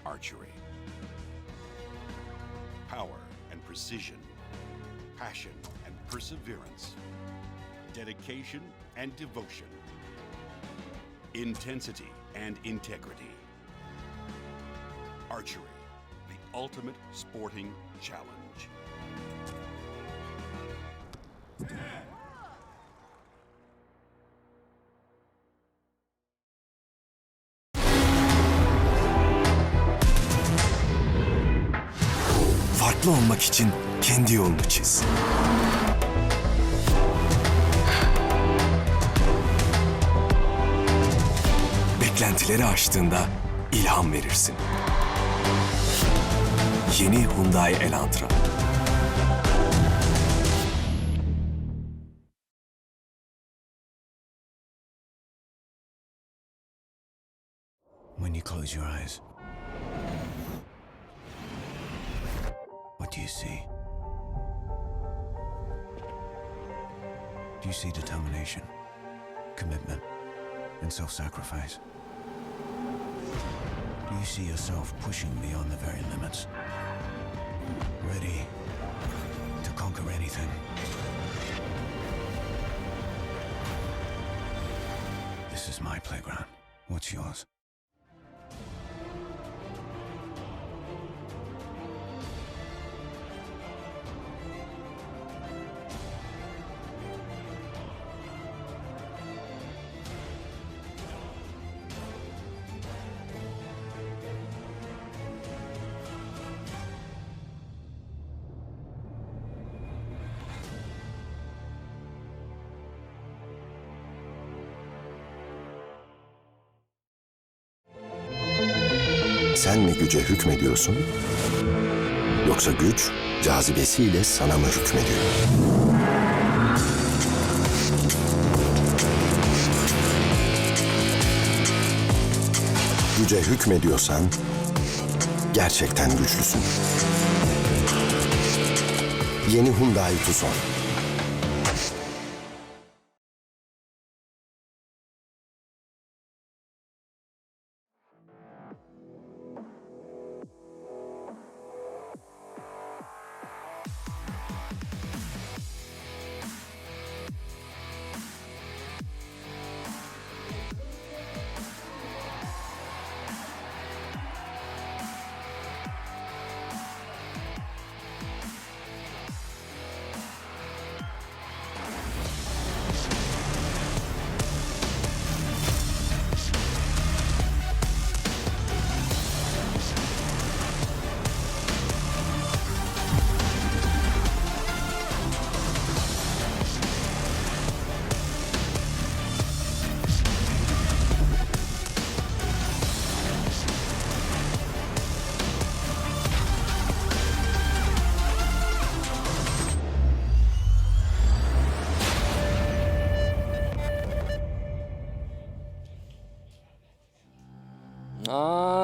archery. Power and precision, passion and perseverance, dedication and devotion, intensity and integrity. Archery, the ultimate sporting challenge. Farklı olmak için kendi yolunu çiz. Beklentileri aştığında ilham verirsin. Yeni Hyundai Elantra. When you close your eyes, what do you see? Do you see determination, commitment, and self-sacrifice? Do you see yourself pushing beyond the very limits, ready to conquer anything? This is my playground. What's yours? Sen mi güce hükmediyorsun? Yoksa güç cazibesiyle sana mı hükmediyor? Güce hükmediyorsan gerçekten güçlüsün. Yeni Hyundai Tucson.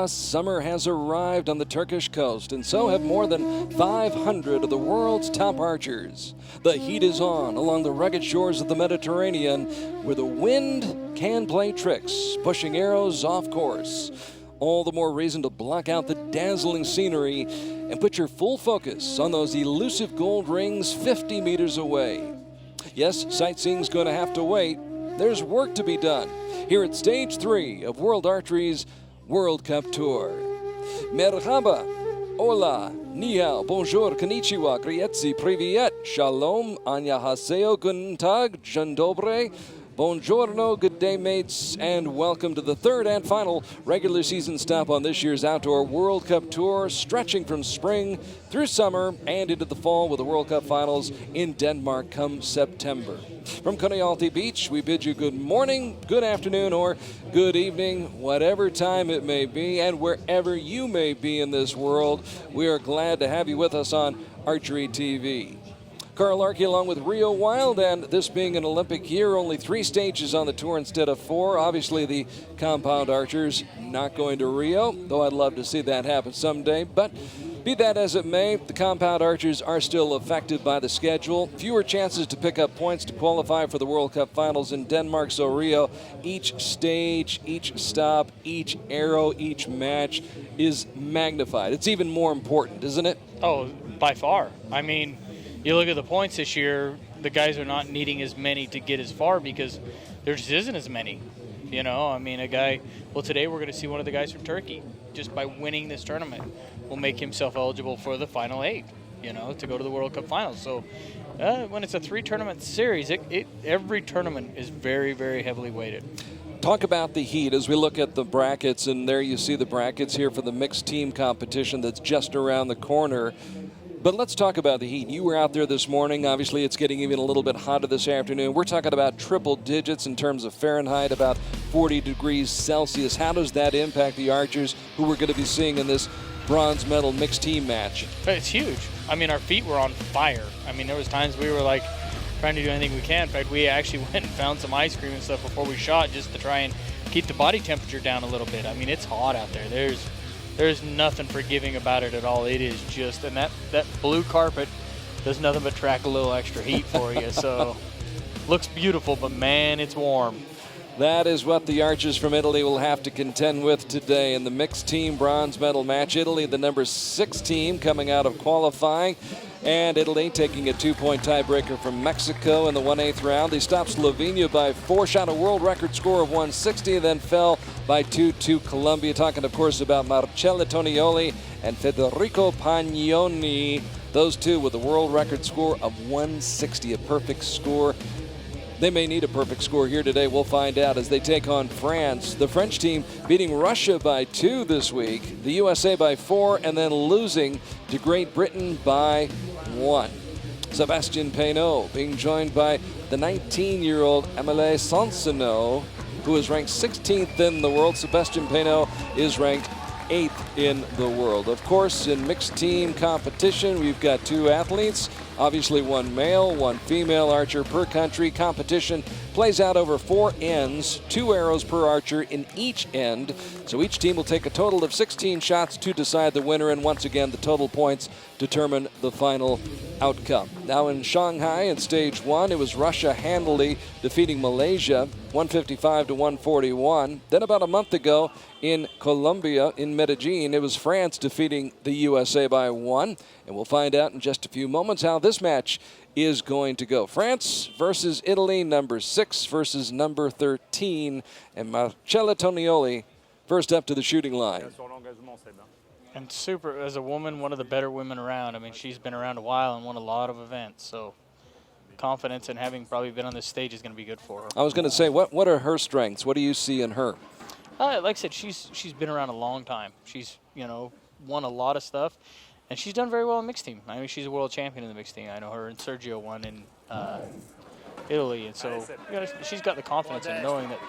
Summer has arrived on the Turkish coast, and so have more than 500 of the world's top archers. The heat is on along the rugged shores of the Mediterranean, where the wind can play tricks, pushing arrows off course. All the more reason to block out the dazzling scenery and put your full focus on those elusive gold rings 50 meters away. Yes, sightseeing's going to have to wait. There's work to be done here at Stage 3 of World Archery's World Cup Tour. Merhaba, hola, ni hao, bonjour, konnichiwa, grietzi, privyet, shalom, annyeonghaseyo, guten tag, dzień dobry, buongiorno, good day, mates, and welcome to the third and final regular season stop on this year's Outdoor World Cup Tour, stretching from spring through summer and into the fall with the World Cup Finals in Denmark come September. From Konayalti Beach, we bid you good morning, good afternoon, or good evening, whatever time it may be, and wherever you may be in this world. We are glad to have you with us on Archery TV. Carl Larkey along with Rio Wild, and this being an Olympic year, only 3 stages on the tour instead of 4. Obviously, the compound archers not going to Rio, though I'd love to see that happen someday. But Be that as it may, the compound archers are still affected by the schedule. Fewer chances to pick up points to qualify for the World Cup finals in Denmark. So Rio, each stage, each stop, each arrow, each match is magnified. It's even more important, isn't it? Oh, by far. I mean, you look at the points this year, the guys are not needing as many to get as far because there just isn't as many. You know, I mean, today we're going to see one of the guys from Turkey. Just by winning this tournament will make himself eligible for the final 8, you know, to go to the World Cup finals. So when it's a 3-tournament series, every tournament is very, very heavily weighted. Talk about the heat as we look at the brackets, and there you see the brackets here for the mixed team competition that's just around the corner. But let's talk about the heat. You were out there this morning. Obviously, it's getting even a little bit hotter this afternoon. We're talking about triple digits in terms of Fahrenheit, about 40 degrees Celsius. How does that impact the archers who we're going to be seeing in this bronze medal mixed team match? It's huge. I mean, our feet were on fire. I mean, there was times we were like trying to do anything we can. In fact, we actually went and found some ice cream and stuff before we shot just to try and keep the body temperature down a little bit. I mean, it's hot out there. There's nothing forgiving about it at all. It is just, and that blue carpet does nothing but track a little extra heat for you. So looks beautiful, but man, it's warm. That is what the archers from Italy will have to contend with today in the mixed team bronze medal match. Italy, the number 6 team coming out of qualifying, and Italy taking a 2-point tiebreaker from Mexico in the 1/8 round. They stopped Slovenia by 4, shot a world record score of 160, then fell by 2 to Colombia. Talking, of course, about Marcella Tonioli and Federico Pagnoni. Those two with a world record score of 160, a perfect score. They may need a perfect score here today. We'll find out as they take on France. The French team beating Russia by 2 this week, the USA by 4, and then losing to Great Britain by 1. Sébastien Peynaud being joined by the 19-year-old Amélie Sansonneau, who is ranked 16th in the world. Sébastien Peynaud is ranked 8th in the world. Of course, in mixed team competition, we've got 2 athletes. Obviously, 1 male, 1 female archer per country. Competition plays out over 4 ends, 2 arrows per archer in each end. So each team will take a total of 16 shots to decide the winner, and once again, the total points determine the final outcome. Now in Shanghai in stage 1, it was Russia handily defeating Malaysia 155 to 141. Then about a month ago in Colombia, in Medellin, it was France defeating the USA by 1. And we'll find out in just a few moments how this match is going to go. France versus Italy, number 6 versus number 13. And Marcella Tonioli first up to the shooting line. And super, as a woman, one of the better women around. I mean, she's been around a while and won a lot of events. So confidence in having probably been on this stage is going to be good for her. I was going to say, what are her strengths? What do you see in her? Like I said, she's been around a long time. She's, you know, won a lot of stuff. And she's done very well in mixed team. I mean, she's a world champion in the mixed team. I know her and Sergio won in Italy. And so she's got the confidence in knowing that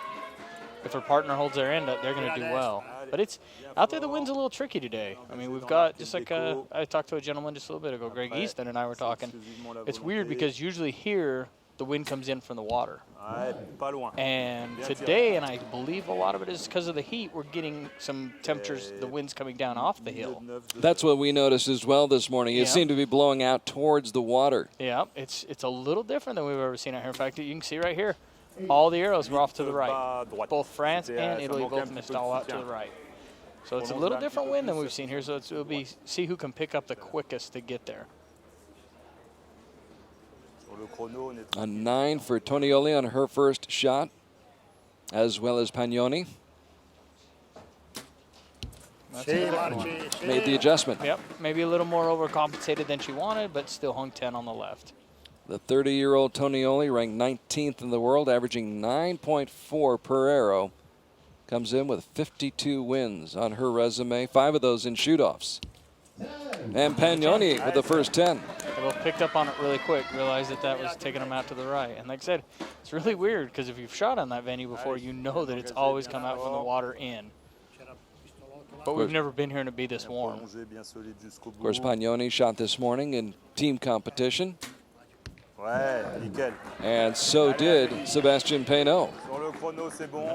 if her partner holds their end up, they're going to do well. But it's out there, the wind's a little tricky today. I mean, we've got, just like I talked to a gentleman just a little bit ago, Greg Easton and I were talking. It's weird because usually here, the wind comes in from the water. And today, and I believe a lot of it is because of the heat, we're getting some temperatures, the wind's coming down off the hill. That's what we noticed as well this morning. It seemed to be blowing out towards the water. Yeah, it's a little different than we've ever seen out here. In fact, you can see right here, all the arrows were off to the right. Both France and Italy both missed all out to the right. So it's a little different wind than we've seen here, so it'll be see who can pick up the quickest to get there. A 9 for Tonioli on her first shot, as well as Pagnoni. Made the adjustment. Yep, maybe a little more overcompensated than she wanted, but still hung 10 on the left. The 30-year-old Tonioli, ranked 19th in the world, averaging 9.4 per arrow. Comes in with 52 wins on her resume, 5 of those in shoot-offs. And Pagnoni with the first 10. They both picked up on it really quick, realized that was taking them out to the right. And like I said, it's really weird because if you've shot on that venue before, you know that it's always come out from the water in. But we've never been here and it be this warm. Of course, Pagnoni shot this morning in team competition. And so did Sébastien Peynaud.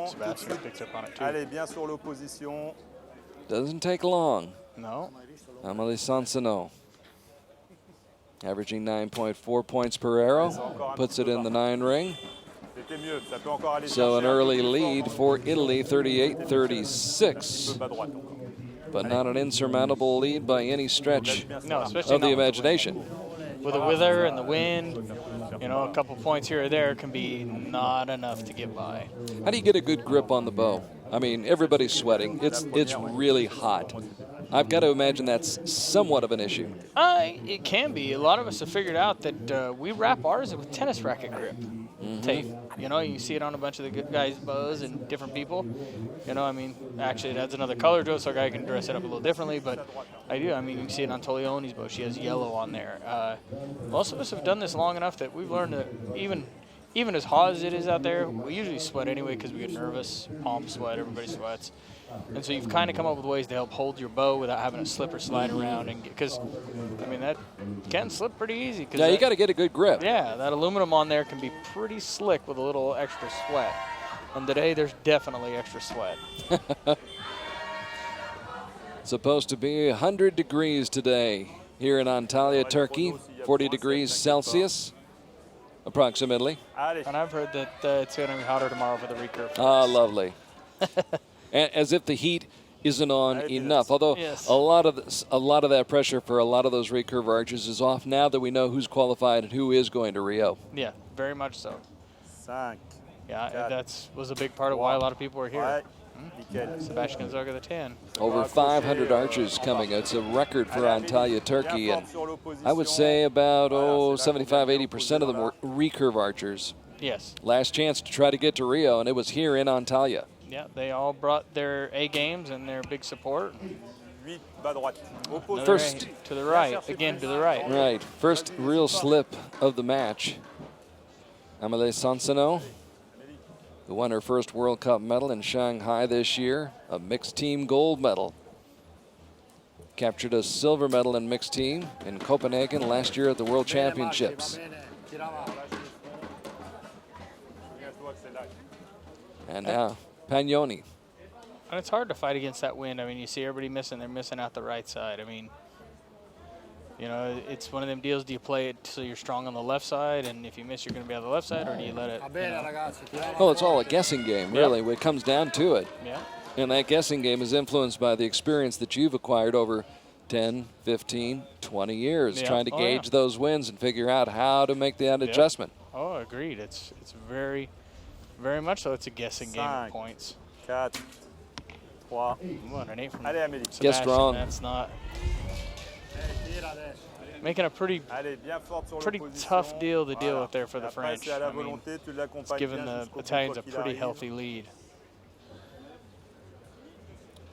Sebastian picked up on it too. Doesn't take long. No. Amélie Sansonneau, averaging 9.4 points per arrow, puts it in the 9 ring. So an early lead for Italy, 38-36, but not an insurmountable lead by any stretch No, especially of the not imagination. with the weather and the wind. You know, a couple points here or there can be not enough to get by. How do you get a good grip on the bow? I mean, everybody's sweating. It's really hot. I've got to imagine that's somewhat of an issue. It can be. A lot of us have figured out that we wrap ours with tennis racket grip tape. You know, you see it on a bunch of the good guys' bows and different people. You know, I mean, actually it adds another color to it, so a guy can dress it up a little differently. But I do. I mean, you can see it on Toglione's bow. She has yellow on there. Most of us have done this long enough that we've learned that even as hot as it is out there, we usually sweat anyway because we get nervous, palm sweat, everybody sweats. And so you've kind of come up with ways to help hold your bow without having to slip or slide around. And because, I mean, that can slip pretty easy. Yeah, you got to get a good grip. Yeah, that aluminum on there can be pretty slick with a little extra sweat. And today there's definitely extra sweat. Supposed to be 100 degrees today here in Antalya, Turkey, 40 degrees Celsius, approximately. And I've heard that it's going to be hotter tomorrow for the recurve. Ah, lovely. As if the heat isn't on enough. Although Yes. a lot of that pressure for a lot of those recurve archers is off now that we know who's qualified and who is going to Rio. Yeah, very much so. Yeah, that was a big part of why a lot of people are here. Sebastian Gonzaga, the 10. Over 500 archers coming. It's a record for Antalya, Turkey, and I would say about 75-80% of them were recurve archers. Yes. Last chance to try to get to Rio, and it was here in Antalya. Yeah, they all brought their A games and their big support. First to the right, again to the right. Right, first real slip of the match. Amélie Sansonneau, who won her first World Cup medal in Shanghai this year, a mixed team gold medal. Captured a silver medal in mixed team in Copenhagen last year at the World Championships. And now Pagnoni. And it's hard to fight against that wind. I mean, you see everybody missing. They're missing out the right side. I mean, you know, it's one of them deals. Do you play it so you're strong on the left side, and if you miss, you're going to be on the left side, or do you let it? Well, it's all a guessing game, really, when it comes down to it. Yeah. And that guessing game is influenced by the experience that you've acquired over 10, 15, 20 years, trying to gauge those wins and figure out how to make that adjustment. Oh, agreed. It's very, very much so. It's a guessing game of points. What, an 8 from Sebastian. Guessed wrong. That's not making a pretty tough deal to deal with there for the French. I mean, it's given the Italians a pretty healthy lead.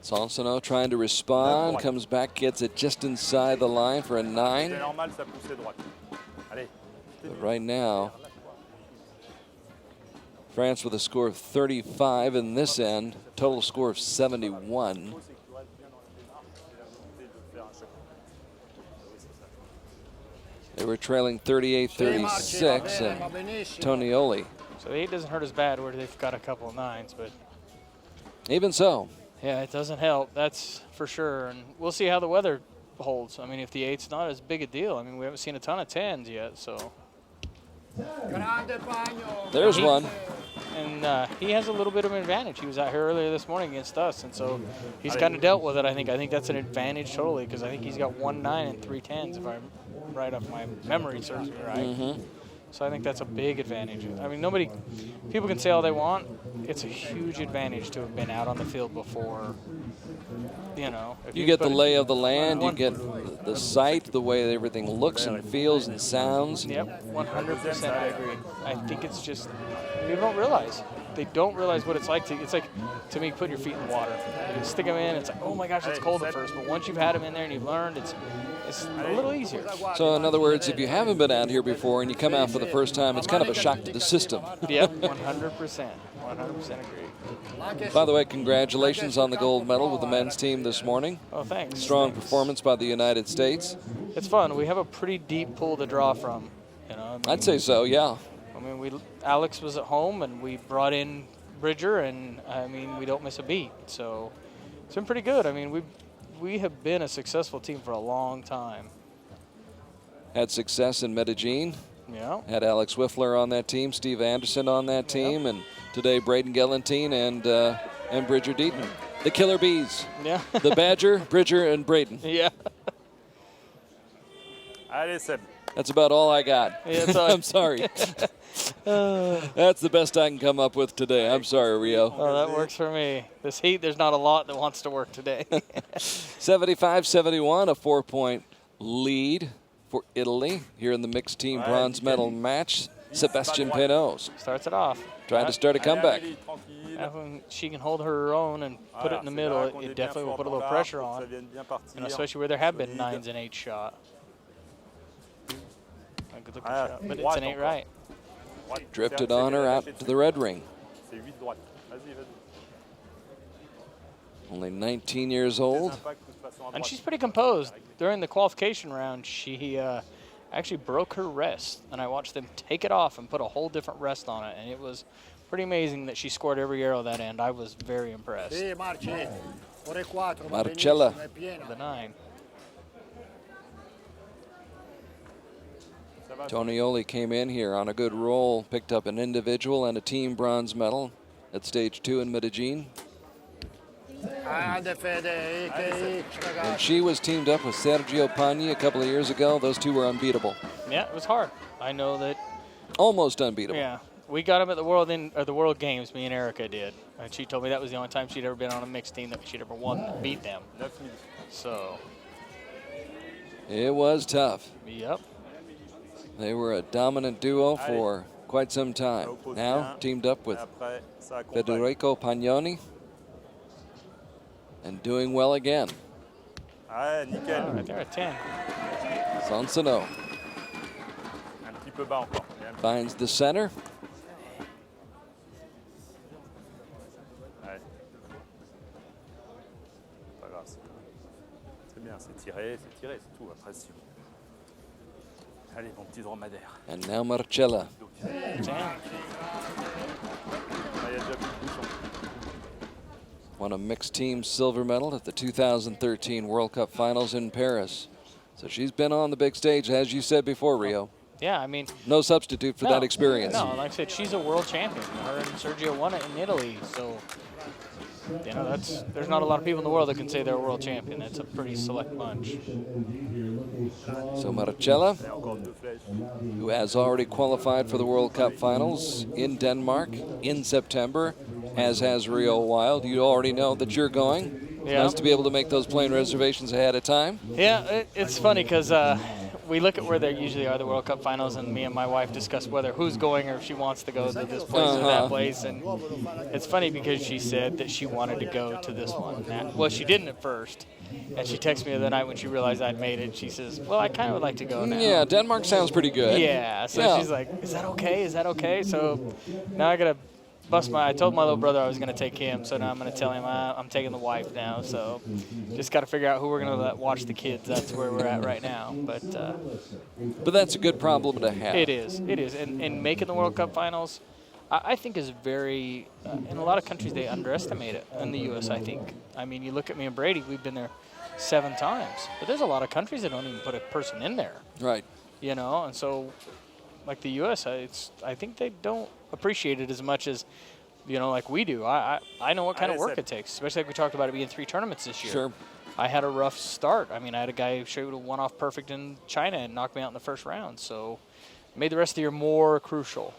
Sansonneau trying to respond, comes back, gets it just inside the line for a 9. But right now, France with a score of 35 in this end, total score of 71. They were trailing 38-36, and Tonioli. So the 8 doesn't hurt as bad where they've got a couple of 9s, but even so. Yeah, it doesn't help, that's for sure. And we'll see how the weather holds. I mean, if the 8's not as big a deal, I mean, we haven't seen a ton of 10s yet, so. There's one. And he has a little bit of an advantage. He was out here earlier this morning against us, and so he's kind of dealt with it, I think. I think that's an advantage totally, because I think he's got 1 9 and 3 10s, if I'm right off my memory serves me right. So I think that's a big advantage. I mean, people can say all they want. It's a huge advantage to have been out on the field before. You know, if you get the lay of the land, you get the sight, the way everything looks and feels and sounds. Yep, 100% I agree. I think it's just, people don't realize. They don't realize what it's like to me, put your feet in the water. You stick them in, it's like, oh my gosh, it's cold at first. But once you've had them in there and you've learned, it's a little easier. So in other words, if you haven't been out here before and you come out for the first time, it's kind of a shock to the system. Yep, 100%. 100% agree. By the way, congratulations on the gold medal with the men's team this morning. Oh, thanks. Strong performance by the United States. It's fun. We have a pretty deep pool to draw from. You know, I mean, I'd say so, yeah. I mean, Alex was at home, and we brought in Bridger, and I mean, we don't miss a beat. So It's been pretty good. I mean, we have been a successful team for a long time. Had success in Medellin. Yeah. Had Alex Wiffler on that team, Steve Anderson on that team, and today Braden Gellantine and Bridger Deaton. The Killer Bees. Yeah. The Badger, Bridger, and Braden. Yeah. That's about all I got. Yeah, so I'm sorry. That's the best I can come up with today. I'm sorry, Rio. Oh, that works for me. This heat, there's not a lot that wants to work today. 75-71, a 4-point lead for Italy here in the mixed team bronze medal match. Sebastian Penos Starts it off. trying to start a comeback. When she can hold her own and put it in the middle, it definitely will put a little pressure on, especially where there have been 9s and 8s shot. A good looking shot, but it's an 8 right. Drifted on her out to the red ring. Only 19 years old. And she's pretty composed. During the qualification round, she actually broke her wrist, and I watched them take it off and put a whole different rest on it, and it was pretty amazing that she scored every arrow that end. I was very impressed. Marcella. The 9. Tonioli came in here on a good roll, picked up an individual and a team bronze medal at stage 2 in Medellin. And she was teamed up with Sergio Pagni a couple of years ago. Those two were unbeatable. Yeah, it was hard. I know that. Almost unbeatable. Yeah, we got them at the World Games. Me and Erica did, and she told me that was the only time she'd ever been on a mixed team that she'd ever won and beat them. So. It was tough. Yep. They were a dominant duo for quite some time. Now teamed up with Federico Pagnoni and doing well again. Right there at 10. Sonsano finds the center. And now Marcella. Won a mixed team silver medal at the 2013 World Cup Finals in Paris. So she's been on the big stage, as you said before, Rio. Yeah, I mean. No substitute for that experience. No, like I said, she's a world champion. Her and Sergio won it in Italy, so. You know, there's not a lot of people in the world that can say they're a world champion. It's a pretty select bunch. So Marcella, who has already qualified for the World Cup Finals in Denmark in September, as has Rio Wild. You already know that you're going. It's nice to be able to make those plane reservations ahead of time. Yeah, it's funny because we look at where there usually are the World Cup Finals, and me and my wife discuss who's going or if she wants to go to this place or that place. And it's funny because she said that she wanted to go to this one. Well, she didn't at first. And she texted me the other night when she realized I'd made it. She says, well, I kind of would like to go now. Yeah, Denmark sounds pretty good. Yeah, so she's like, is that okay? Is that okay? So now I got to I told my little brother I was going to take him, so now I'm going to tell him I'm taking the wife now. So just got to figure out who we're going to let watch the kids. That's where we're at right now. But that's a good problem to have. It is. And making the World Cup Finals, I think is very, in a lot of countries they underestimate it. In the U.S., I think. I mean, you look at me and Brady, we've been there 7 times. But there's a lot of countries that don't even put a person in there. Right. You know, and so like the U.S., I think they don't appreciate it as much as, you know, like we do. I know what kind of work it takes, especially like we talked about it being 3 tournaments this year. Sure. I had a rough start. I mean, I had a guy who showed a one-off perfect in China and knocked me out in the first round. So it made the rest of the year more crucial.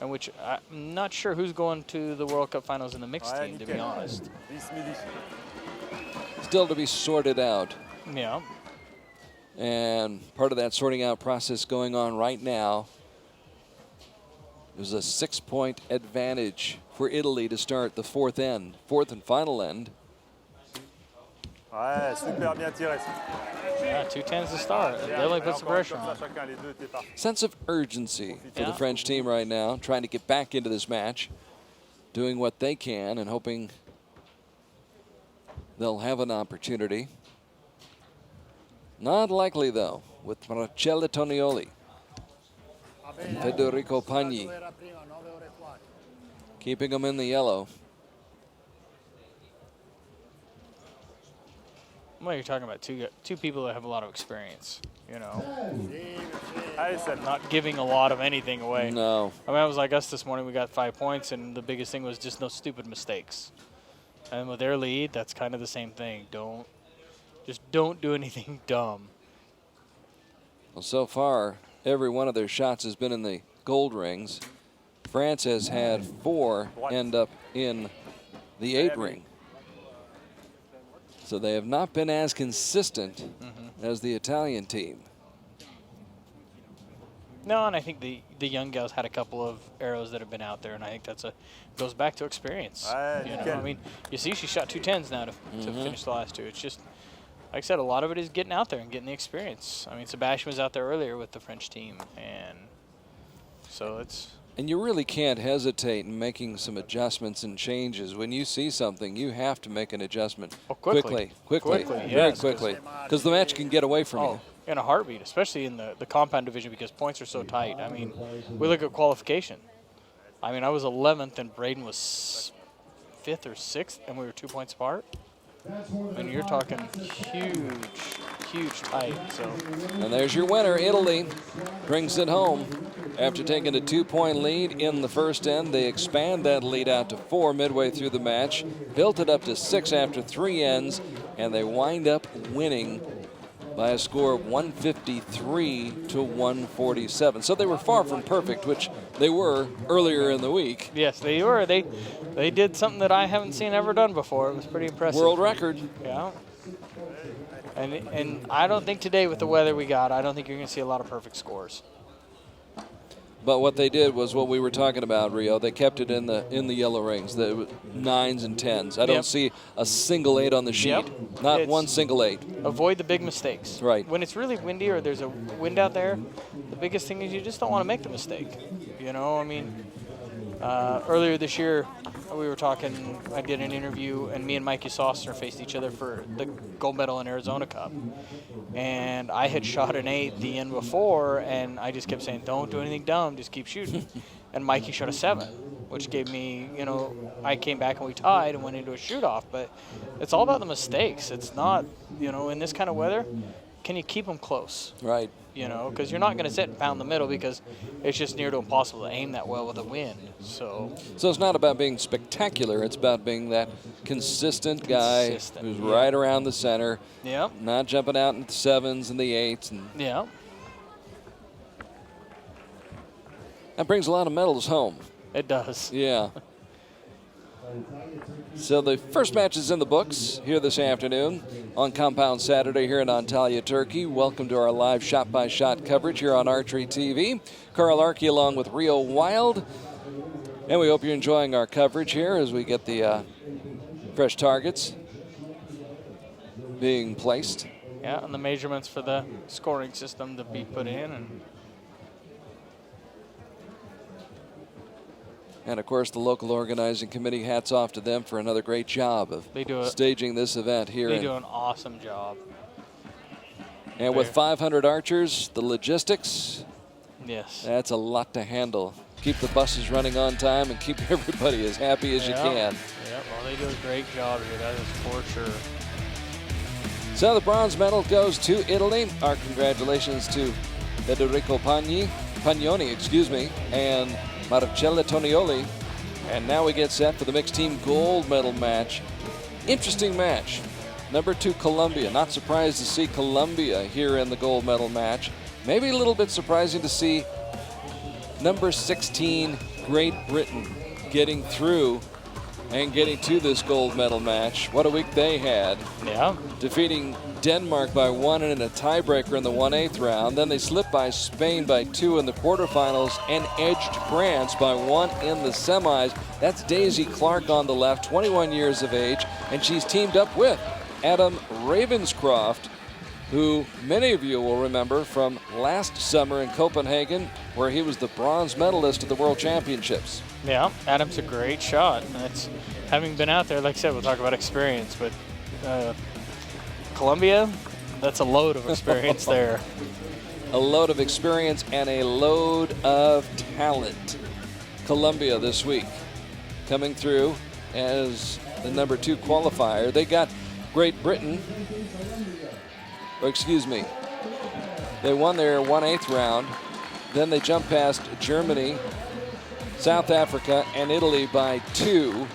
And which I'm not sure who's going to the World Cup Finals in the mixed team, to be honest. Still to be sorted out. Yeah. And part of that sorting out process going on right now. There's a 6-point advantage for Italy to start the fourth and final end. Yeah, 2 10s to start. It definitely puts the pressure on. Sense of urgency for the French team right now, trying to get back into this match, doing what they can and hoping they'll have an opportunity. Not likely, though, with Marcella Tonioli and Federico Pagni keeping them in the yellow. Well, you're talking about two people that have a lot of experience, you know. I said not giving a lot of anything away. No. I mean, it was like us this morning. We got 5 points, and the biggest thing was just no stupid mistakes. And with their lead, that's kind of the same thing. Don't do anything dumb. Well, so far, every one of their shots has been in the gold rings. France has had 4 end up in the 8 ring. So they have not been as consistent as the Italian team. No, and I think the young gals had a couple of arrows that have been out there, and I think goes back to experience. You know, I mean, you see, she shot 2 10s now to finish the last 2. It's just, like I said, a lot of it is getting out there and getting the experience. I mean, Sebastian was out there earlier with the French team, and so it's. And you really can't hesitate in making some adjustments and changes. When you see something, you have to make an adjustment quickly, very yes, quickly, because the match can get away from you. In a heartbeat, especially in the compound division because points are so tight. I mean, we look at qualification. I mean, I was 11th and Braden was 5th or 6th, and we were 2 points apart. And you're talking huge tight. So. And there's your winner. Italy brings it home. After taking a 2-point lead in the first end, they expand that lead out to 4 midway through the match, built it up to 6 after 3 ends, and they wind up winning by a score of 153 to 147. So they were far from perfect, which they were earlier in the week. Yes, they were. They did something that I haven't seen ever done before. It was pretty impressive. World record. Yeah. And I don't think today with the weather we got, I don't think you're going to see a lot of perfect scores. But what they did was what we were talking about, Rio. They kept it in the yellow rings, the 9s and 10s. I don't see a single 8 on the sheet. Not one single 8. Avoid the big mistakes. Right. When it's really windy or there's a wind out there, the biggest thing is you just don't want to make the mistake. You know, I mean, earlier this year we were talking, I did an interview, and me and Mikey Schloesser faced each other for the gold medal in Arizona Cup. And I had shot an 8 the end before, and I just kept saying, don't do anything dumb, just keep shooting. And Mikey shot a 7, which gave me, you know, I came back and we tied and went into a shoot-off. But it's all about the mistakes. It's not, you know, in this kind of weather, can you keep them close? Right. You know, because you're not going to sit and pound the middle because it's just near to impossible to aim that well with a wind. So it's not about being spectacular. It's about being that consistent guy who's right around the center. Yep. Not jumping out in the 7s and the 8s. And yeah. That brings a lot of medals home. It does. Yeah. So the first match is in the books here this afternoon on Compound Saturday here in Antalya, Turkey. Welcome to our live shot-by-shot coverage here on Archery TV. Carl Archie along with Rio Wild. And we hope you're enjoying our coverage here as we get the fresh targets being placed. Yeah, and the measurements for the scoring system to be put in. And, of course, the local organizing committee, hats off to them for another great job of staging this event here. They do an awesome job. And with 500 archers, the logistics, yes, that's a lot to handle. Keep the buses running on time and keep everybody as happy as you can. Yeah, well, they do a great job here, that is for sure. So the bronze medal goes to Italy. Our congratulations to Federico Pagnoni, and Marcella Tonioli. And now we get set for the mixed team gold medal match. Interesting match. Number 2, Colombia. Not surprised to see Colombia here in the gold medal match. Maybe a little bit surprising to see number 16, Great Britain, getting through and getting to this gold medal match. What a week they had. Yeah. Defeating Denmark by 1 and in a tiebreaker in the 1/8 round. Then they slipped by Spain by 2 in the quarterfinals and edged France by 1 in the semis. That's Daisy Clark on the left, 21 years of age, and she's teamed up with Adam Ravenscroft, who many of you will remember from last summer in Copenhagen, where he was the bronze medalist at the World Championships. Yeah, Adam's a great shot. And it's, having been out there, like I said, we'll talk about experience, but Colombia, that's a load of experience there. A load of experience and a load of talent. Colombia this week coming through as the number 2 qualifier. They got Great Britain. Oh, excuse me. They won their 1/8 round. Then they jumped past Germany, South Africa, and Italy by 2.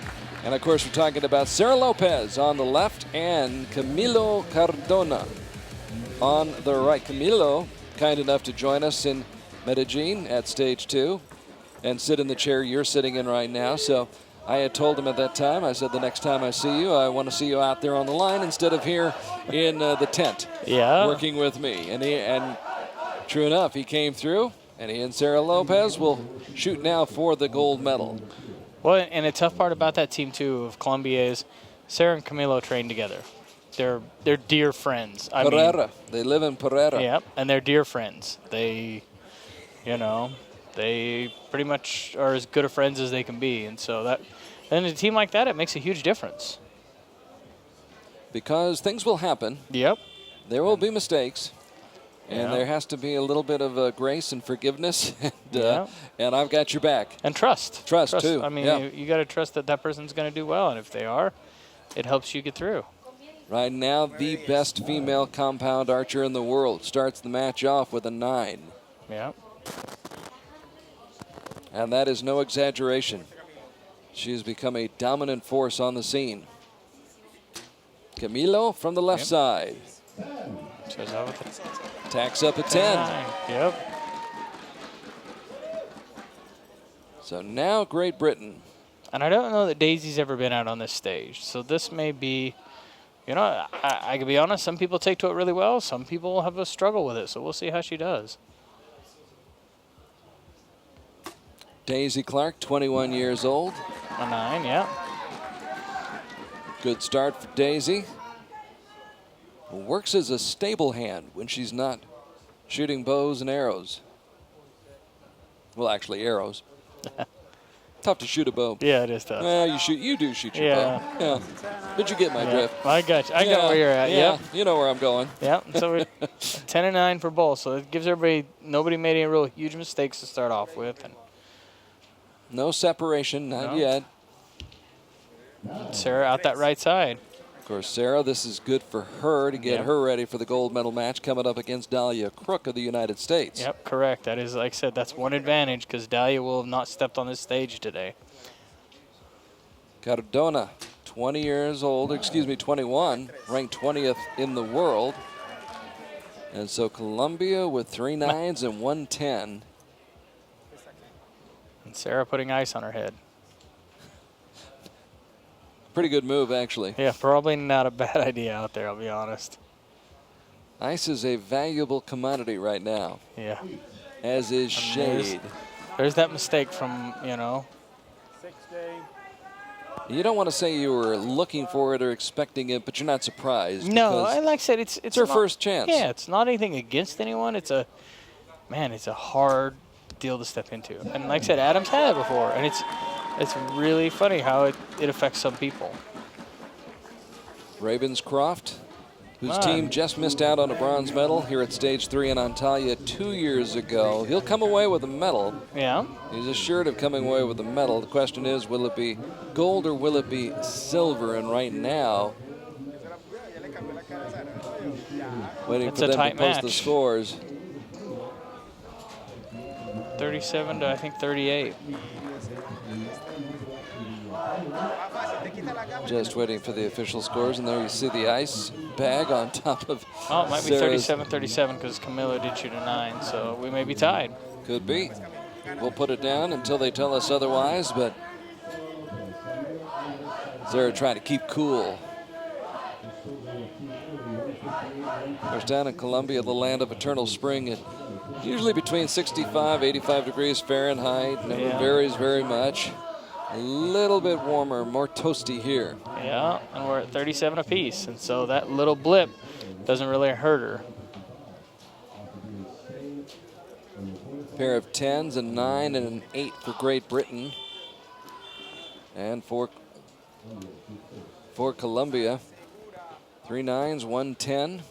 And of course, we're talking about Sarah Lopez on the left and Camilo Cardona on the right. Camilo, kind enough to join us in Medellin at stage 2 and sit in the chair you're sitting in right now. So I had told him at that time, I said, the next time I see you, I want to see you out there on the line instead of here in the tent working with me. And true enough, he came through, and he and Sarah Lopez will shoot now for the gold medal. Well, and the tough part about that team, too, of Colombia is Sarah and Camilo train together. They're dear friends. Pereira. They live in Pereira. Yep, and they're dear friends. They, they pretty much are as good of friends as they can be. And so that, in a team like that, it makes a huge difference. Because things will happen. Yep. There will be mistakes. And there has to be a little bit of grace and forgiveness. And I've got your back. And trust. Trust, too. I mean, you got to trust that person's going to do well. And if they are, it helps you get through. Right now, the best female compound archer in the world starts the match off with a 9. Yeah. And that is no exaggeration. She's become a dominant force on the scene. Camilo from the left side. Tacks up at 10. Yep. So now Great Britain. And I don't know that Daisy's ever been out on this stage. So this may be, I can be honest, some people take to it really well. Some people have a struggle with it. So we'll see how she does. Daisy Clark, 21 years old. A 9, yeah. Good start for Daisy. Works as a stable hand when she's not shooting bows and arrows. Well, actually, arrows. Tough to shoot a bow. Yeah, it is tough. Well, you do shoot your bow. Yeah. But you get my drift. I got you. I got where you're at. Yeah. You know where I'm going. Yeah. So we're 10 and 9 for both. So it gives nobody made any real huge mistakes to start off with. And no separation, not yet. Sarah out that right side. Of course, Sarah, this is good for her to get her ready for the gold medal match coming up against Dahlia Crook of the United States. Yep, correct. That is, like I said, that's one advantage because Dahlia will have not stepped on this stage today. Cardona, 21, ranked 20th in the world. And so Colombia with 3 9s and 1 10. And Sarah putting ice on her head. Pretty good move, actually. Yeah, probably not a bad idea out there, I'll be honest. Ice is a valuable commodity right now. Yeah. As is shade. There's that mistake from, You don't want to say you were looking for it or expecting it, but you're not surprised. No, like I said, it's her first chance. Yeah, it's not anything against anyone. It's a hard deal to step into. And like I said, Adam's had it before, and it's really funny how it affects some people. Ravenscroft, whose team just missed out on a bronze medal here at stage 3 in Antalya 2 years ago. He'll come away with a medal. Yeah. He's assured of coming away with a medal. The question is, will it be gold or will it be silver? And right now, waiting for them to post the scores. 37 to, I think, 38. Just waiting for the official scores, and there you see the ice bag on top of it might be 37-37 because Camilo did shoot a 9, so we may be tied. Could be. We'll put it down until they tell us otherwise, but Sarah trying to keep cool. Of course, down in Colombia, the land of eternal spring, it usually between 65, 85 degrees Fahrenheit. Never varies very much. A little bit warmer, more toasty here. Yeah, and we're at 37 apiece, and so that little blip doesn't really hurt her. Pair of 10s, a 9 and an 8 for Great Britain. And for Colombia, 3 9s, 1 10.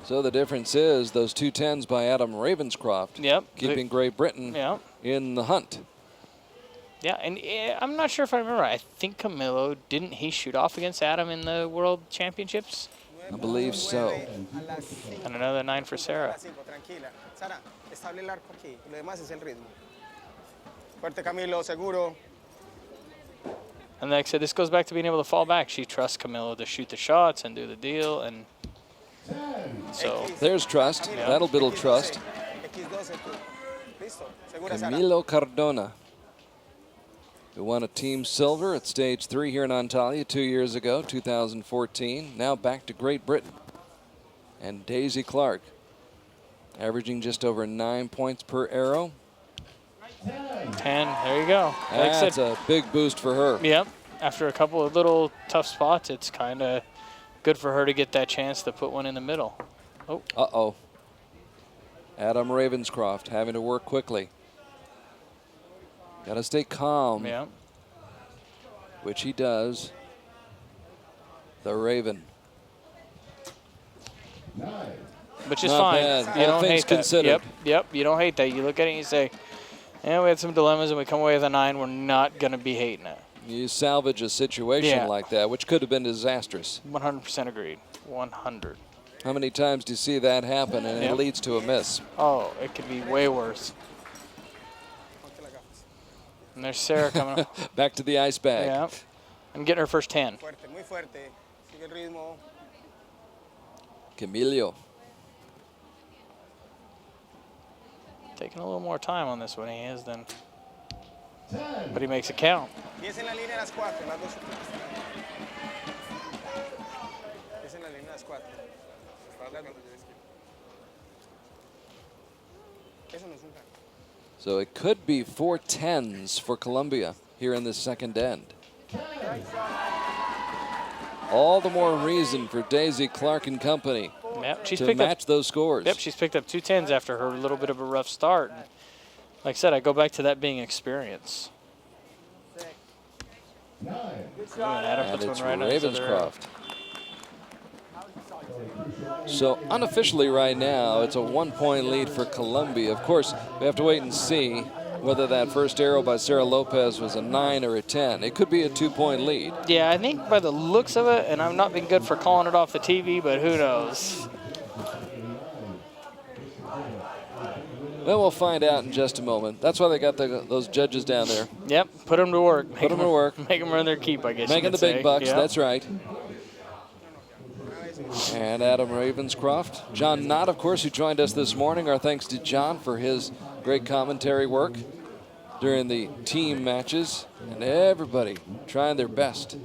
So the difference is those 2 10s by Adam Ravenscroft. Yep. Keeping Great Britain in the hunt. Yeah, and I'm not sure if I remember. I think Camilo, didn't he shoot off against Adam in the World Championships? I believe so. And another 9 for Sarah. Tranquila. Sara, estable el arco aquí. Lo demás es el ritmo. Fuerte Camilo, seguro. And like I said, this goes back to being able to fall back. She trusts Camilo to shoot the shots and do the deal, and so there's trust. Yeah. That'll build trust. X12 tú. Listo. Segura, Sara. Camilo Cardona, who won a team silver at stage 3 here in Antalya 2 years ago, 2014. Now back to Great Britain. And Daisy Clark, averaging just over 9 points per arrow. 10. There you go. Like I That's said, a big boost for her. yep. After a couple of little tough spots, it's kind of good for her to get that chance to put one in the middle. Oh. Uh-oh. Adam Ravenscroft having to work quickly. Got to stay calm, Yeah. which he does. The Raven. Which is Not fine. bad. You All don't things hate that. considered. Yep, yep. You don't hate that. You look at it and you say, yeah, we had some dilemmas and we come away with a 9. We're not going to be hating it. You salvage a situation Yeah. like that, which could have been disastrous. 100% agreed. 100. How many times do you see that happen and it Yep. leads to a miss? Oh, it could be way worse. And there's Sarah coming up. Back to the ice bag. Yeah. And getting her first 10. Fuerte, muy fuerte. Sigue el ritmo. Camilo. Taking a little more time on this one he is than. But he makes it count. 10 en la línea de las 4. Las dos. 10 en la línea de las 4. Eso no es un cambio. So it could be 4 10s for Colombia here in the second end. All the more reason for Daisy Clark and company Yep, she's to picked up. match those scores. Yep, she's picked up 2 10s after her little bit of a rough start. And like I said, I go back to that being experience. And Adam And puts it's one right on his other arrow. Ravenscroft. So unofficially right now, it's a 1-point lead for Colombia. Of course, we have to wait and see whether that first arrow by Sarah Lopez was a 9 or a 10. It could be a 2-point lead. Yeah, I think by the looks of it, and I've not been good for calling it off the TV, but who knows? Well, we'll find out in just a moment. That's why they got those judges down there. Yep, put them to work. Put them to work. Make them earn their keep, I guess. Making the big bucks, Yep. that's right. And Adam Ravenscroft. John Knott, of course, who joined us this morning. Our thanks to John for his great commentary work during the team matches. And everybody trying their best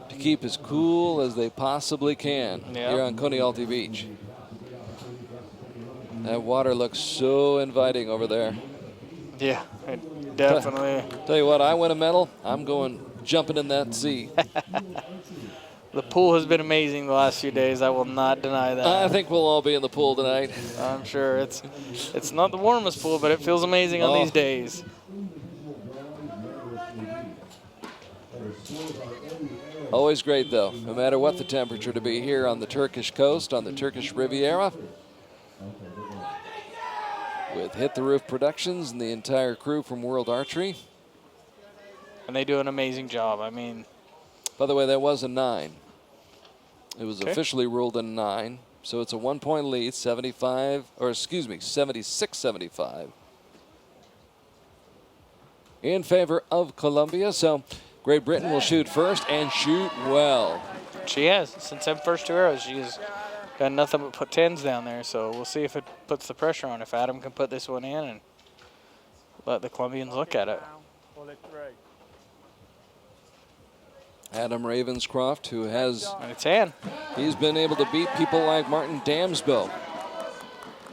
to keep as cool as they possibly can here on Conialty Beach. That water looks so inviting over there. Yeah, it definitely. Tell you what, I win a medal, I'm going jumping in that sea. The pool has been amazing the last few days. I will not deny that. I think we'll all be in the pool tonight. I'm sure it's not the warmest pool, but it feels amazing on these days. Always great, though, no matter what the temperature to be here on the Turkish coast, on the Turkish Riviera. With Hit the Roof Productions and the entire crew from World Archery. And they do an amazing job. I mean, by the way, that was a 9. It was Okay. officially ruled a 9, so it's a 1-point lead, 76-75 in favor of Colombia. So Great Britain will shoot first and shoot well. she has. Since them first 2 arrows, she's got nothing but put 10s down there. So we'll see if it puts the pressure on. If Adam can put this one in and let the Colombians look at it. Adam Ravenscroft, who has And it's in. he's been able to beat people like Martin Damsbo,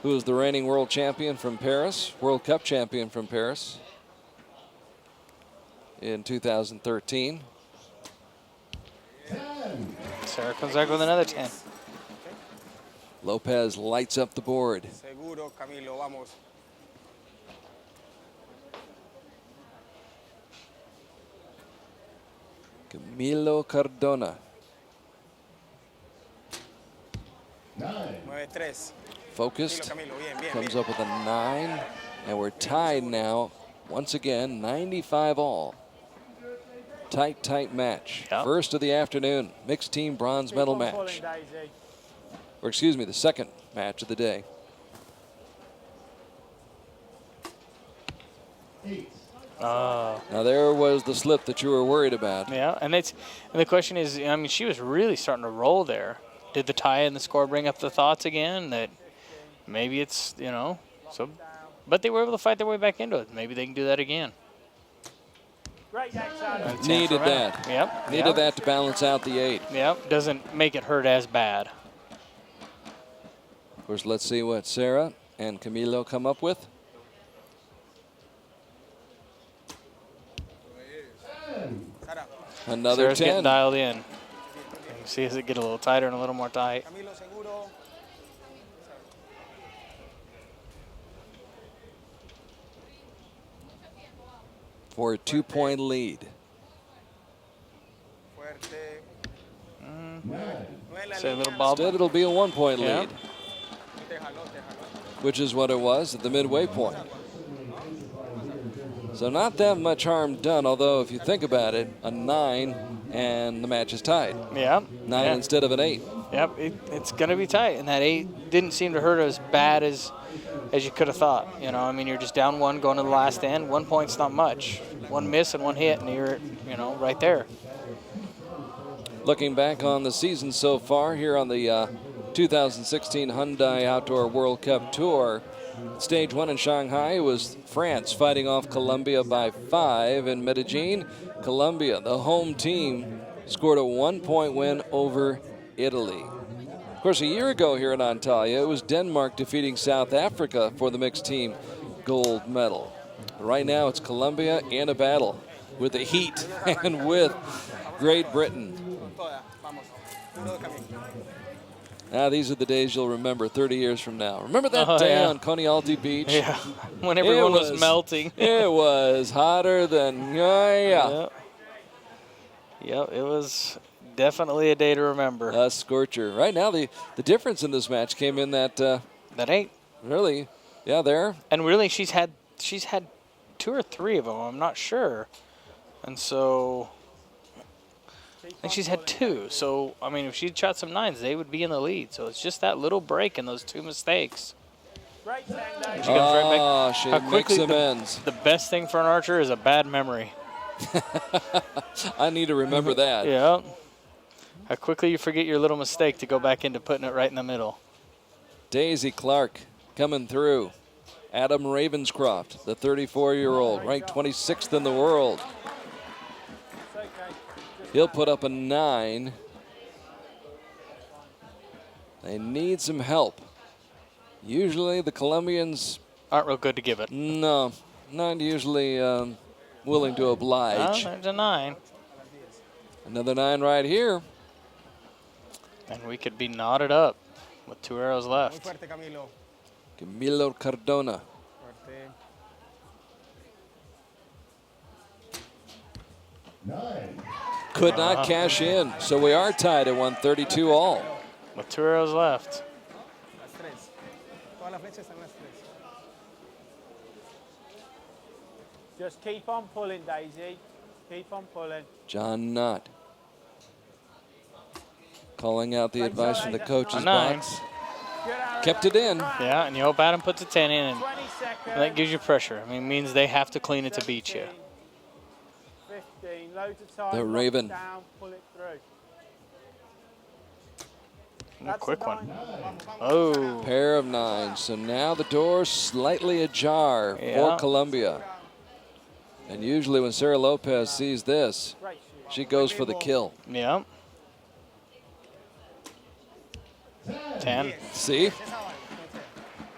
who is the reigning world champion from Paris, World Cup champion from Paris in 2013. Sarah comes back with another 10. Lopez lights up the board. Seguro, Camilo, vamos. Camilo Cardona. 9-3. Focused. Camilo, bien, bien, Comes bien. up with a 9. And we're tied now Once again, 95 all. Tight match. Yep. First of the afternoon, mixed team bronze medal match. Or excuse me, the second match of the day. Now there was the slip that you were worried about. Yeah, and the question is, I mean, she was really starting to roll there. Did the tie and the score bring up the thoughts again that maybe it's, you know, so, but they were able to fight their way back into it. Maybe they can do that again. Needed that. Yep. Needed that to balance out the 8. Yep. Doesn't make it hurt as bad. Of course, let's see what Sarah and Camilo come up with. Another Sarah's 10. getting dialed in. You can see as it get a little tighter and a little more tight. Camilo seguro. For a 2-point lead. Fuerte. Say a little bob. Instead, it'll be a 1-point Yeah. lead, which is what it was at the midway point. So not that much harm done, although if you think about it, a 9 and the match is tied. Yeah. 9 yeah. instead of an 8. Yep, it's going to be tight, and that 8 didn't seem to hurt as bad as you could have thought. You know, I mean, you're just down 1 going to the last end. 1 point's not much. 1 miss and 1 hit, and you're, you know, right there. Looking back on the season so far here on the 2016 Hyundai Outdoor World Cup Tour, Stage 1 in Shanghai was France fighting off Colombia by 5 in Medellin. Colombia, the home team, scored a 1-point win over Italy. Of course, a year ago here in Antalya, it was Denmark defeating South Africa for the mixed team gold medal. Right now, it's Colombia in a battle with the Heat and with Great Britain. Now, these are the days you'll remember 30 years from now. Remember that day on Conialty Beach? Yeah, when everyone was melting. It was hotter than, Yep, it was definitely a day to remember. A scorcher. Right now, the difference in this match came in that That 8. really, yeah, there. And really, she's had 2 or 3 of them. I'm not sure. And so I think she's had 2. So, I mean, if she'd shot some 9s, they would be in the lead. So it's just that little break and those 2 mistakes. She comes right back. She How makes quickly amends. The best thing for an archer is a bad memory. I need to remember that. Yeah. How quickly you forget your little mistake to go back into putting it right in the middle. Daisy Clark coming through. Adam Ravenscroft, the 34-year-old, ranked 26th in the world. He'll put up a 9. They need some help. Usually the Colombians aren't real good to give it. No, not usually willing to oblige. Oh, there's a 9. Another 9 right here. And we could be knotted up with 2 arrows left. Muy fuerte, Camilo. Camilo Cardona. Fuerte. Could not cash in, so we are tied at 132 all. With 2 arrows left. Las 3. Todas las flechas están las 3. Just keep on pulling, Daisy. Keep on pulling. John Knott calling out the advice from the coach's A 9. box. Kept it in. Yeah, and you hope Adam puts a 10 in, and 20 seconds. that gives you pressure. I mean, it means they have to clean it to beat you. 15, loads of time. The lock it Raven. Down, pull it through. A quick one. 9. Oh, Pair of 9s. So now the door slightly ajar Yeah. for Colombia. And usually when Sarah Lopez sees this, Great shoot. she goes for the kill. yeah. 10. See?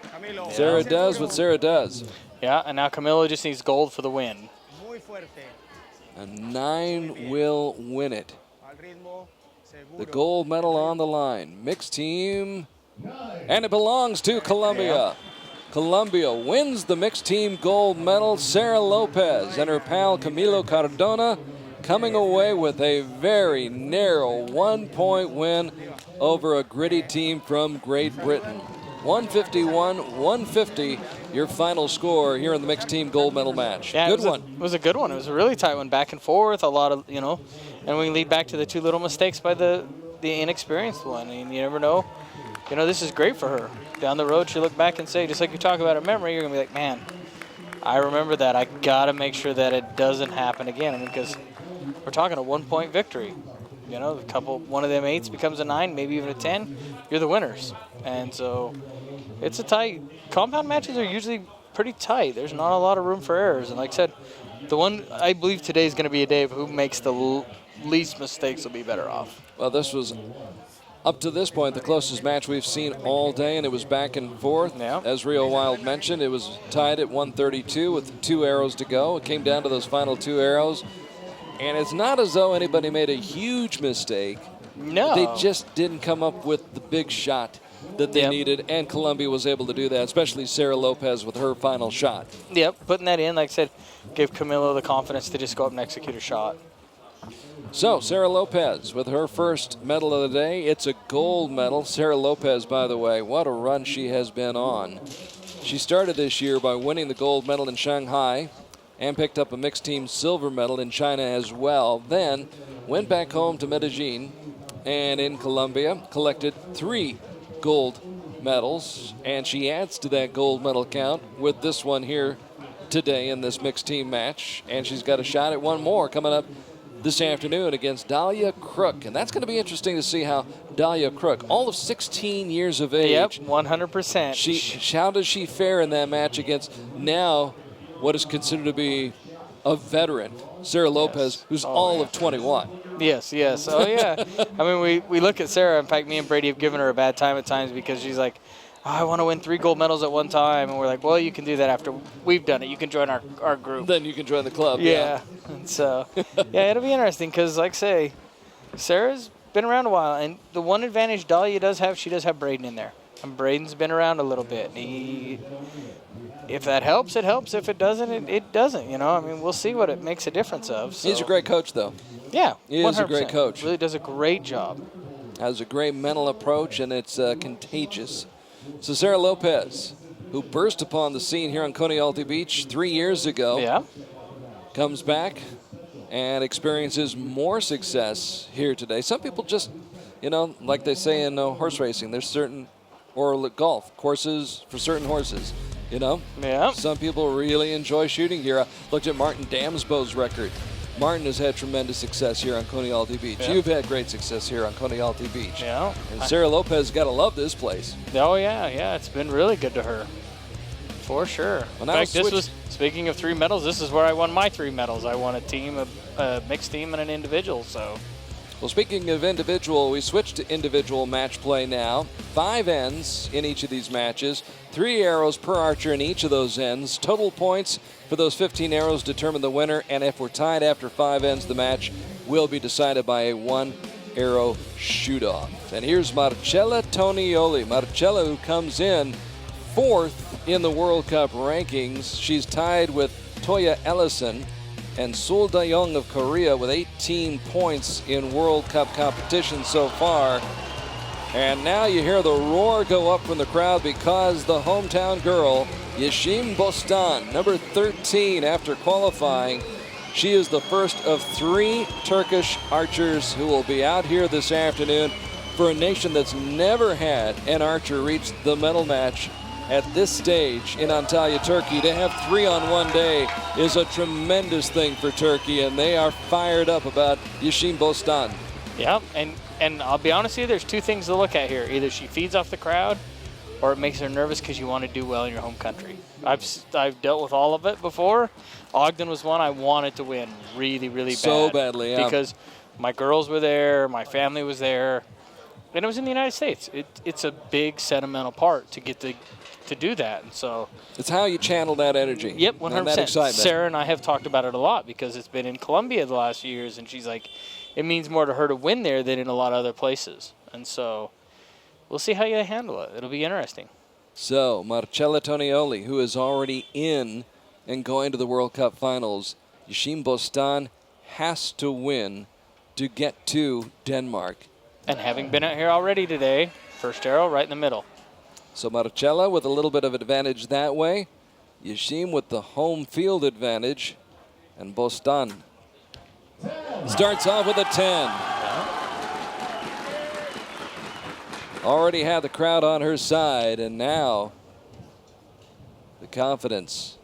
Camilo. Sarah does what Sarah does. Yeah, and now Camilo just needs gold for the win. Muy fuerte. A 9 will win it. Al ritmo. Seguro. The gold medal on the line. Mixed team. And it belongs to Colombia. Colombia wins the mixed team gold medal. Sarah Lopez and her pal Camilo Cardona coming away with a very narrow 1-point win over a gritty team from Great Britain. 151-150, your final score here in the mixed team gold medal match. Yeah, Good one. It was a good one. It was a really tight one, back and forth, a lot of, and we lead back to the 2 little mistakes by the inexperienced one. I mean, you never know. This is great for her. Down the road, she'll look back and say, just like you talk about a memory, you're going to be like, man, I remember that. I got to make sure that it doesn't happen again. I mean, because we're talking a 1-point victory. One of them 8s becomes a 9, maybe even a 10. You're the winners. And so it's a tight. Compound matches are usually pretty tight. There's not a lot of room for errors. And like I said, the one I believe today is going to be a day of who makes the least mistakes will be better off. Well, this was, up to this point, the closest match we've seen all day, and it was back and forth. Yeah. As Rio Wild mentioned, it was tied at 132 with 2 arrows to go. It came down to those final 2 arrows. And it's not as though anybody made a huge mistake. No. They just didn't come up with the big shot that they needed, and Colombia was able to do that, especially Sarah Lopez with her final shot. Yep, putting that in, like I said, gave Camilo the confidence to just go up and execute a shot. So, Sarah Lopez with her first medal of the day. It's a gold medal. Sarah Lopez, by the way, what a run she has been on. She started this year by winning the gold medal in Shanghai and picked up a mixed team silver medal in China as well. Then went back home to Medellin and in Colombia, collected 3 gold medals, and she adds to that gold medal count with this one here today in this mixed team match. And she's got a shot at one more coming up this afternoon against Dahlia Crook. And that's going to be interesting to see how Dahlia Crook, all of 16 years of age. Yep, 100%. How does she fare in that match against now what is considered to be a veteran, Sarah Lopez, who's of 21. Yes. Oh, yeah. I mean, we look at Sarah. In fact, me and Brady have given her a bad time at times because she's like, I want to win 3 gold medals at one time. And we're like, well, you can do that after we've done it. You can join our group. Then you can join the club. Yeah. And so, yeah, it'll be interesting because, like I say, Sarah's been around a while. And the one advantage Dahlia does have, she does have Braden in there. And Braden's been around a little bit. If that helps, it helps. If it doesn't, it doesn't. I mean, we'll see what it makes a difference of. So. He's a great coach, though. Yeah, he is a great coach. Really does a great job. Has a great mental approach, and it's contagious. So Sarah Lopez, who burst upon the scene here on Coney Alty Beach 3 years ago, comes back and experiences more success here today. Some people just, like they say in horse racing, there's certain, or golf, courses for certain horses. Yeah. Some people really enjoy shooting here. I looked at Martin Damsbo's record. Martin has had tremendous success here on Coney Alty Beach. Yeah. You've had great success here on Coney Alty Beach. Yeah. And Sarah Lopez got to love this place. Oh, yeah. It's been really good to her. For sure. In fact, speaking of 3 medals, this is where I won my 3 medals. I won a team, a mixed team, and an individual, so. Well, speaking of individual, we switched to individual match play now. 5 ends in each of these matches. 3 arrows per archer in each of those ends. Total points for those 15 arrows determine the winner, and if we're tied after 5 ends, the match will be decided by a 1-arrow shoot-off. And here's Marcella Tonioli. Marcella, who comes in 4th in the World Cup rankings. She's tied with Toya Ellison and Sul Dayoung of Korea with 18 points in World Cup competition so far. And now you hear the roar go up from the crowd because the hometown girl, Yeşim Bostan, number 13 after qualifying. She is the first of 3 Turkish archers who will be out here this afternoon for a nation that's never had an archer reach the medal match at this stage in Antalya, Turkey. To have 3 on one day is a tremendous thing for Turkey, and they are fired up about Yeşim Bostan. Yeah, and I'll be honest with you, there's 2 things to look at here. Either she feeds off the crowd, or it makes her nervous because you want to do well in your home country. I've dealt with all of it before. Ogden was one I wanted to win really, really bad. So badly, yeah. Because my girls were there, my family was there, and it was in the United States. It's a big sentimental part to get to do that, and so it's how you channel that energy. Yep, 100%. And that excitement. Sarah and I have talked about it a lot because it's been in Colombia the last few years, and she's like, it means more to her to win there than in a lot of other places, and so we'll see how you handle it. It'll be interesting. So Marcella Tonioli, who is already in and going to the World Cup finals, Yeşim Bostan has to win to get to Denmark. And having been out here already today, first arrow right in the middle. So Marcella with a little bit of advantage that way. Yashim with the home field advantage. And Bostan starts off with a 10. Already had the crowd on her side, and now the confidence,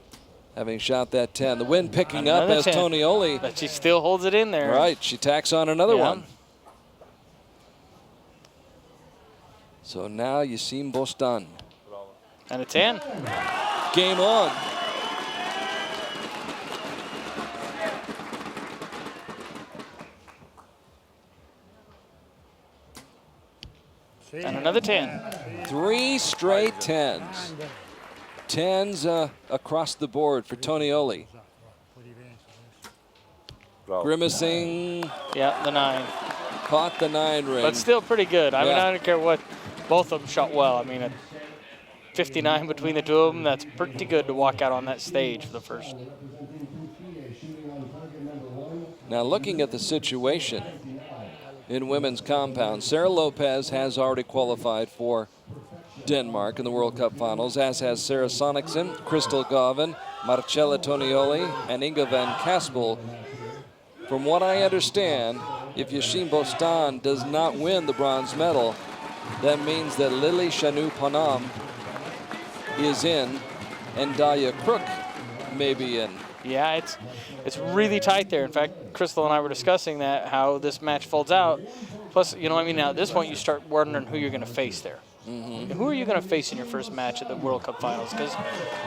having shot that 10. The wind picking up as 10. Tonioli. But she still holds it in there. Right, she tacks on another one. So now Yashim Bostan. And a 10. Game on. And another 10. 3 straight 10s. 10s across the board for Tonioli. Grimacing. Yeah, the 9. Caught the 9 ring. But still pretty good. I mean, I don't care what. Both of them shot well. I mean, at 59 between the two of them, that's pretty good to walk out on that stage for the first. Now looking at the situation in women's compound, Sarah Lopez has already qualified for Denmark in the World Cup finals, as has Sarah Sonicson, Crystal Govan, Marcella Tonioli, and Inga van Kaspel. From what I understand, if Yashim Bostan does not win the bronze medal, that means that Lily Shanu Panam is in and Daya Crook may be in. Yeah, it's really tight there. In fact, Crystal and I were discussing that, how this match folds out. Plus, you know what I mean, now at this point you start wondering who you're going to face there. And who are you going to face in your first match at the World Cup finals? Because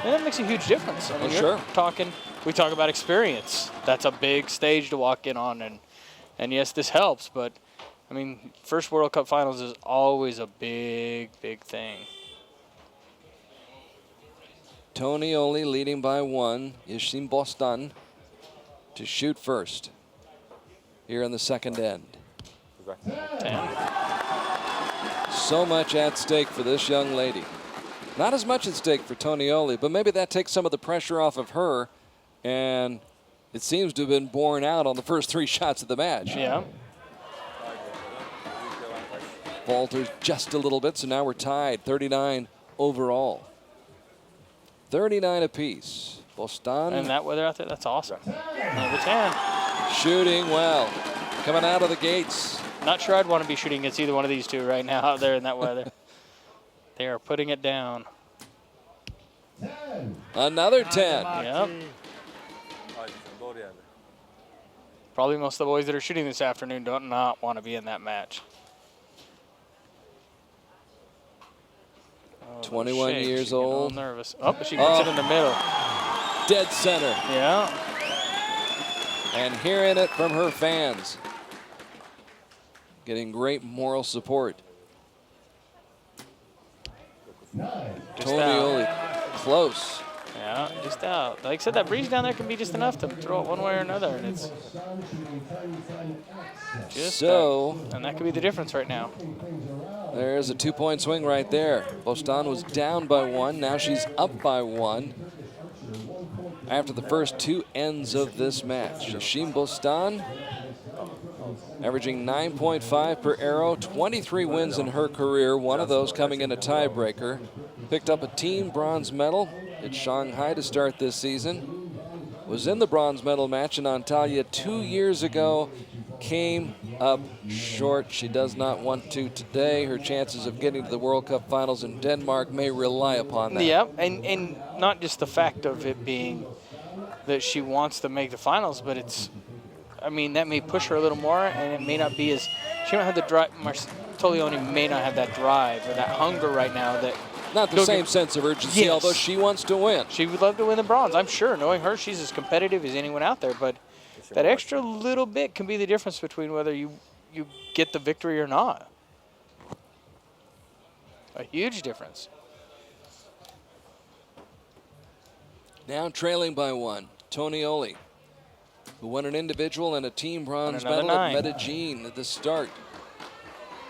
that makes a huge difference. I mean, we talk about experience. That's a big stage to walk in on, and yes, this helps, but I mean, first World Cup finals is always a big, big thing. Tonioli leading by 1. Yashim Bostan to shoot first here in the second end. 10. So much at stake for this young lady. Not as much at stake for Tonioli, but maybe that takes some of the pressure off of her, and it seems to have been borne out on the first 3 shots of the match. Yeah. Falters just a little bit, so now we're tied, 39 overall. 39 apiece. Bostan. And that weather out there, that's awesome. Number 10. Shooting well. Coming out of the gates. Not sure I'd want to be shooting against either one of these two right now out there in that weather. They are putting it down. Another 10. Yep. Probably most of the boys that are shooting this afternoon do not want to be in that match. 21 She's years getting a little old. nervous. Oh, but she puts it in the middle. Dead center. Yeah. And hearing it from her fans. Getting great moral support. Tonioli close. Yeah, just out. Like I said, that breeze down there can be just enough to throw it one way or another, and it's just so. And that could be the difference right now. There's a 2-point swing right there. Bostan was down by 1. Now she's up by 1 after the first 2 ends of this match. Yashim Bostan averaging 9.5 per arrow, 23 wins in her career, one of those coming in a tiebreaker. Picked up a team bronze medal at Shanghai to start this season. Was in the bronze medal match in Antalya 2 years ago. Came up short. She does not want to today. Her chances of getting to the World Cup finals in Denmark may rely upon that. Yeah, and not just the fact of it being that she wants to make the finals, but it's, I mean, that may push her a little more, and it may not be as, she don't have the drive, Tolioni may not have that drive or that hunger right now that. Not the same sense of urgency, yes. Although she wants to win. She would love to win the bronze, I'm sure. Knowing her, she's as competitive as anyone out there, but that extra little bit can be the difference between whether you get the victory or not. A huge difference. Now trailing by 1, Tonioli, who won an individual and a team bronze medal 9. at Medellin at the start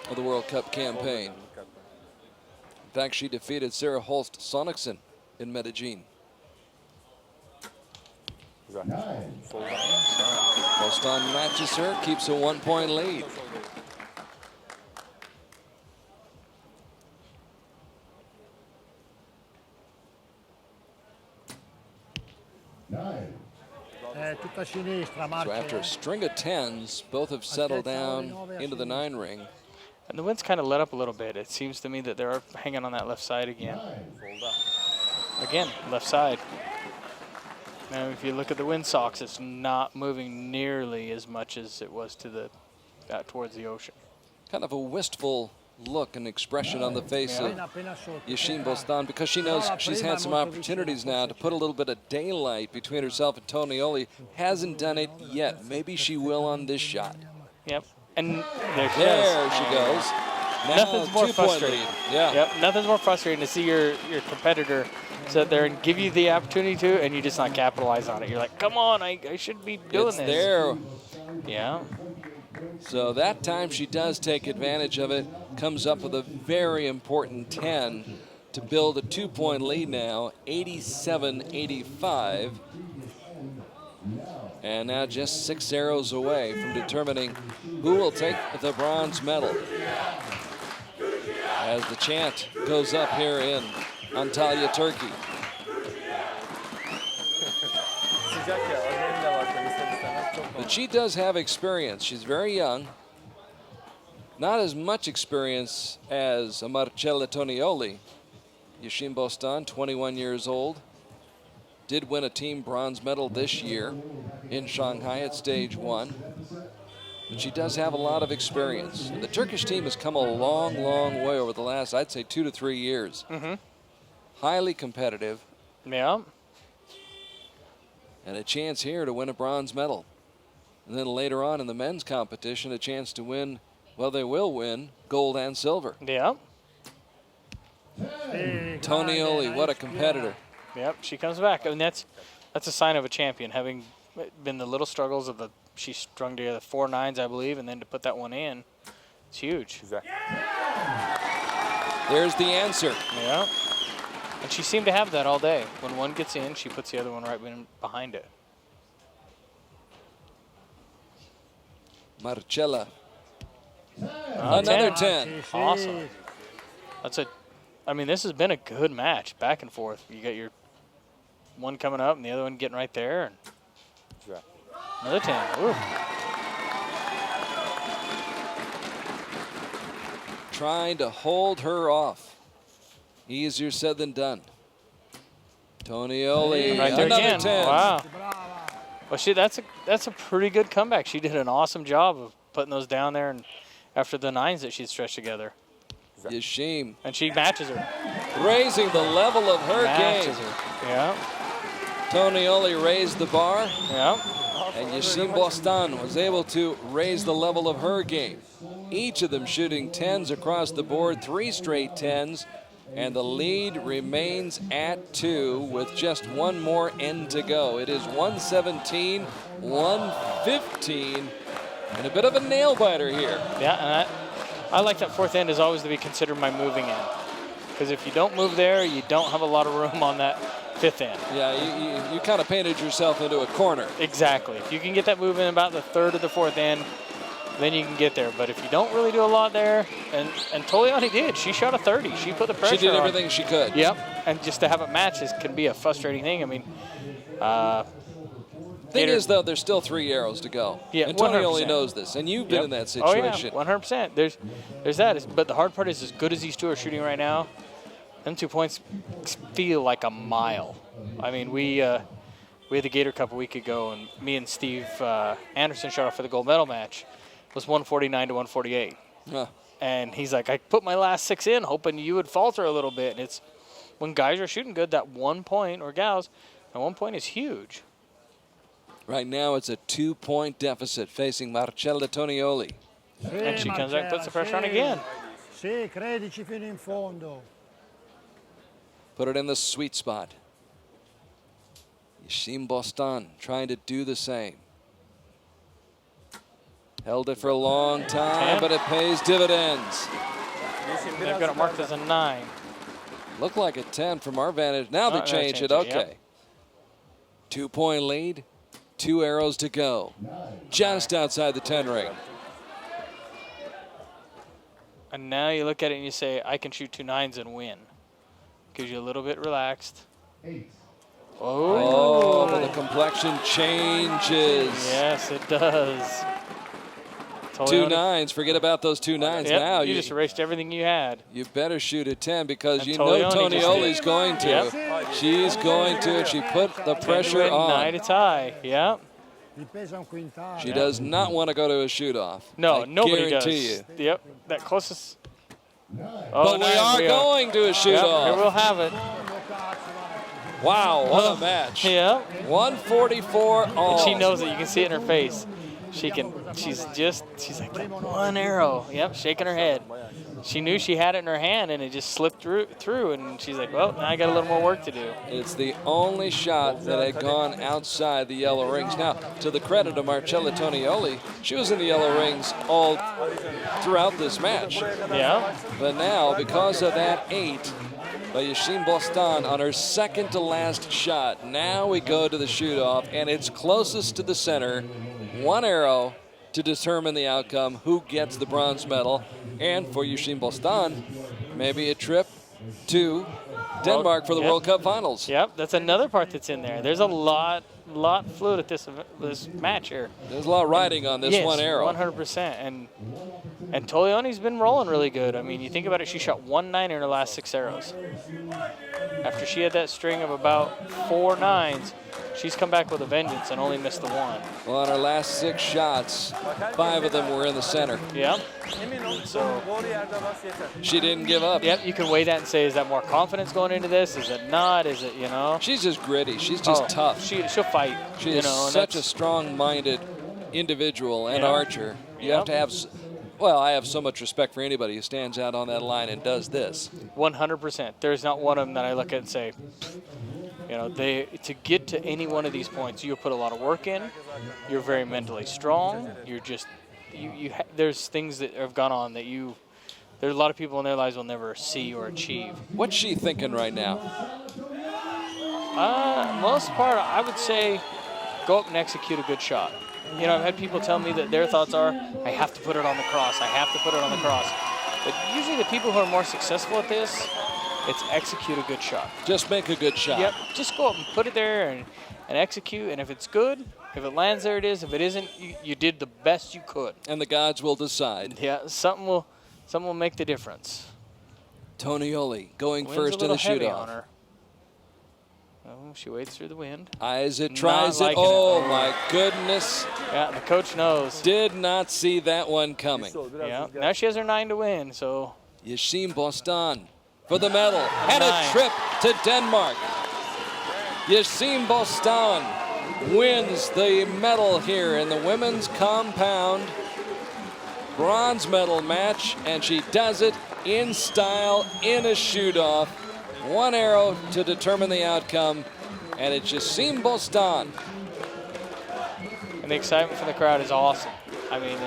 of the World Cup campaign. In fact, she defeated Sarah Holst Sonicson in Medellin. Bostan matches her, keeps a 1-point lead. porta sinistra, So after a string of 10s, both have settled down into the 9 ring. And the wind's kind of let up a little bit. It seems to me that they're hanging on that left side again. Again, left side. Now, if you look at the wind socks, it's not moving nearly as much as it was to the towards the ocean. Kind of a wistful look and expression on the face of Yeşim Bostan, because she knows she's had some opportunities now to put a little bit of daylight between herself and Tonioli. Hasn't done it yet. Maybe she will on this shot. Yep. And there she goes. Now, nothing's more 2-point frustrating. lead. Yeah. Yep. Nothing's more frustrating to see your competitor sit there and give you the opportunity to, and you just not capitalize on it. You're like, come on, I should be doing It's this. there. Yeah. So that time she does take advantage of it, comes up with a very important 10 to build a 2-point lead now, 87-85. And now just 6 arrows away from determining who will take the bronze medal. As the chant goes up here in Antalya, Turkey. But she does have experience. She's very young. Not as much experience as Marcella Tonioli. Yeşim Bostan, 21 years old. Did win a team bronze medal this year in Shanghai at stage 1. But she does have a lot of experience. And the Turkish team has come a long, long way over the last, I'd say, 2 to 3 years. Highly competitive. Yeah. And a chance here to win a bronze medal. And then later on in the men's competition, a chance to win, well, they will win gold and silver. Yeah. Tonioli, what a competitor. Yep, she comes back. I mean, that's a sign of a champion, having been the little struggles of the, she strung together 4 9s, I believe, and then to put that one in, it's huge. There's the answer. Yeah. And she seemed to have that all day. When one gets in, she puts the other one right behind it. Marcella. Another 10. Awesome. I mean, this has been a good match, back and forth. You got your one coming up and the other one getting right there. And another 10. Ooh. Trying to hold her off. Easier said than done. Tonioli, Right there another again. 10. Wow. Well, that's a pretty good comeback. She did an awesome job of putting those down there, and after the 9s that she'd stretched together. Yeşim. And she matches her. Raising the level of her Matches game. her. Yeah. Tonioli raised the bar. Yeah. And Yeşim Bostan was able to raise the level of her game. Each of them shooting 10s across the board, 3 straight 10s. And the lead remains at 2 with just one more end to go. It is 117, 115, and a bit of a nail biter here. Yeah, and I like that 4th end is always to be considered my moving end. Because if you don't move there, you don't have a lot of room on that 5th end. Yeah, you kind of painted yourself into a corner. Exactly. If you can get that move in about the 3rd or the 4th end, then you can get there. But if you don't really do a lot there, and Toliani did. She shot a 30. She put the pressure on. She did everything she could. Yep. And just to have it match can be a frustrating thing. I mean, thing is, though, there's still 3 arrows to go. Yeah, and Tonioli 100%. knows this, and you've been in that situation. Oh, yeah, 100%. There's that. But the hard part is, as good as these two are shooting right now, them 2 points feel like a mile. I mean, we had the Gator Cup a week ago, and me and Steve Anderson shot off for the gold medal match. It was 149 to 148. Huh. And he's like, I put my last 6 in, hoping you would falter a little bit. And it's when guys are shooting good, that 1 point, or gals, that 1 point is huge. Right now, it's a 2-point deficit facing Marcella Tonioli. And she comes back and puts the pressure on again. Sì, credici fino in fondo. Put it in the sweet spot. Yeşim Bostan trying to do the same. Held it for a long time, but it pays dividends. They've got it marked as a 9. Looked like a 10 from our vantage. Now they change it. Okay. Yep. 2-point lead, 2 arrows to go. Just outside the 10 ring. And now you look at it and you say, I can shoot 2 9s and win. Gives you a little bit relaxed. Oh, but the complexion changes. Yes, it does. 2 9s. Forget about those 2 9s Yep, now. you just erased everything you had. You better shoot a 10 because And you know Tolioni just Tonioli's did. going to. Yep. She's going to. She put the pressure on. 9 to tie. Yep. Gli pesa un quintale. She does not want to go to a shoot-off. No, I nobody guarantee does. you. Yep, that closest. But we are going to a Yep, shoot-off. here we'll have it. Wow, what a match. Yep. 144 all. And she knows it. You can see it in her face. She's like, one arrow. Yep, shaking her head. She knew she had it in her hand, and it just slipped through, and she's like, well, now I got a little more work to do. It's the only shot that had gone outside the yellow rings. Now, to the credit of Marcella Tonioli, she was in the yellow rings all throughout this match. Yeah. But now, because of that 8 by Yashin Bostan on her second to last shot, now we go to the shoot-off, and it's closest to the center. 1 arrow to determine the outcome, who gets the bronze medal. And for Yashin Bostan, maybe a trip to Denmark for the World Cup Finals. Yep, that's another part that's in there. There's a lot fluid at this match here. There's a lot riding on this 1 arrow. 100%. And Tolioni's been rolling really good. I mean, you think about it, she shot 1-9 in her last 6 arrows. After she had that string of about 4 9s, she's come back with a vengeance and only missed the 1. Well, on her last 6 shots, 5 of them were in the center. Yep. So she didn't give up. Yep, you can weigh that and say, is that more confidence going into this? Is it not? Is it, you know? She's just gritty. She's just tough. She'll fight. She is such a strong-minded individual and archer. You have to have, well, I have so much respect for anybody who stands out on that line and does this. 100%. There's not one of them that I look at and say, you know, to get to any one of these points, you put a lot of work in. You're very mentally strong. You're just, there's things that have gone on that there's a lot of people in their lives will never see or achieve. What's she thinking right now? Most part, I would say go up and execute a good shot. You know, I've had people tell me that their thoughts are, I have to put it on the cross. I have to put it on the cross. But usually the people who are more successful at this, it's execute a good shot. Just make a good shot. Yep, just go up and put it there and execute. And if it's good, if it lands, there it is. If it isn't, you did the best you could. And the gods will decide. Yeah, something will make the difference. Tonioli going Wind's first a in the little heavy shoot-off. on her. Oh, she wades through the wind. Eyes it, tries it. liking Oh, it. my goodness. Yeah, the coach knows. Did not see that one coming. Yeah, now she has her 9 to win, so. Yashin Bostan for the medal. And a 9. trip to Denmark. Yashin Bostan wins the medal here in the women's compound bronze medal match, and she does it in style in a shoot-off. 1 arrow to determine the outcome, and it's Yashin Bostan. And the excitement from the crowd is awesome. I mean,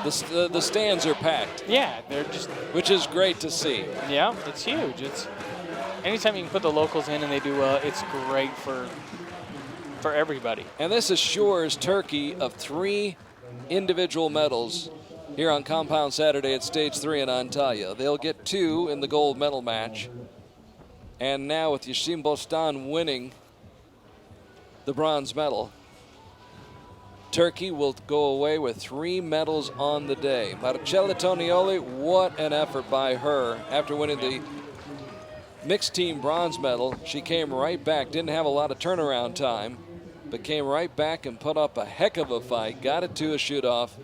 The stands are packed. Yeah, they're just. Which is great to see. Yeah, it's huge. It's anytime you can put the locals in and they do well, it's great for everybody. And this assures Turkey of 3 individual medals here on Compound Saturday at Stage 3 in Antalya. They'll get 2 in the gold medal match. And now with Yashin Bostan winning the bronze medal, Turkey will go away with 3 medals on the day. Marcella Tonioli, what an effort by her. After winning the mixed team bronze medal, she came right back, didn't have a lot of turnaround time, but came right back and put up a heck of a fight, got it to a shoot-off,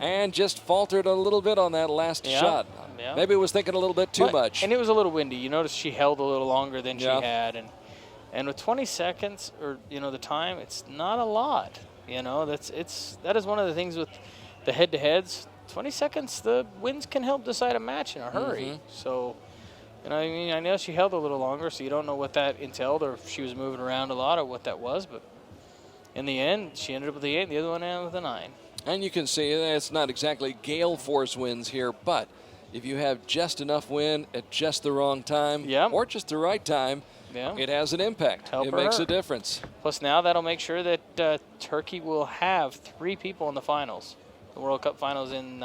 and just faltered a little bit on that last shot. Yeah. Maybe was thinking a little bit too much. And it was a little windy. You notice she held a little longer than she Yeah. had. And with 20 seconds, or, you know, the time, it's not a lot. You know, that is one of the things with the head-to-heads. 20 seconds, the winds can help decide a match in a hurry. So, you know, I mean, I know she held a little longer, so you don't know what that entailed or if she was moving around a lot or what that was. But in the end, she ended up with the 8, and the other one ended with a 9. And you can see it's not exactly gale force winds here, but if you have just enough wind at just the wrong time or just the right time, it has an impact. It makes a difference. Plus now that'll make sure that Turkey will have 3 people in the finals, the World Cup finals in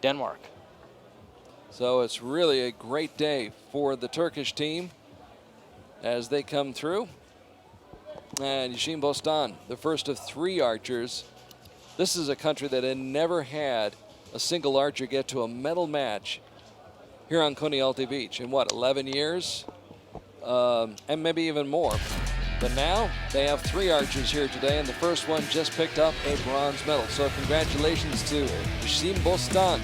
Denmark. So it's really a great day for the Turkish team as they come through. And Yashin Bostan, the first of 3 archers. This is a country that had never had a single archer get to a medal match here on Coney Beach in what, 11 years? And maybe even more. But now they have 3 archers here today, and the first one just picked up a bronze medal. So congratulations to Yashin Bostan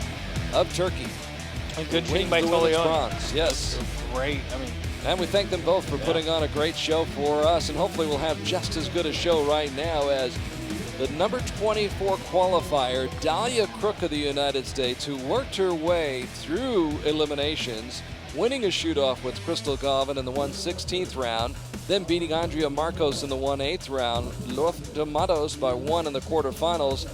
of Turkey. And good shooting by Tolion. Bronze, yes. Great. I mean, and we thank them both for putting on a great show for us, and hopefully we'll have just as good a show right now as the number 24 qualifier, Dahlia Crook of the United States, who worked her way through eliminations, winning a shoot-off with Crystal Galvin in the 1/16 round, then beating Andrea Marcos in the 1/8 round, Lourdes de Matos by 1 in the quarterfinals,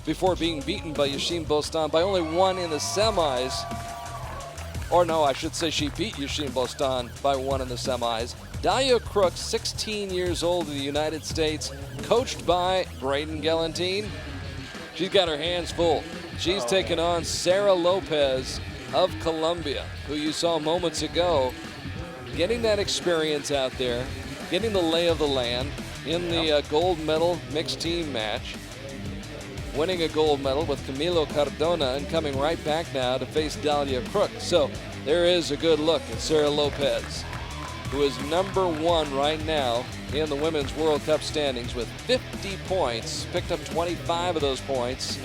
before being beaten by Yashin Bostan by only 1 in the semis. Or no, I should say she beat Yashin Bostan by 1 in the semis. Dahlia Crook, 16 years old in the United States, coached by Braden Galantine. She's got her hands full. She's taken on Sarah Lopez of Colombia, who you saw moments ago, getting that experience out there, getting the lay of the land in the gold medal mixed team match, winning a gold medal with Camilo Cardona, and coming right back now to face Dahlia Crook. So there is a good look at Sarah Lopez, who is number 1 right now in the Women's World Cup standings with 50 points, picked up 25 of those points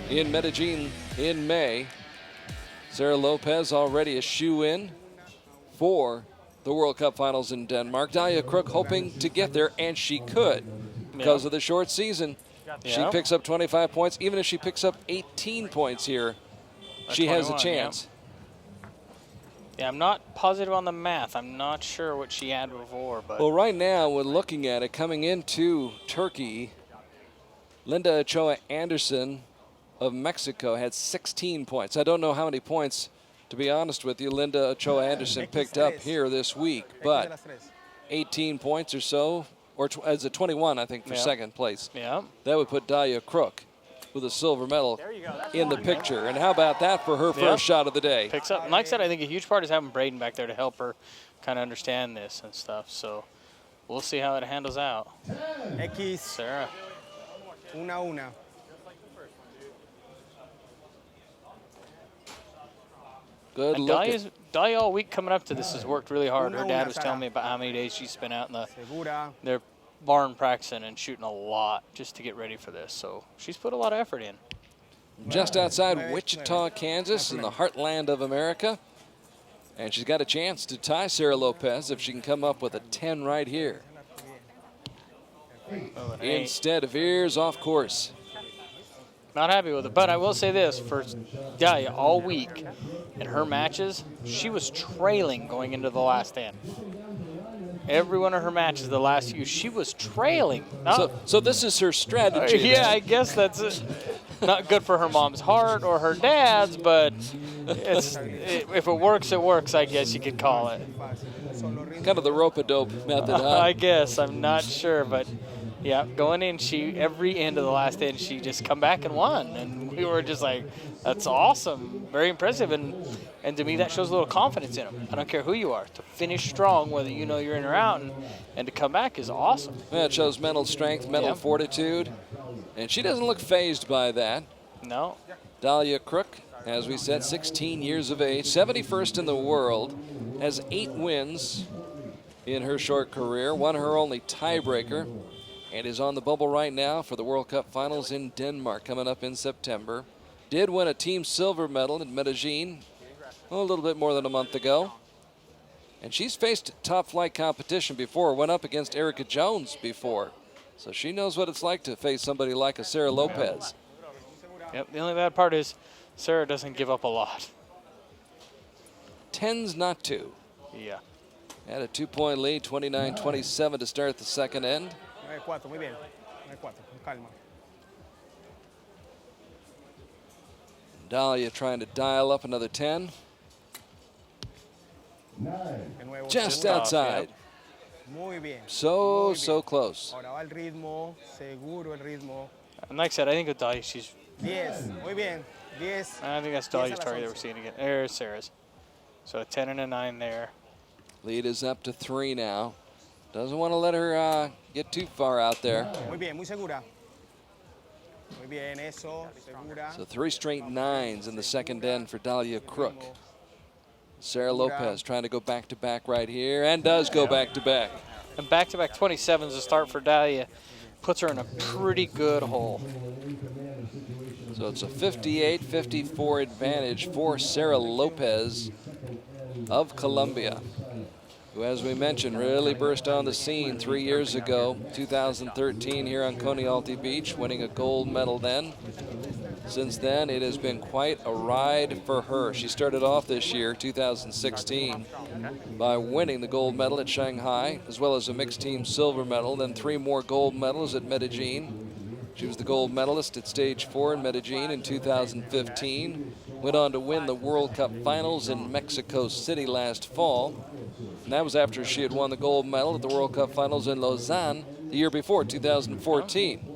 in Medellin in May. Sarah Lopez already a shoe-in for the World Cup finals in Denmark. Dahlia Crook hoping to get there, and she could because of the short season. She picks up 25 points. Even if she picks up 18 points here, she has a chance. Yeah, I'm not positive on the math. I'm not sure what she had before. But well, right now, when looking at it, coming into Turkey, Linda Ochoa Anderson of Mexico had 16 points. I don't know how many points, to be honest with you, Linda Ochoa Anderson picked up here this week, but 18 points or so, or as a 21, I think, for second place. Yeah. That would put Dahlia Crook with a silver medal in the picture. And how about that for her first shot of the day? Picks up. And like I said, I think a huge part is having Braden back there to help her kind of understand this and stuff. So we'll see how it handles out. Sarah. 1-1. Good and look. Dahlia all week coming up to this has worked really hard. Her dad was telling me about how many days she spent out in their barn practicing and shooting a lot just to get ready for this. So she's put a lot of effort in. Just outside Wichita, Kansas, in the heartland of America. And she's got a chance to tie Sarah Lopez if she can come up with a 10 right here. Instead, veers off course. Not happy with it, but I will say this, for Dahlia all week in her matches, she was trailing going into the last 10. Every one of her matches, the last few, she was trailing. So this is her strategy. Yeah, I guess that's it. Not good for her mom's heart or her dad's, but if it works, it works, I guess you could call it. Kind of the rope-a-dope method, huh? I guess, I'm not sure, but yeah, going in, every end of the last end, she just come back and won. And we were just like, that's awesome, very impressive. And to me, that shows a little confidence in them. I don't care who you are. To finish strong, whether you know you're in or out, and to come back is awesome. Yeah, it shows mental strength, mental fortitude. And she doesn't look phased by that. No. Dahlia Crook, as we said, 16 years of age, 71st in the world, has 8 wins in her short career, won her only tiebreaker, and is on the bubble right now for the World Cup Finals in Denmark coming up in September. Did win a team silver medal in Medellin a little bit more than a month ago. And she's faced top flight competition before, went up against Erica Jones before. So she knows what it's like to face somebody like a Sarah Lopez. Yep, the only bad part is Sarah doesn't give up a lot. Tends not to. Yeah. Had a 2-point lead, 29-27 to start the second end. 9-4, muy bien. 9-4, con calma. Dahlia trying to dial up another 10. Just outside. Muy bien. So close. Ahora va el ritmo, seguro el ritmo. And like I said, I think with Dahlia, she's... 10, muy bien. 10. I think that's Dahlia's target that we're seeing again. There's Sarah's. So a 10 and a 9 there. Lead is up to 3 now. Doesn't want to let her get too far out there. Muy bien, muy segura. Muy bien, eso, segura. So 3 straight 9s in the second end for Dalia Crook. Sarah Lopez trying to go back-to-back right here, and does go back-to-back. And back-to-back 27s to start for Dalia puts her in a pretty good hole. So it's a 58-54 advantage for Sarah Lopez of Colombia, who, as we mentioned, really burst on the scene 3 years ago, 2013 here on Conialty Beach, winning a gold medal then. Since then, it has been quite a ride for her. She started off this year, 2016, by winning the gold medal at Shanghai, as well as a mixed team silver medal, then 3 more gold medals at Medellin. She was the gold medalist at Stage 4 in Medellin in 2015, went on to win the World Cup finals in Mexico City last fall. And that was after she had won the gold medal at the World Cup finals in Lausanne the year before, 2014.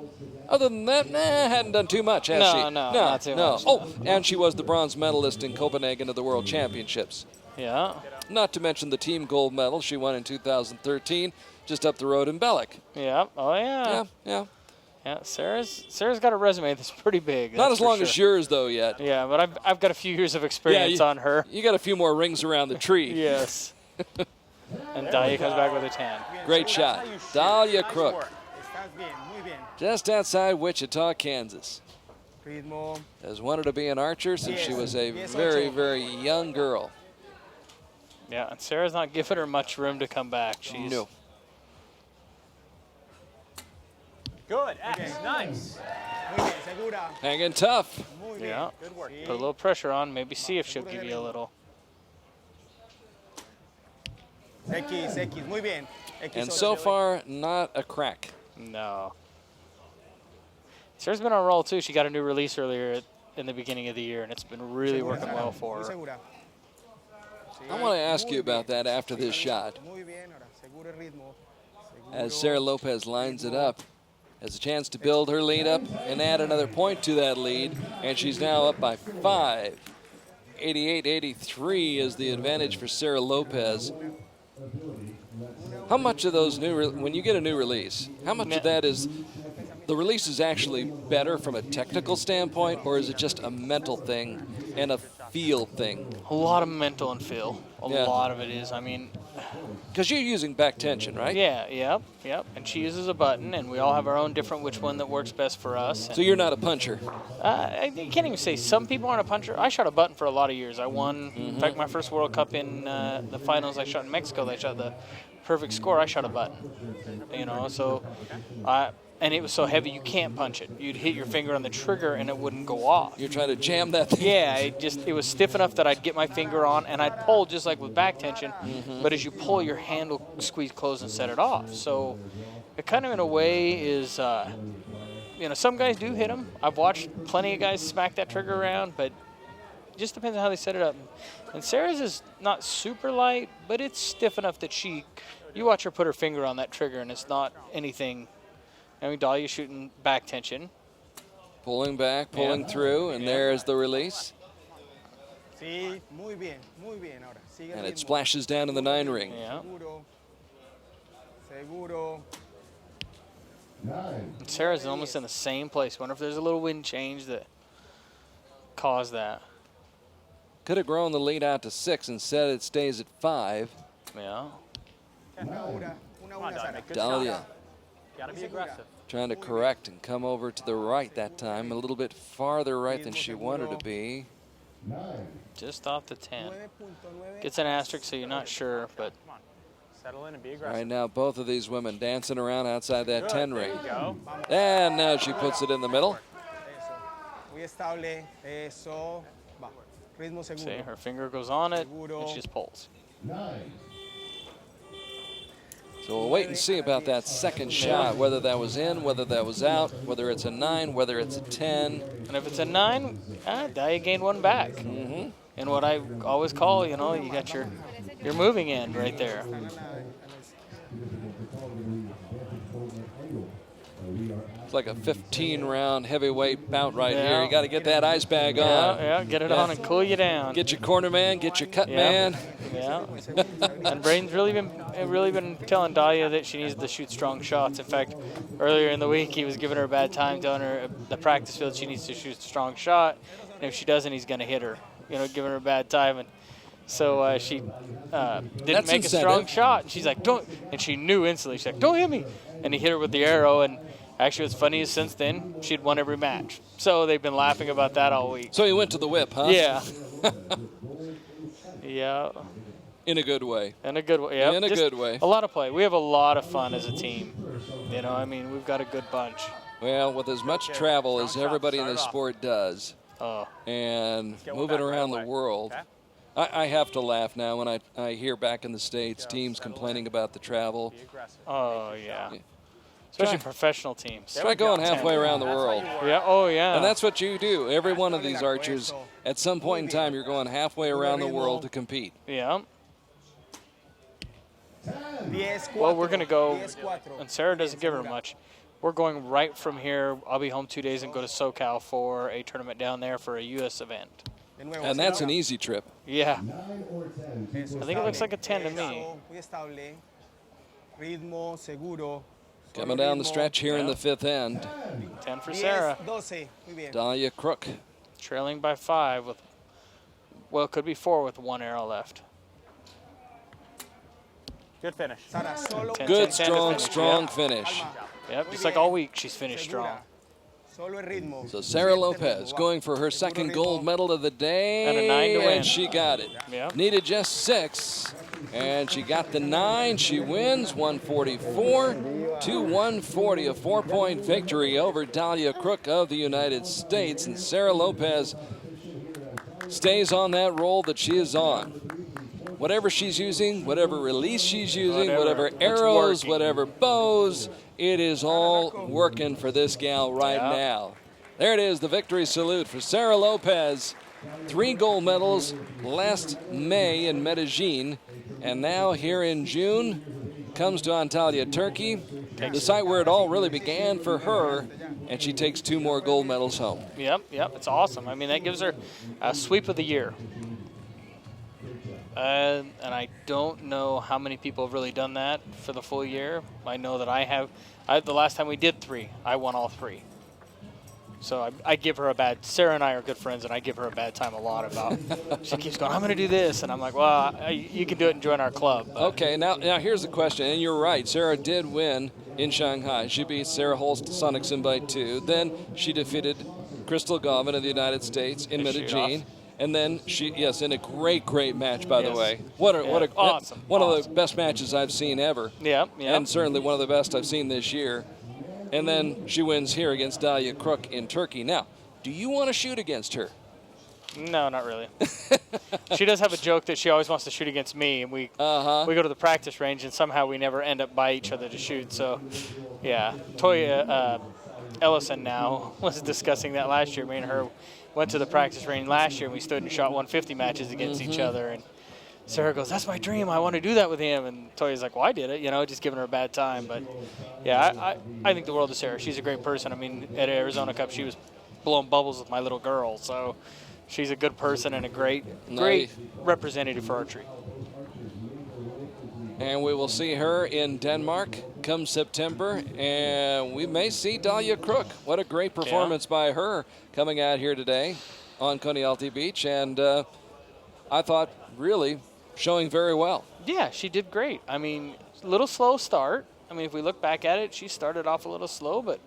Other than that, hadn't done too much, has she? No, not too much. Oh, and she was the bronze medalist in Copenhagen at the World Championships. Yeah. Not to mention the team gold medal she won in 2013, just up the road in Belek. Yeah. Oh, yeah. Yeah. Yeah, Sarah's got a resume that's pretty big. Not as long as yours, though, yet. Yeah, but I've got a few years of experience on her. You got a few more rings around the tree. Yes. And Dalia comes back with a 10. Great shot. Dalia Crook, Estás bien, muy bien. just outside Wichita, Kansas. Ritmo. Has wanted to be an archer since she was a very, very young girl. Yeah, and Sarah's not giving her much room to come back. She's No. Good, X, nice. Muy bien, segura. Hanging tough. Muy bien. Yeah. Good work. Put a little pressure on, maybe see if she'll give you a little. X, muy bien. X And ocho. so far, not a crack. No. Sarah's been on a roll too. She got a new release earlier in the beginning of the year, and it's been really working well for Muy her. segura. I want to ask you about that after this shot. Muy bien, ahora. Seguro el ritmo. As Sarah Lopez lines it up, has a chance to build her lead up and add another point to that lead, and she's now up by 5. 88-83 is the advantage for Sarah Lopez. How much of those when you get a new release, how much of that is the release is actually better from a technical standpoint, or is it just a mental thing and a feel thing? A lot of mental and feel. A Yeah. lot of it is. I mean, because you're using back tension, right? yeah, yep. And she uses a button, and we all have our own different which one that works best for us. So you're not a puncher. I can't even say some people aren't a puncher. I shot a button for a lot of years. I won, in fact, my first World Cup in the finals I shot in Mexico. They shot the perfect score. I shot a button, so and it was so heavy you can't punch it. You'd hit your finger on the trigger and it wouldn't go off. You're trying to jam that thing. Yeah, it was stiff enough that I'd get my finger on and I'd pull just like with back tension, but as you pull, your hand will squeeze closed and set it off. So it kind of in a way is, some guys do hit them. I've watched plenty of guys smack that trigger around, but it just depends on how they set it up. And Sarah's is not super light, but it's stiff enough that you watch her put her finger on that trigger and it's not anything. I mean, Dalia's shooting back tension. Pulling back, pulling through, and there's the release. Sí, muy bien, muy bien. Ahora, sigue el And it ritmo. splashes down in the 9 ring. Yeah. Seguro. And Sarah's almost in the same place. Wonder if there's a little wind change that caused that. Could have grown the lead out to 6. Instead, it stays at 5. Yeah. Una, Sara. Good Dalia shot. Gotta be aggressive. trying to correct and come over to the right that time. A little bit farther right than she wanted to be. Just off the 10. 9.9. Gets an asterisk, so you're not sure, but Come on. Settle in and be aggressive. Right now, both of these women dancing around outside that 10 There ring. you go. And now she puts it in the middle. Eso. Muy estable. Eso. Va. Ritmo see, seguro. her finger goes on it, and she just pulls. So we'll wait and see about that second shot, whether that was in, whether that was out, whether it's a 9, whether it's a 10. And if it's a 9, Dalia gained one back. Mm-hmm. And what I always call, you got your moving end right there. like a 15-round heavyweight bout right here. You got to get that ice bag on. Yeah, get it on and cool you down. Get your corner man, get your cut man. Yeah. And Braden's really been telling Dahlia that she needs to shoot strong shots. In fact, earlier in the week he was giving her a bad time, telling her at the practice field she needs to shoot a strong shot, and if she doesn't, he's going to hit her. Giving her a bad time. And so she didn't make a strong shot, and she's like, "Don't!" And she knew instantly. She's like, "Don't hit me!" And he hit her with the arrow. And actually, what's funny is since then she'd won every match. So they've been laughing about that all week. So he went to the whip, huh? Yeah. Yeah. In a good way. In a good way. Yeah. In a good way. A lot of play. We have a lot of fun as a team. We've got a good bunch. Well, with as much travel as everybody in the sport does, and moving around the world. I have to laugh now when I hear back in the States teams complaining about the travel. Oh, yeah. Especially professional teams. Try going halfway around the world. Yeah. Oh, yeah. And that's what you do. Every one of these archers, at some point in time, you're going halfway around the world to compete. Yeah. Well, we're going to go, and Sarah doesn't give her much. We're going right from here. I'll be home 2 days and go to SoCal for a tournament down there for a U.S. event. And that's an easy trip. Yeah. I think it looks like a 10 to me. Coming down the stretch here in the fifth end. 10 for Sarah. Dahlia Crook. Trailing by 5 with, well, it could be 4 with 1 arrow left. Good finish. Good, strong finish. Yep, just like all week, she's finished strong. So Sarah Lopez going for her second gold medal of the day. And a 9 to win. And she got it. Yep. Needed just 6. And she got the 9. She wins 144 to 140. A 4-point victory over Dahlia Crook of the United States. And Sarah Lopez stays on that roll that she is on. Whatever she's using, whatever release she's using, whatever arrows, whatever bows, it is all working for this gal right now. There it is, the victory salute for Sarah Lopez. 3 gold medals last May in Medellin, and now here in June comes to Antalya, Turkey, the site where it all really began for her, and she takes 2 more gold medals home. Yep, it's awesome. I mean, that gives her a sweep of the year. And I don't know how many people have really done that for the full year. I know that I have. The last time we did 3, I won all 3. So I give her a bad, Sarah and I are good friends, and I give her a bad time a lot about, she keeps going, I'm going to do this. And I'm like, well, you can do it and join our club. Okay, now here's the question, and you're right. Sarah did win in Shanghai. She beat Sarah Holst Sonicson by 2. Then she defeated Crystal Galvin of the United States in Medellin. And then in a great match, by the way. What a awesome. One of the best matches I've seen ever. Yeah. And certainly one of the best I've seen this year. And then she wins here against Dahlia Crook in Turkey. Now, do you want to shoot against her? No, not really. She does have a joke that she always wants to shoot against me, and we go to the practice range, and somehow we never end up by each other to shoot. So, yeah. Toya Ellison now was discussing that last year. Me and her went to the practice range last year, and we stood and shot 150 matches against each other. And Sarah goes, that's my dream. I want to do that with him. And Toya's like, well, I did it, just giving her a bad time. But, yeah, I think the world of Sarah. She's a great person. I mean, at Arizona Cup, she was blowing bubbles with my little girl. So she's a good person and a great representative for archery. And we will see her in Denmark come September, and we may see Dahlia Crook. What a great performance by her coming out here today on Konialti Beach, and I thought really showing very well. Yeah, she did great. I mean, a little slow start. I mean, if we look back at it, she started off a little slow, but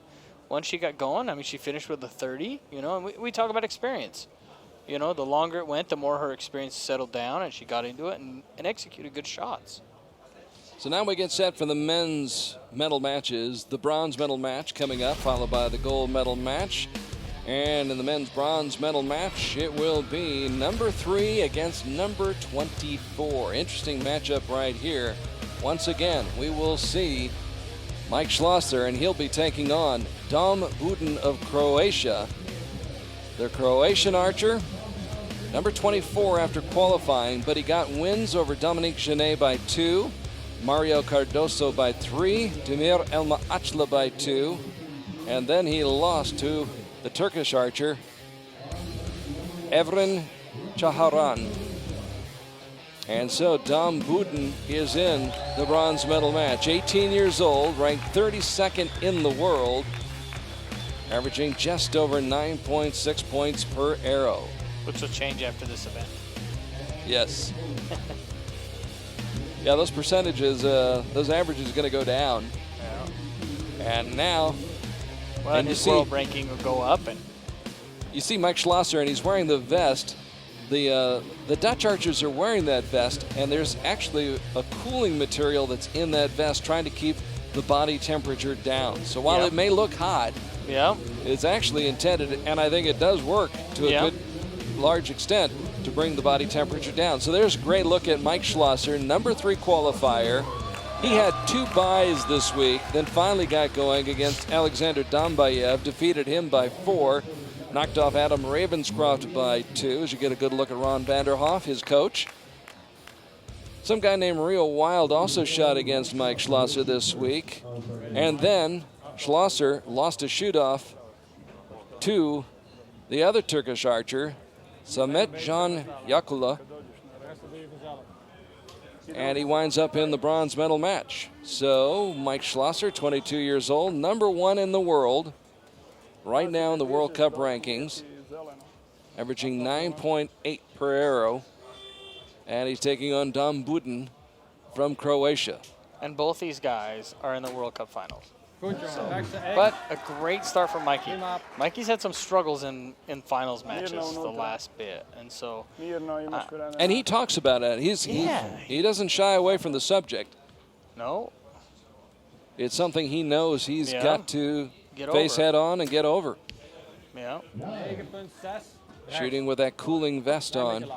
once she got going, I mean, she finished with a 30, and we talk about experience. The longer it went, the more her experience settled down, and she got into it and executed good shots. So now we get set for the men's medal matches. The bronze medal match coming up, followed by the gold medal match. And in the men's bronze medal match, it will be number 3 against number 24. Interesting matchup right here. Once again, we will see Mike Schloesser, and he'll be taking on Dom Budin of Croatia. The Croatian archer, number 24 after qualifying, but he got wins over Dominique Genet by 2. Mario Cardoso by 3, Demir Elma Achla by 2, And then he lost to the Turkish archer, Evren Çağaran. And so Dom Budin is in the bronze medal match. 18 years old, ranked 32nd in the world, averaging just over 9.6 points per arrow. Which will change after this event. Yes. Yeah, those percentages, those averages are going to go down. Yeah. And now, well, and his world ranking will go up. And you see Mike Schloesser, and he's wearing the vest. The Dutch archers are wearing that vest, and there's actually a cooling material that's in that vest trying to keep the body temperature down. So while it may look hot, it's actually intended, and I think it does work to a good large extent, to bring the body temperature down. So there's a great look at Mike Schloesser, number 3 qualifier. He had 2 byes this week, then finally got going against Alexander Dombayev, defeated him by 4. Knocked off Adam Ravenscroft by 2, as you get a good look at Ron Vanderhoff, his coach. Some guy named Rio Wild also shot against Mike Schloesser this week. And then Schloesser lost a shoot-off to the other Turkish archer, Samet Can Yakula. And he winds up in the bronze medal match. So Mike Schloesser, 22 years old, number 1 in the world, right now in the World Cup rankings, averaging 9.8 per arrow, and he's taking on Dom Budin from Croatia. And both these guys are in the World Cup finals. But a great start for Mikey. Mikey's had some struggles in finals matches the last bit, and so. And he talks about it. He doesn't shy away from the subject. No. It's something he knows he's got to face head on and get over. Yeah. Shooting with that cooling vest on.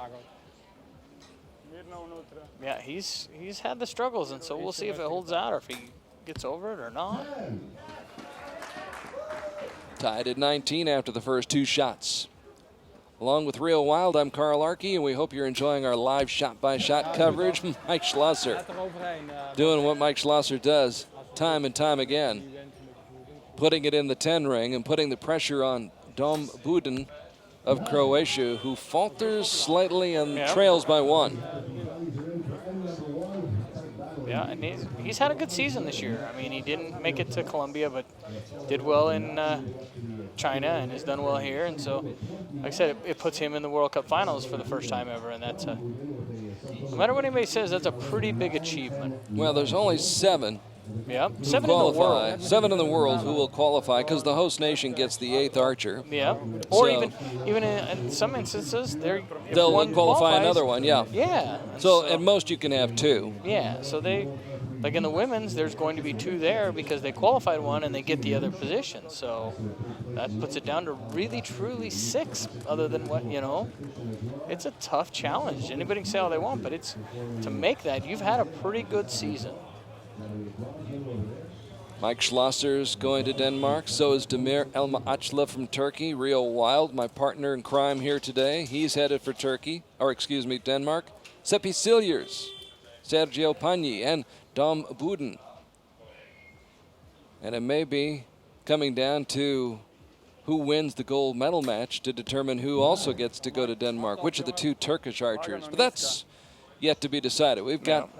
Yeah, he's had the struggles, and so we'll see if it holds out or if he gets over it or not. Tied at 19 after the first 2 shots. Along with Rio Wild, I'm Carl Archie, and we hope you're enjoying our live shot-by-shot coverage. Mike Schloesser doing what Mike Schloesser does time and time again, putting it in the 10 ring and putting the pressure on Dom Budin of Croatia, who falters slightly and trails by 1. Yeah, and he's had a good season this year. I mean, he didn't make it to Colombia, but did well in China and has done well here. And so, like I said, it puts him in the World Cup finals for the first time ever. And that's no matter what anybody says, that's a pretty big achievement. Well, there's only 7. Yeah, who 7 qualify. in the world. 7 in the world who will qualify because the host nation gets the 8th archer. Yeah, or so even in some instances, they'll qualify another one. Yeah. Yeah. So at most you can have 2. Yeah. So they, like in the women's, there's going to be 2 there because they qualified one and they get the other position. So that puts it down to really, truly 6. Other than what it's a tough challenge. Anybody can say all they want, but it's to make that. You've had a pretty good season. Mike Schlosser's going to Denmark. So is Demir Elmaachla from Turkey. Rio Wild, my partner in crime here today, he's headed for Denmark. Seppi Siljers, Sergio Pagni, and Dom Budin. And it may be coming down to who wins the gold medal match to determine who also gets to go to Denmark, which of the 2 Turkish archers. But that's yet to be decided. We've got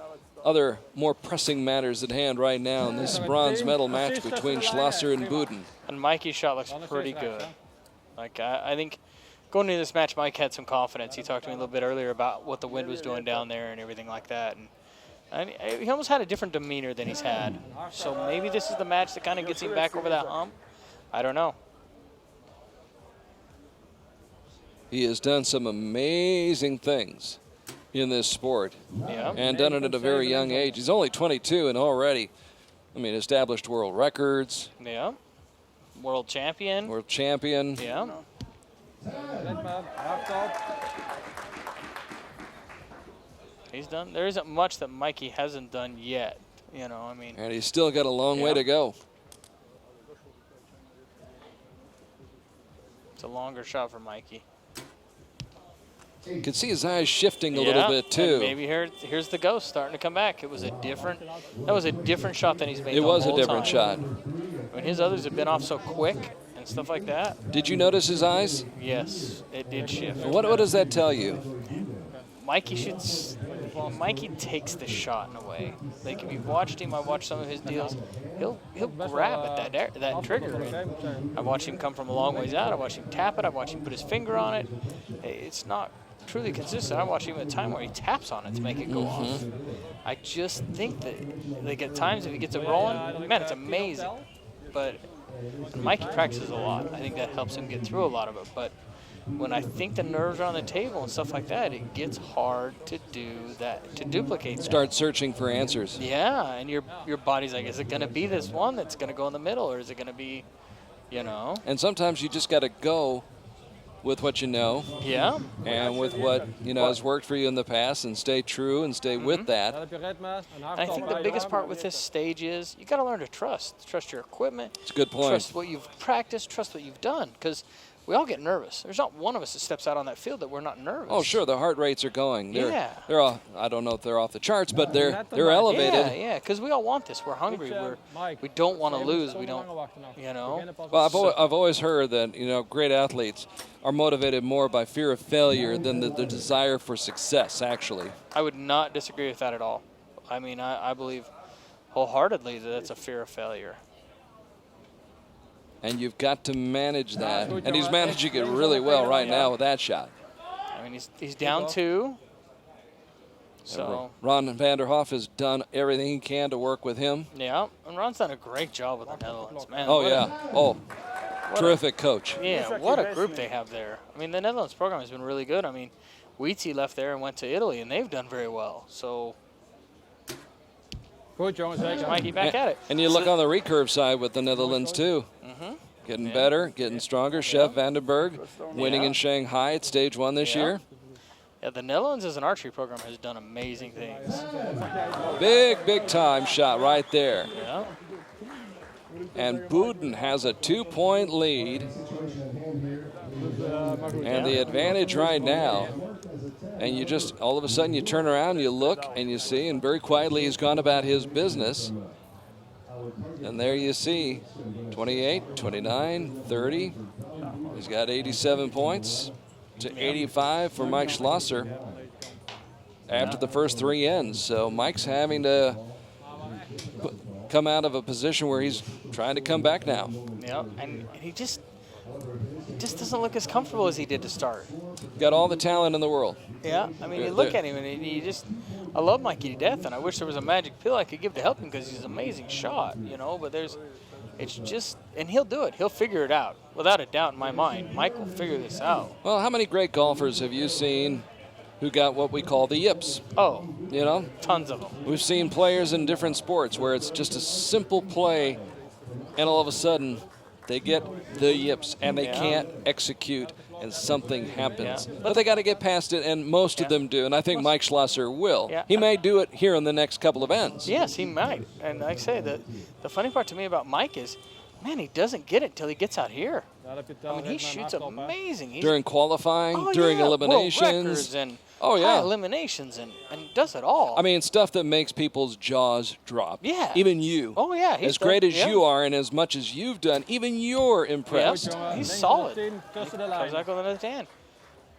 other more pressing matters at hand right now in this bronze medal match between Schlosser and Budin. And Mikey's shot looks pretty good. Like I think going into this match, Mike had some confidence. He talked to me a little bit earlier about what the wind was doing down there and everything like that. And he almost had a different demeanor than he's had. So maybe this is the match that kind of gets him back over that hump. I don't know. He has done some amazing things in this sport, and done it at a very young age. He's only 22 and already, established world records. Yeah, world champion. Yeah. He's done. There isn't much that Mikey hasn't done yet. And he's still got a long way to go. It's a longer shot for Mikey. You can see his eyes shifting a little bit too. And maybe here's the ghost starting to come back. That was a different shot than he's made. It was a different shot. When his others have been off so quick and stuff like that. Did you notice his eyes? Yes, it did shift. What does that tell you? Mikey takes the shot in a way. Like if you've watched him, I watched some of his deals. He'll grab at that trigger. And I watched him come from a long ways out. I watched him tap it. I watched him put his finger on it. It's not truly consistent. I watched him at a time where he taps on it to make it go off. I just think that like at times if he gets it rolling, man, it's amazing. But Mikey practices a lot. I think that helps him get through a lot of it. But when I think the nerves are on the table and stuff like that, it gets hard to do that, to duplicate that. Start searching for answers. Yeah, and your body's like, is it going to be this one that's going to go in the middle, or is it going to be, you know? And sometimes you just got to go with what you know. Yeah. And with what, you know, has worked for you in the past and stay true and stay with that. And I think the biggest part with this stage is you got to learn to trust. Trust your equipment. It's a good point. Trust what you've practiced. Trust what you've done. Because we all get nervous. There's not one of us that steps out on that field that we're not nervous. Oh, sure. The heart rates are going. They're all, I don't know if they're off the charts, but they're elevated. Yeah, because we all want this. We're hungry. We don't want to lose. We don't, you know. Well, I've always heard that, you know, great athletes are motivated more by fear of failure than the desire for success, actually. I would not disagree with that at all. I mean, I believe wholeheartely that that's a fear of failure. And you've got to manage that. And he's managing it really well right now with that shot. I mean, he's down 2. So Ron van der Hoff has done everything he can to work with him. Yeah, and Ron's done a great job with the Netherlands, man. Oh, yeah. Terrific coach. Yeah, what a group they have there. I mean, the Netherlands program has been really good. I mean, Wheatsy left there and went to Italy, and they've done very well. So Mikey back at it. And you look on the recurve side with the Netherlands, too. Getting better, getting stronger. Chef Vandenberg winning in Shanghai at stage 1 this year. Yeah, the Netherlands as an archery program has done amazing things. Big time shot right there. Yeah. And Bouden has a 2-point lead. And the advantage right now. And you just, all of a sudden, you turn around, you look, and you see, and very quietly he's gone about his business. And there you see, 28, 29, 30. He's got 87 points to 85 for Mike Schloesser after the first 3 ends. So Mike's having to come out of a position where he's trying to come back now. Yeah, and he just doesn't look as comfortable as he did to start. Got all the talent in the world. Yeah, I mean, you look at him and you just, I love Mikey to death, and I wish there was a magic pill I could give to help him because he's an amazing shot, you know, but it's just, and he'll do it. He'll figure it out. Without a doubt in my mind, Mike will figure this out. Well, how many great golfers have you seen who got what we call the yips? Oh, you know? Tons of them. We've seen players in different sports where it's just a simple play, and all of a sudden they get the yips, and they can't execute, and something happens. Yeah. But they got to get past it, and most of them do, and I think Mike Schloesser will. Yeah. He may do it here in the next couple of ends. Yes, he might. And like I say, the funny part to me about Mike is, man, he doesn't get it until he gets out here. I mean, he shoots amazing. During qualifying, during eliminations. World records and high eliminations, and does it all. I mean, stuff that makes people's jaws drop. Yeah. Even you. Oh, yeah. As great as you are and as much as you've done, even you're impressed. Yep. He's solid. Comes back with another 10.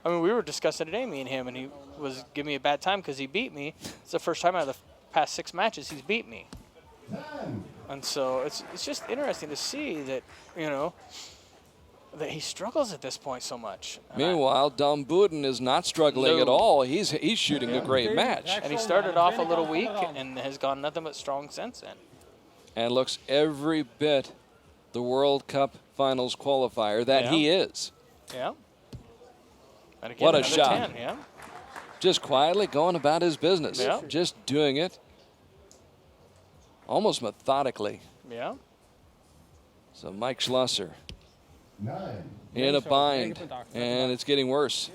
I mean, we were discussing today, me and him, and he was giving me a bad time because he beat me. It's the first time out of the past 6 matches he's beat me. And so it's just interesting to see that, you know, that he struggles at this point so much. Meanwhile, Dom Bouden is not struggling at all. He's shooting a great match. And he started off a little weak and has gone nothing but strong since then. And looks every bit the World Cup Finals qualifier that he is. Yeah. And again, what a shot. 10, Just quietly going about his business. Yeah. Just doing it almost methodically. Yeah. So Mike Schloesser in a bind, and it's getting worse.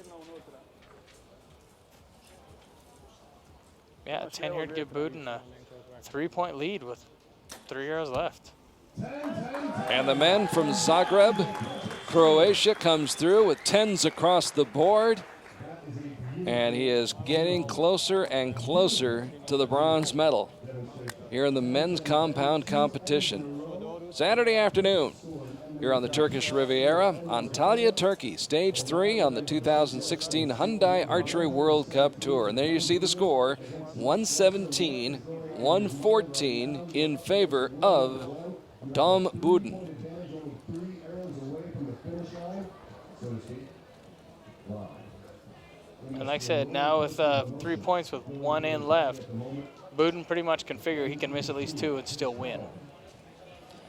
Yeah, 10 here to give Bouden a 3-point lead with 3 hours left. And the man from Zagreb, Croatia, comes through with 10s across the board. And he is getting closer and closer to the bronze medal here in the men's compound competition. Saturday afternoon here on the Turkish Riviera, Antalya, Turkey, Stage 3 on the 2016 Hyundai Archery World Cup Tour. And there you see the score, 117-114 in favor of Dom Buden. And like I said, now with 3 points with 1 in left, Buden pretty much can figure he can miss at least 2 and still win.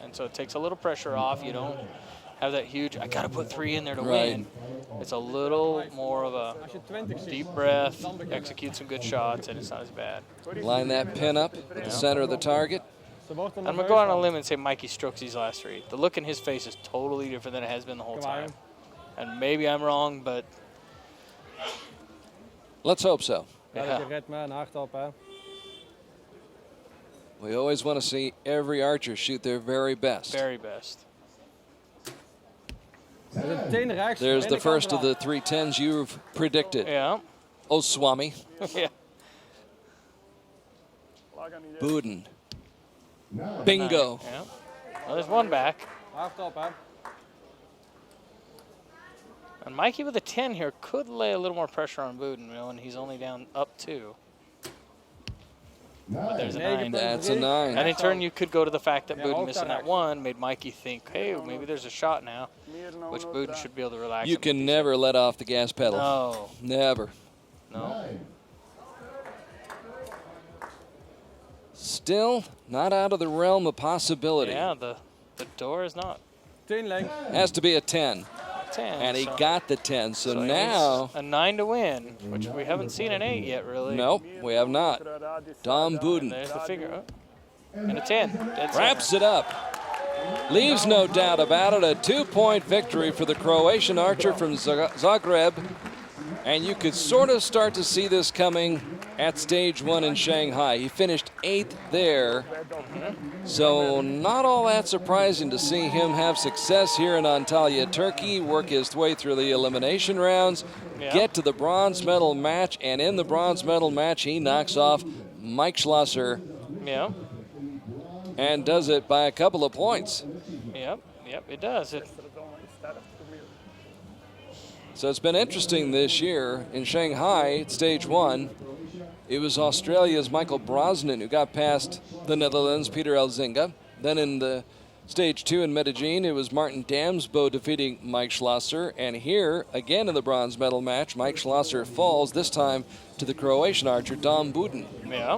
And so it takes a little pressure off. You don't have that huge, I got to put 3 in there to win. It's a little more of a deep breath, execute some good shots, and it's not as bad. Line that pin up at the center of the target. I'm going to go on a limb and say Mikey strokes these last 3. The look in his face is totally different than it has been the whole time. And maybe I'm wrong, but let's hope so. yeah. We always want to see every archer shoot their very best. Very best. There's the first of the 3 10s you've predicted. Yeah. Oh, Swami. Yeah. Buden. Bingo. Yeah. Well, there's 1 back. And Mikey with a 10 here could lay a little more pressure on Buden, and he's only down up 2. But there's a 9. That's a 9. And in turn, you could go to the fact that Buden missing that 1 made Mikey think, hey, maybe there's a shot now, which Buden should be able to relax. You can never let off the gas pedal. No. Never. No. Still not out of the realm of possibility. Yeah, the door is not. Has to be a 10. 10. And he got the 10. So he now needs a 9 to win, which we haven't seen an 8 yet, really. Nope, we have not. Dom Buden There's the figure. Oh. And a 10. Dead wraps it up. Leaves no doubt about it. A 2-point victory for the Croatian archer from Zagreb. And you could sort of start to see this coming at Stage 1 in Shanghai. He finished 8th there. So not all that surprising to see him have success here in Antalya, Turkey, work his way through the elimination rounds, get to the bronze medal match, and in the bronze medal match he knocks off Mike Schloesser. Yeah. And does it by a couple of points. Yep, it does. So it's been interesting this year. In Shanghai, at Stage 1, it was Australia's Michael Brosnan who got past the Netherlands' Peter Elzinga. Then in the Stage 2 in Medellin, it was Martin Damsbo defeating Mike Schloesser. And here, again in the bronze medal match, Mike Schloesser falls, this time to the Croatian archer, Dom Buden. Yeah.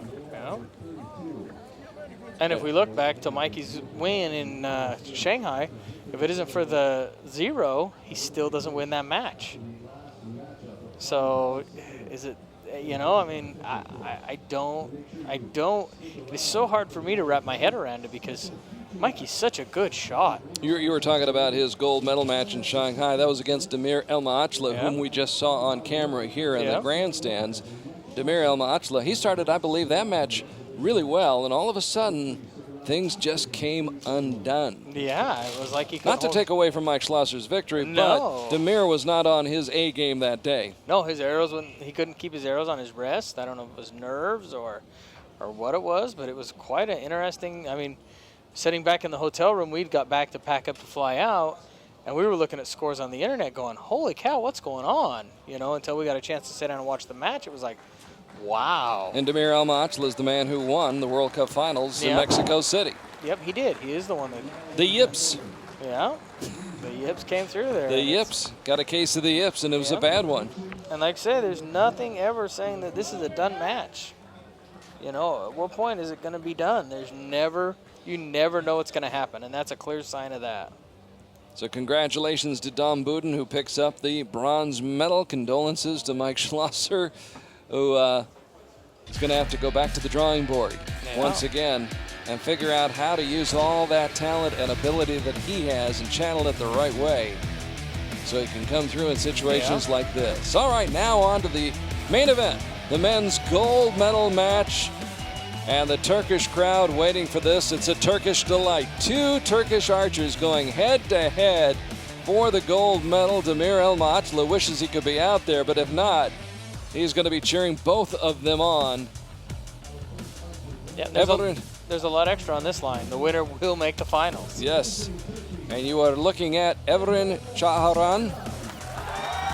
And if we look back to Mikey's win in Shanghai, if it isn't for the 0, he still doesn't win that match. So is it, I don't, it's so hard for me to wrap my head around it because Mikey's such a good shot. You were talking about his gold medal match in Shanghai. That was against Damir Elmaachla, whom we just saw on camera here in the grandstands. Damir Elmaachla, he started, I believe, that match really well, and all of a sudden, things just came undone. Yeah, it was like he could not to take away from Mike Schlosser's victory, but Damir was not on his A game that day. No, his arrows, when he couldn't keep his arrows on his wrist. I don't know if it was nerves or what it was, but it was quite an interesting, sitting back in the hotel room, we'd got back to pack up to fly out, and we were looking at scores on the internet going, holy cow, what's going on? Until we got a chance to sit down and watch the match, it was like, wow. And Damir Elmaachla is the man who won the World Cup Finals in Mexico City. Yep, he did. He is the one that... The yips. Yeah, the yips came through there. The yips. Got a case of the yips, and it was a bad one. And like I say, there's nothing ever saying that this is a done match. At what point is it going to be done? You never know what's going to happen, and that's a clear sign of that. So congratulations to Dom Buden, who picks up the bronze medal. Condolences to Mike Schlosser, who is going to have to go back to the drawing board once again and figure out how to use all that talent and ability that he has and channel it the right way so he can come through in situations like this. All right, now on to the main event, the men's gold medal match. And the Turkish crowd waiting for this. It's a Turkish delight. 2 Turkish archers going head-to-head for the gold medal. Damir Elmaachla wishes he could be out there, but if not, he's going to be cheering both of them on. Yeah, there's a lot extra on this line. The winner will make the finals. Yes. And you are looking at Evren Chaharan,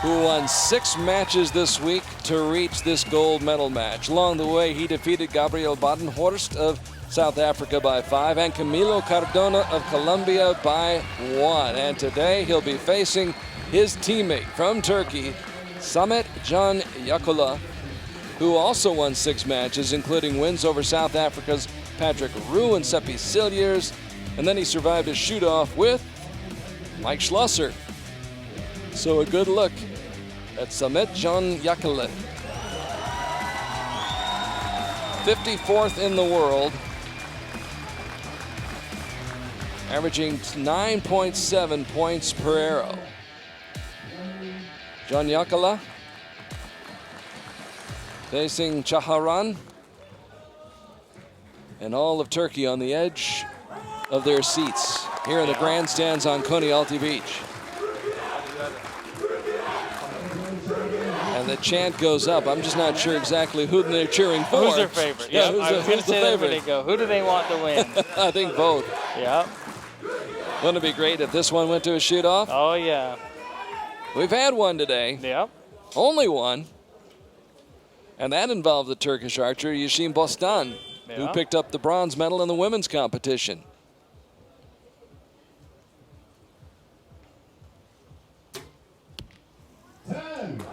who won 6 matches this week to reach this gold medal match. Along the way, he defeated Gabriel Badenhorst of South Africa by 5 and Camilo Cardona of Colombia by 1. And today he'll be facing his teammate from Turkey, Samet Can Yakula, who also won 6 matches, including wins over South Africa's Patrick Roux and Seppi Silliers. And then he survived a shoot-off with Mike Schloesser. So a good look at Samet Can Yakula. 54th in the world, averaging 9.7 points per arrow. Can Yakula facing Chaharan, and all of Turkey on the edge of their seats here in the grandstands on Konyaaltı Beach. And the chant goes up. I'm just not sure exactly who they're cheering for. Who's their favorite? Yeah, I was going to say that when they go. Who do they want to win? I think both. Yeah. Wouldn't it be great if this one went to a shoot-off? Oh, yeah. We've had one today. Yep. Only one. And that involved the Turkish archer Yeşim Bostan, who picked up the bronze medal in the women's competition.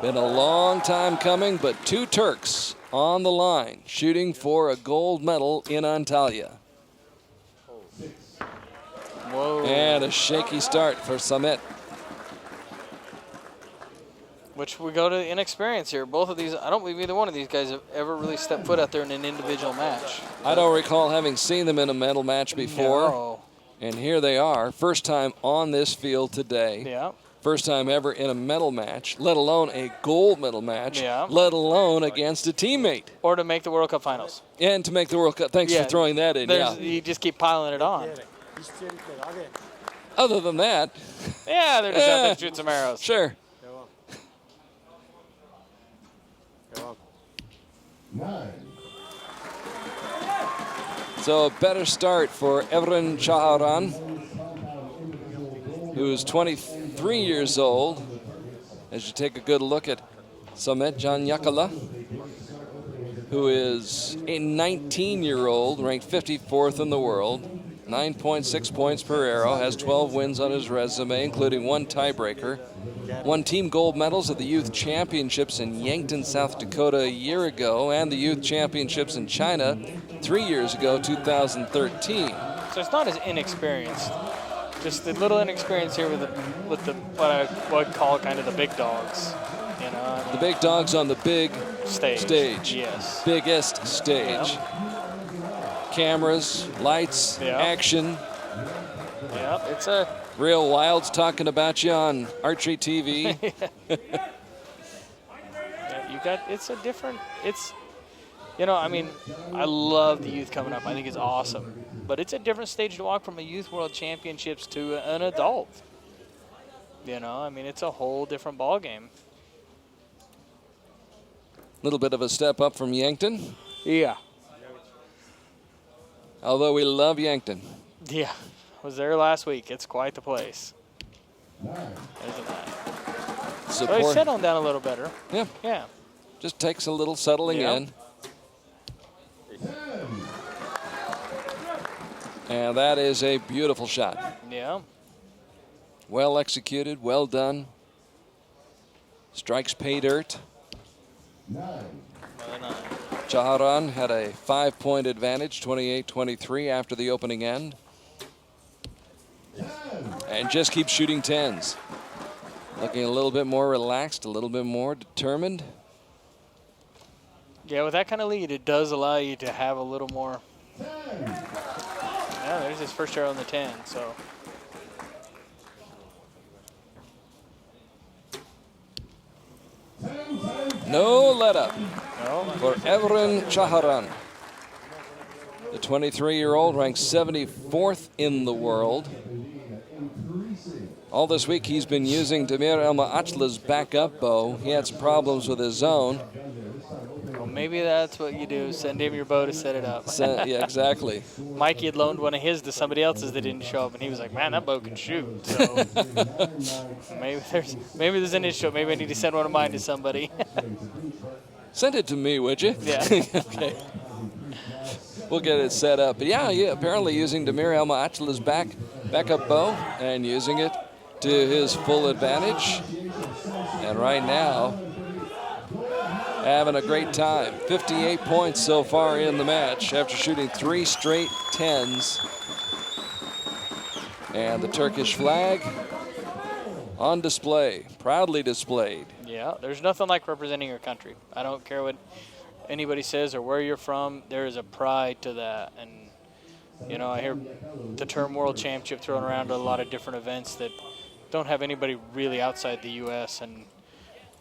Been a long time coming, but 2 Turks on the line shooting for a gold medal in Antalya. Whoa. And a shaky start for Samet. Which we go to inexperience here. Both of these, I don't believe either one of these guys have ever really stepped foot out there in an individual match. I don't recall having seen them in a medal match before. No. And here they are, first time on this field today. Yeah. First time ever in a medal match, let alone a gold medal match, Yeah. let alone against a teammate. Or to make the World Cup finals. And to make the World Cup. Thanks for throwing that in, yeah. You just keep piling it on. Other than that. Yeah, they're just out there shooting some arrows. Sure. So a better start for Evren Chaharan, who's 23 years old. As you take a good look at Samet Can Yakula, who is a 19-year-old, ranked 54th in the world, 9.6 points per arrow, has 12 wins on his resume, including 1 tiebreaker. Won team gold medals at the Youth Championships in Yankton, South Dakota a year ago, and the Youth Championships in China 3 years ago, 2013. So it's not as inexperienced. Just a little inexperience here with the what I would call kind of the big dogs. You know, I mean, the big dogs on the big stage. Yes. Biggest stage. Yep. Cameras, lights, action. Yep. It's a Real Wilds talking about you on Archery TV. it's a different, you know, I mean, I love the youth coming up. I think it's awesome. But it's a different stage to walk from a Youth World Championships to an adult. You know, I mean, it's a whole different ball game. Little bit of a step up from Yankton. Yeah. Although we love Yankton. Yeah. Was there last week. It's quite the place. Isn't that? So he's settling down a little better. Yeah. Yeah. Just takes a little settling in. And that is a beautiful shot. Yeah. Well executed, well done. Strikes pay dirt. Chaharan had a 5-point advantage, 28-23 after the opening end. And just keeps shooting 10s. Looking a little bit more relaxed, a little bit more determined. Yeah, with that kind of lead, it does allow you to have a little more. Yeah, there's his first arrow on the 10, so. No let up No. for Evren Chaharan. The 23-year-old ranks 74th in the world. All this week he's been using Demir Elma Atla's backup bow. He had some problems with his zone. maybe that's what you do. Send him your bow to set it up. Yeah, exactly. Mikey had loaned one of his to somebody else's that didn't show up, and he was like, "Man, that bow can shoot." So maybe there's an issue. Maybe I need to send one of mine to somebody. Send it to me, would you? Yeah. Okay. We'll get it set up. But yeah, apparently using Damir Elma-Atla's backup bow and using it to his full advantage. And right now, having a great time. 58 points so far in the match after shooting 3 straight 10s. And the Turkish flag on display, proudly displayed. Yeah, there's nothing like representing your country. I don't care what anybody says or where you're from. There is a pride to that. And, you know, I hear the term World Championship thrown around at a lot of different events that don't have anybody really outside the U.S. And,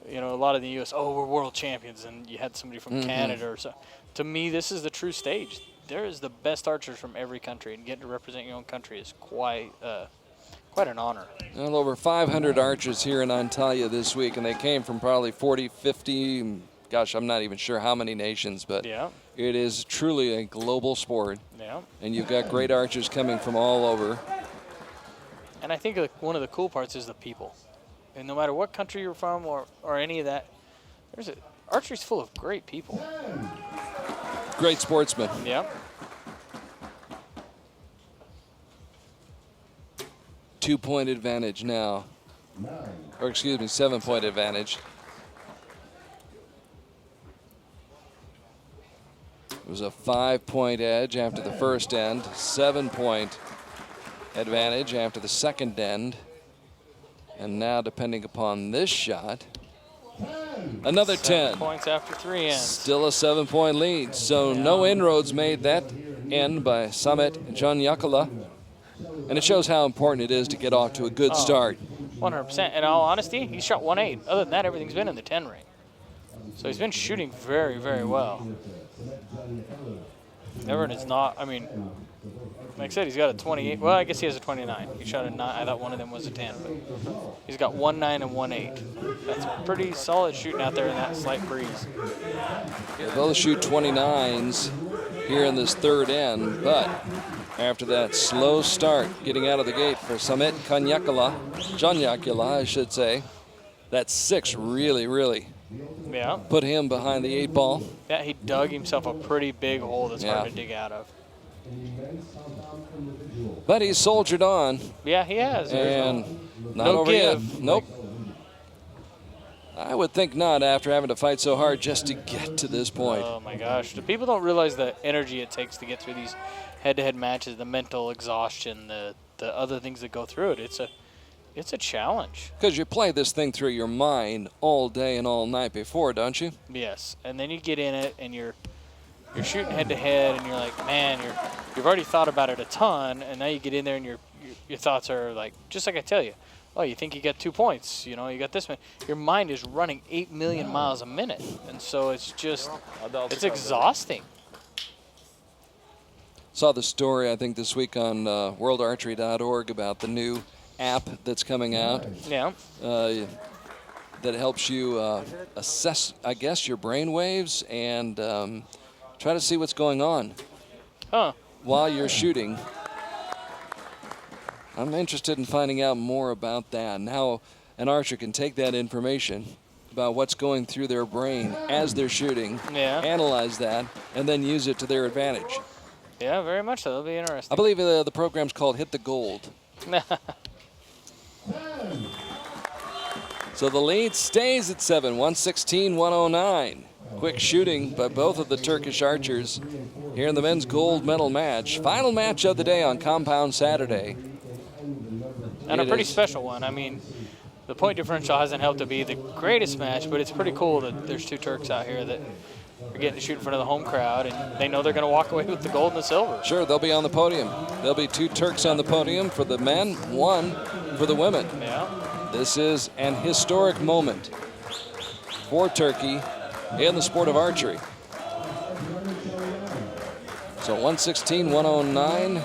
you know, a lot of the U.S., oh, we're world champions, and you had somebody from Canada or so. To me, this is the true stage. There is the best archers from every country, and getting to represent your own country is quite an honor. Well, over 500 archers here in Antalya this week, and they came from probably 40, 50, gosh, I'm not even sure how many nations, but it is truly a global sport. Yeah. And you've got great archers coming from all over. And I think one of the cool parts is the people. And no matter what country you're from or any of that, archery's full of great people. Great sportsmen. Yeah. 2-point advantage now. Or excuse me, 7-point advantage. It was a 5-point edge after the first end. 7-point advantage after the second end. And now, depending upon this shot, another 10 points after 3 ends. Still a 7-point lead. So no inroads made that end by Samet Can-Yakala. And it shows how important it is to get off to a good start. 100%. In all honesty, he shot 1-8. Other than that, everything's been in the 10 ring. So he's been shooting very, very well. Everett is not, I mean, like I said, he's got a 28. Well, I guess he has a 29. He shot a 9. I thought one of them was a 10. But he's got 1-9 and 1-8. That's pretty solid shooting out there in that slight breeze. They both shoot 29s here in this third end, but after that slow start getting out of the gate for Samet Can-Yakala, I should say, that 6 really put him behind the 8 ball. Yeah, he dug himself a pretty big hole that's hard to dig out of. But he's soldiered on. Yeah, he has. And not no over give. yet. Nope. I would think not after having to fight so hard just to get to this point. Oh, my gosh. The people don't realize the energy it takes to get through these head-to-head matches, the mental exhaustion, the other things that go through it. It's a challenge. Because you play this thing through your mind all day and all night before, don't you? Yes. And then you get in it, and you're shooting head-to-head, and you're like, man, you've already thought about it a ton, and now you get in there, and your thoughts are like, just like I tell you, oh, you think you got 2 points, you know, you got this one. Your mind is running 8 million miles a minute, and so it's just, it's exhausting. Saw the story, I think, this week on worldarchery.org about the new app that's coming out. Yeah. That helps you assess, I guess, your brain waves and try to see what's going on while you're shooting. I'm interested in finding out more about that and how an archer can take that information about what's going through their brain as they're shooting, analyze that, and then use it to their advantage. Yeah, very much so. That'll be interesting. I believe the program's called Hit the Gold. So the lead stays at 7, 116-109. Quick shooting by both of the Turkish archers here in the men's gold medal match. Final match of the day on Compound Saturday. And a pretty special one. I mean, the point differential hasn't helped to be the greatest match, but it's pretty cool that there's 2 Turks out here that are getting to shoot in front of the home crowd, and they know they're going to walk away with the gold and the silver. Sure, they'll be on the podium. There'll be 2 Turks on the podium for the men, 1 for the women. Yeah. This is an historic moment for Turkey in the sport of archery. So 116-109,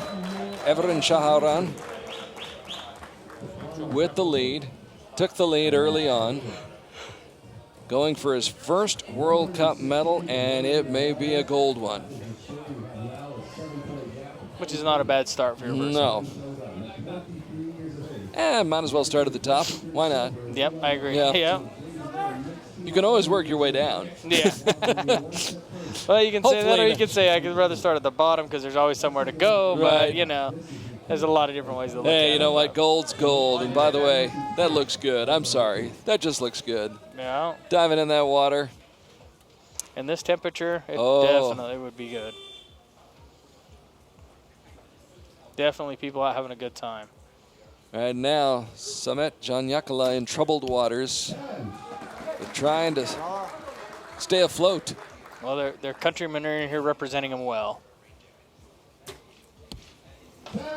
Evren Shaharan with the lead. Took the lead early on. going for his first World Cup medal, and it may be a gold one. Which is not a bad start for your person. No. Might as well start at the top. Why not? Yep, I agree. Yeah. Yeah. You can always work your way down. Yeah. Well, you can say that, or Hopefully you can say I could rather start at the bottom because there's always somewhere to go. Right. But, you know, there's a lot of different ways to look at it. Hey, you know what? Gold's gold. And by the way, that looks good. I'm sorry. That just looks good. Yeah. Diving in that water. In this temperature, it Oh. definitely would be good. Definitely people out having a good time. Right now, Samet Janyakala in troubled waters. They're trying to stay afloat. Well, their countrymen are in here representing them well.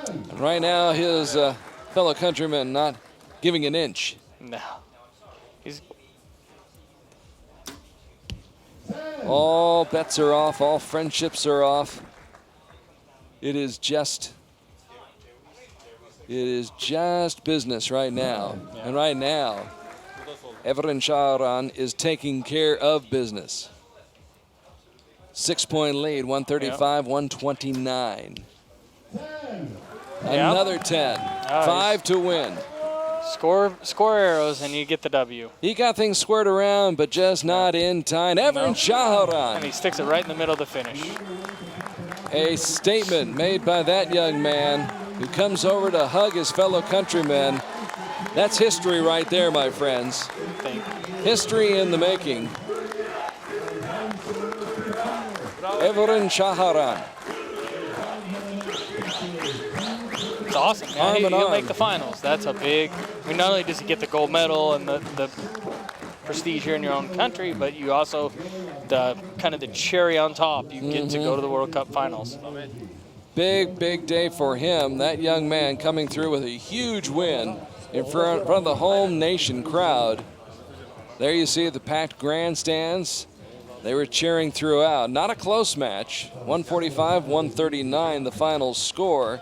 And right now, his fellow countrymen not giving an inch. No. He's All bets are off. All friendships are off. It is just business right now. And right now, Evren Shahran is taking care of business. 6-point lead, 135-129. Another 10. 5 to win. score arrows and you get the W. He got things squared around, but just not in time. Evren Shahran. And he sticks it right in the middle of the finish. A statement made by that young man who comes over to hug his fellow countrymen. That's history right there, my friends. History in the making. Evren Shahran. It's awesome. Yeah, he'll make the finals. That's a big. I mean, not only does he get the gold medal and the prestige here in your own country, but you also the kind of the cherry on top. You get to go to the World Cup finals. Big, big day for him. That young man coming through with a huge win in front of the home nation crowd. There you see the packed grandstands. They were cheering throughout. Not a close match. 145-139 the final score.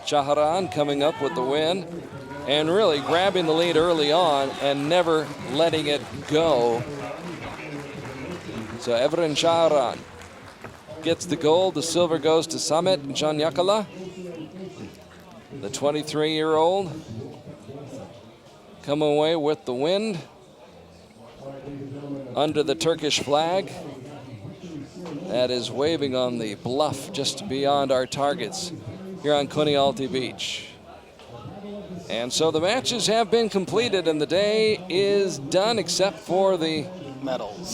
Shahran coming up with the win and really grabbing the lead early on and never letting it go. So Evren Shahran gets the gold. The silver goes to Samet Janyakala, the 23-year-old. Come away with the win under the Turkish flag that is waving on the bluff just beyond our targets here on Konyaaltı Beach. And so the matches have been completed and the day is done except for the medals.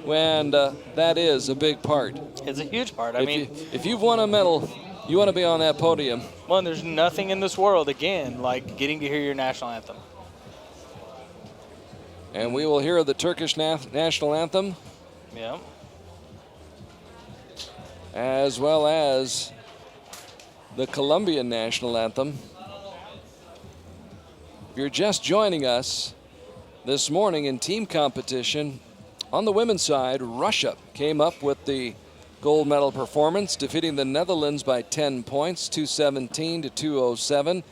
And that is a big part. It's a huge part. If you've won a medal, you want to be on that podium. Well, and there's nothing in this world, again, like getting to hear your national anthem. And we will hear the Turkish national anthem. Yeah. As well as the Colombian national anthem. If you're just joining us this morning in team competition, on the women's side, Russia came up with the gold medal performance, defeating the Netherlands by 10 points, 217-207.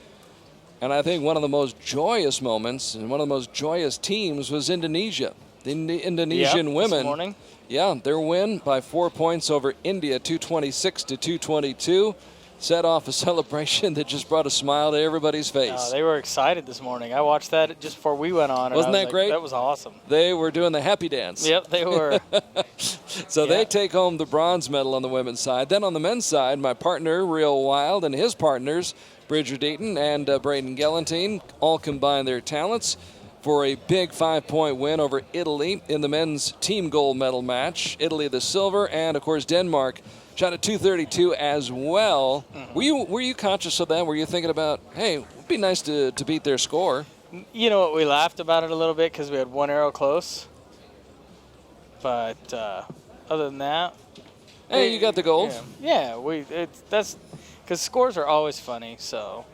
And I think one of the most joyous moments and one of the most joyous teams was Indonesia. The Indonesian women. This morning. Yeah, their win by 4 points over India, 226-222. Set off a celebration that just brought a smile to everybody's face. They were excited this morning. I watched that just before we went on. Wasn't that great? That was awesome. They were doing the happy dance. Yep, they were. So they take home the bronze medal on the women's side. Then on the men's side, my partner, Real Wild, and his partners, Bridger Deaton and Braden Gellantine, all combined their talents for a big 5-point win over Italy in the men's team gold medal match. Italy the silver, and of course Denmark shot at 232 as well. Mm-hmm. Were you conscious of that? Were you thinking about, hey, it'd be nice to beat their score? You know what? We laughed about it a little bit because we had one arrow close. But other than that, hey, you got the gold. Yeah, that's because scores are always funny. So,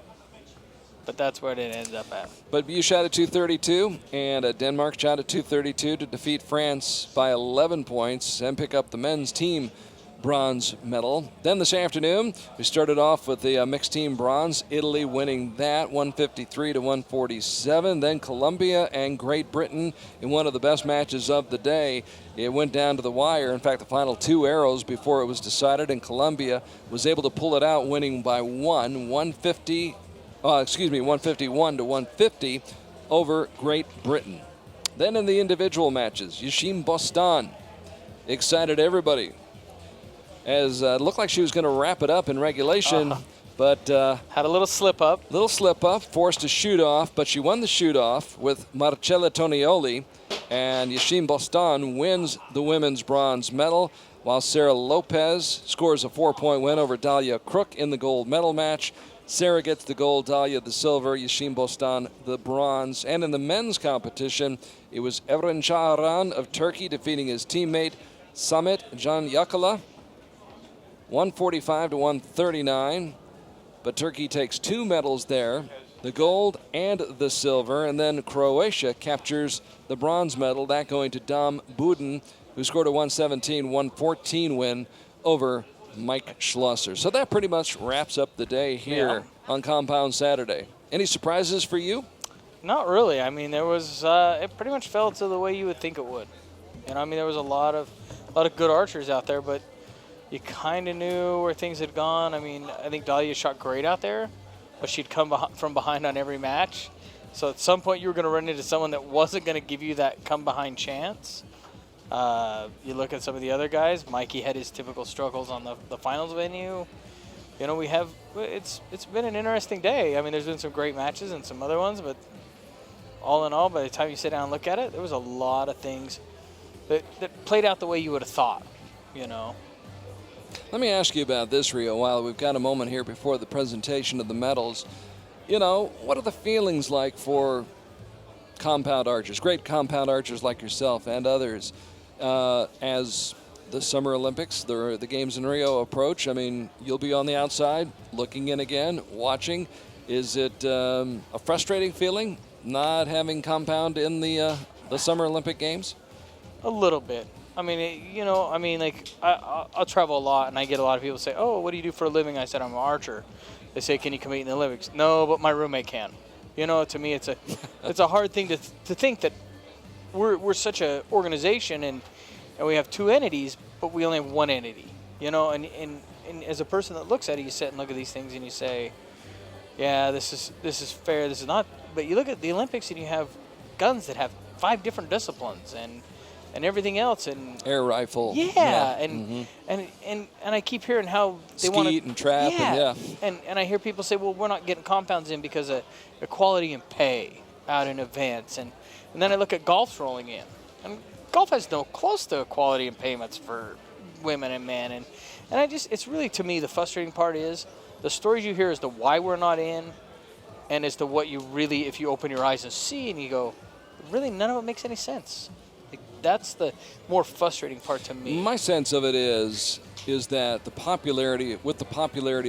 but that's where it ended up at. But you shot at 232, and Denmark shot at 232 to defeat France by 11 points and pick up the men's team bronze medal. Then this afternoon, we started off with the mixed team bronze, Italy winning that 153 to 147. Then Colombia and Great Britain in one of the best matches of the day. It went down to the wire. In fact, the final 2 arrows before it was decided, and Colombia was able to pull it out, winning by 151 to 150 over Great Britain. Then in the individual matches, Yashim Bostan excited everybody, as it looked like she was going to wrap it up in regulation, but had a little slip up. Forced a shoot off, but she won the shoot off with Marcella Tonioli, and Yashim Bostan wins the women's bronze medal, while Sarah Lopez scores a 4-point win over Dalia Crook in the gold medal match. Sarah gets the gold, Dalia the silver, Yashim Bostan the bronze. And in the men's competition, it was Evren Çağıran of Turkey defeating his teammate Samet Can Yakala, 145 to 139. But Turkey takes 2 medals there, the gold and the silver. And then Croatia captures the bronze medal, that going to Dam Budin, who scored a 117-114 win over Mike Schloesser. So that pretty much wraps up the day here on Compound Saturday. Any surprises for you? Not really. I mean, there was it pretty much fell to the way you would think it would. You know, I mean, there was a lot of good archers out there, but you kind of knew where things had gone. I mean, I think Dalia shot great out there, but she'd come from behind on every match. So at some point, you were going to run into someone that wasn't going to give you that come behind chance. You look at some of the other guys. Mikey had his typical struggles on the finals venue. You know, it's been an interesting day. I mean, there's been some great matches and some other ones, but all in all, by the time you sit down and look at it, there was a lot of things that played out the way you would have thought, you know. Let me ask you about this, Rio, while we've got a moment here before the presentation of the medals. You know, what are the feelings like for compound archers, great compound archers like yourself and others, as the Summer Olympics, the games in Rio approach? I mean, you'll be on the outside, looking in again, watching. Is it a frustrating feeling not having compound in the Summer Olympic Games? A little bit. I mean, like I'll travel a lot, and I get a lot of people say, "Oh, what do you do for a living?" I said, "I'm an archer." They say, "Can you compete in the Olympics?" No, but my roommate can. You know, to me, it's a hard thing to think that we're such an organization and we have 2 entities, but we only have 1 entity. You know, and as a person that looks at it, you sit and look at these things and you say, "Yeah, this is fair. This is not." But you look at the Olympics and you have guns that have 5 different disciplines and everything else, and air rifle. And I keep hearing how they want to skeet and trap. And I hear people say, well, we're not getting compounds in because of equality in pay out in events, and then I look at golf's rolling in, and golf has no close to equality in payments for women and men, and it's really, to me, the frustrating part is the stories you hear as to why we're not in, and as to what you really, if you open your eyes and see, and you go, really none of it makes any sense. That's the more frustrating part to me. My sense of it is that the popularity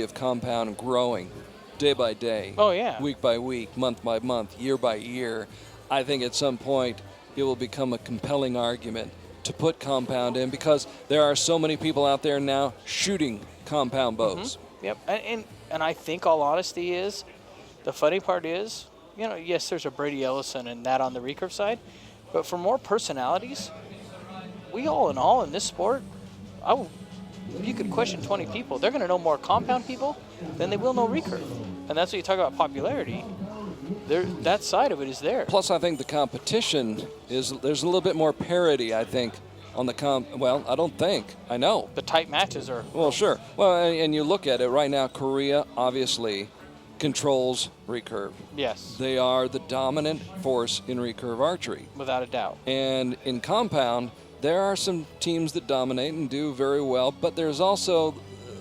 of compound growing day by day, week by week, month by month, year by year, I think at some point it will become a compelling argument to put compound in, because there are so many people out there now shooting compound bows. Mm-hmm. Yep, and I think, all honesty, is the funny part is, you know, yes, there's a Brady Ellison and that on the recurve side. But for more personalities, we all in all in this sport, if you could question 20 people, they're going to know more compound people than they will know recurve. And that's what you talk about popularity. That side of it is there. Plus, I think the competition there's a little bit more parity, I think, on the well, I don't think. I know. The tight matches are. Well, sure. Well, and you look at it right now, Korea obviously controls recurve. Yes. They are the dominant force in recurve archery. Without a doubt. And in compound, there are some teams that dominate and do very well, but there's also,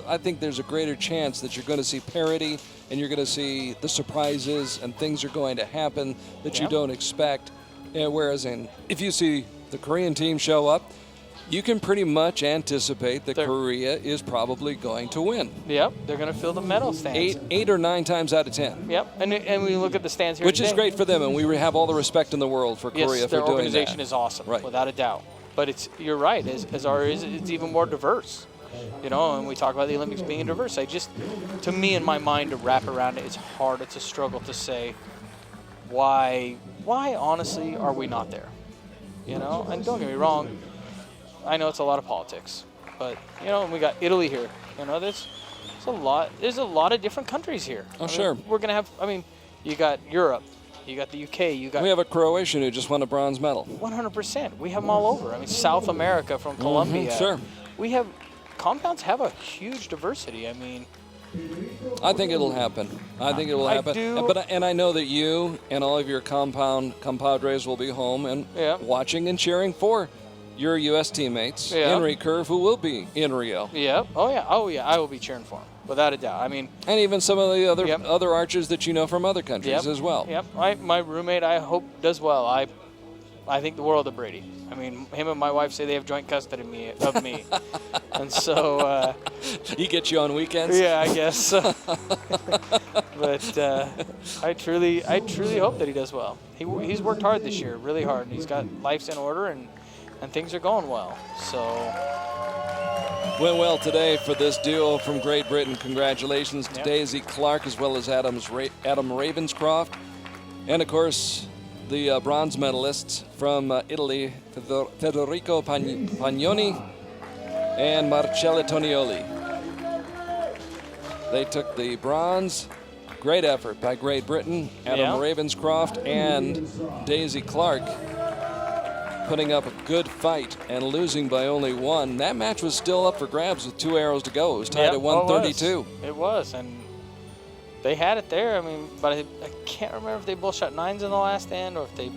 I think there's a greater chance that you're going to see parity and you're going to see the surprises and things are going to happen that you don't expect. Whereas if you see the Korean team show up, you can pretty much anticipate that Korea is probably going to win. Yep, they're going to fill the medal stands. 8 or 9 times out of 10. Yep, and we look at the stands here Which today. is great for them, and we have all the respect in the world for Korea for doing that. Yes, their organization is awesome, right, without a doubt. But you're right, as it's even more diverse. You know, and we talk about the Olympics being diverse. To me, in my mind, to wrap around it, it's hard. It's a struggle to say why honestly are we not there? You know, and don't get me wrong, I know it's a lot of politics, but you know, we got Italy here. You know, there's a lot of different countries here. Oh, sure. We're gonna have. I mean, you got Europe, you got the UK, you got. We have a Croatian who just won a bronze medal. 100%. We have them all over. I mean, South America from Colombia. Sure. We have compounds have a huge diversity. I mean. I think it'll happen. I think it will happen. I do. But I know that you and all of your compadres will be home and watching and cheering for your U.S. teammates in recurve, who will be in Rio. Yeah. Oh yeah. I will be cheering for him without a doubt. I mean. And even some of the other archers that you know from other countries as well. Yep. My roommate, I hope, does well. I think the world of Brady. I mean, him and my wife say they have joint custody of me. And so... he gets you on weekends? Yeah, I guess. But I truly hope that he does well. He's worked hard this year, really hard. And he's got life's in order, and things are going well. So... Went well today for this duo from Great Britain. Congratulations to Daisy Clark as well as Adam Ravenscroft. And, of course... the bronze medalists from Italy, Federico Pagnoni and Marcella Tonioli. They took the bronze. Great effort by Great Britain. Adam Ravenscroft and Daisy Clark putting up a good fight and losing by only one. That match was still up for grabs with 2 arrows to go. It was tied at 132. It was, and they had it there. I mean, but I can't remember if they both shot 9s in the last end or if they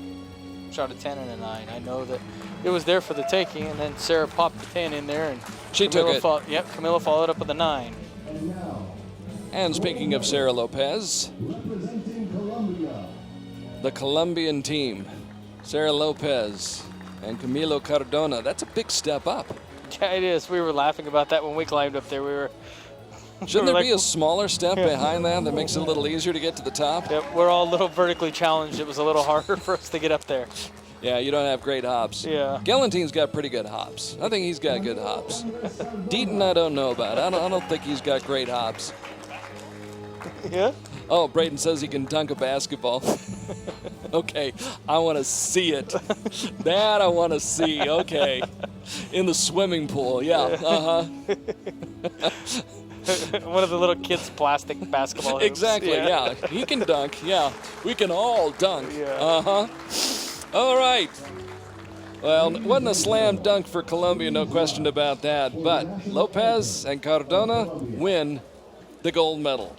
shot a 10 and a 9. I know that it was there for the taking, and then Sarah popped the 10 in there, and she took it. Camila followed up with a 9. And speaking of Sarah Lopez, the Colombian team, Sarah Lopez and Camilo Cardona. That's a big step up. Yeah, it is. We were laughing about that when we climbed up there. Shouldn't there be a smaller step behind that makes it a little easier to get to the top? Yep, we're all a little vertically challenged. It was a little harder for us to get up there. Yeah, you don't have great hops. Yeah. Gelentine's got pretty good hops. I think he's got good hops. Deaton, I don't know about. I don't think he's got great hops. Yeah? Oh, Braden says he can dunk a basketball. Okay, I want to see it. That I want to see. Okay. In the swimming pool, yeah. Uh-huh. One of the little kids' plastic basketball hoops. Exactly, yeah. He can dunk, yeah. We can all dunk. Yeah. Uh-huh. All right. Well, it wasn't a slam dunk for Colombia, no question about that. But Lopez and Cardona win the gold medal.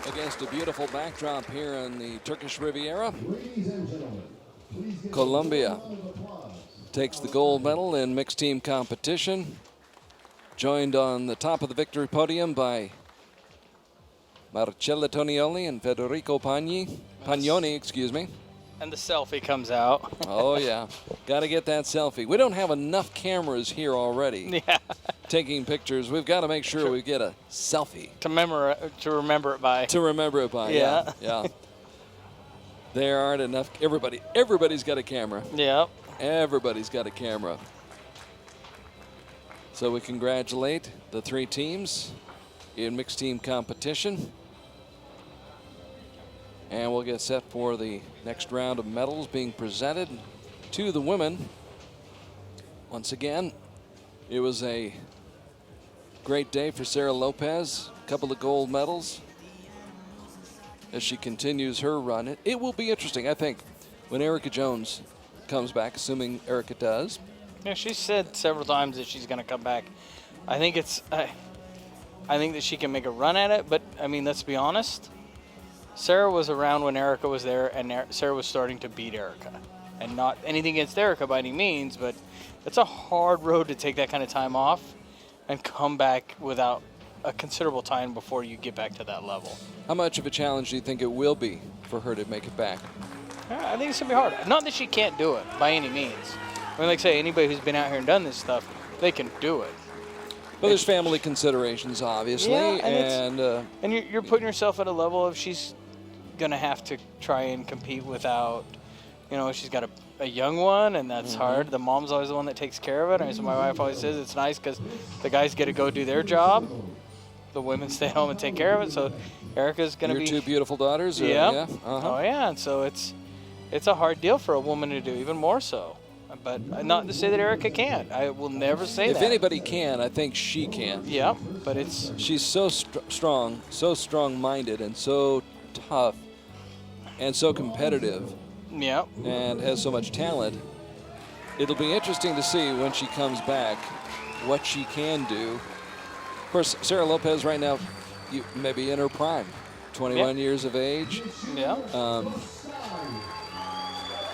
Against a beautiful backdrop here in the Turkish Riviera, Colombia takes the gold medal in mixed team competition, joined on the top of the victory podium by Marcella Tonioli and Federico Pagnoni, excuse me. And the selfie comes out. Oh, yeah. Got to get that selfie. We don't have enough cameras here already taking pictures. We've got to make sure we get a selfie. To remember it by. To remember it by, yeah. There aren't enough. Everybody's got a camera. Yeah. Everybody's got a camera. So we congratulate the 3 teams in mixed team competition. And we'll get set for the next round of medals being presented to the women. Once again, It was a great day for Sarah Lopez. A couple of gold medals as she continues her run. It will be interesting, I think, when Erica Jones comes back, assuming Erica does. Yeah, she said several times that she's going to come back. I think I think that she can make a run at it, but I mean, let's be honest. Sarah was around when Erica was there, and Sarah was starting to beat Erica. And not anything against Erica by any means, but it's a hard road to take that kind of time off and come back without a considerable time before you get back to that level. How much of a challenge do you think it will be for her to make it back? I think it's going to be hard. Not that she can't do it by any means. I mean, like I say, anybody who's been out here and done this stuff, they can do it. But there's family considerations, obviously. Yeah, and you're putting yourself at a level of she's going to have to try and compete without, she's got a young one, and that's hard. The mom's always the one that takes care of it. I mean, so my wife always says it's nice because the guys get to go do their job. The women stay home and take care of it. So Erica's going to be... Your 2 beautiful daughters? Yeah. Oh, yeah. And so it's a hard deal for a woman to do, even more so. But not to say that Erica can't. I will never say that. If anybody can, I think she can. Yeah, but she's so strong, so strong-minded, and so tough, and so competitive. Yeah. And has so much talent. It'll be interesting to see when she comes back what she can do. Of course, Sarah Lopez right now, maybe in her prime, 21 years of age. Yeah.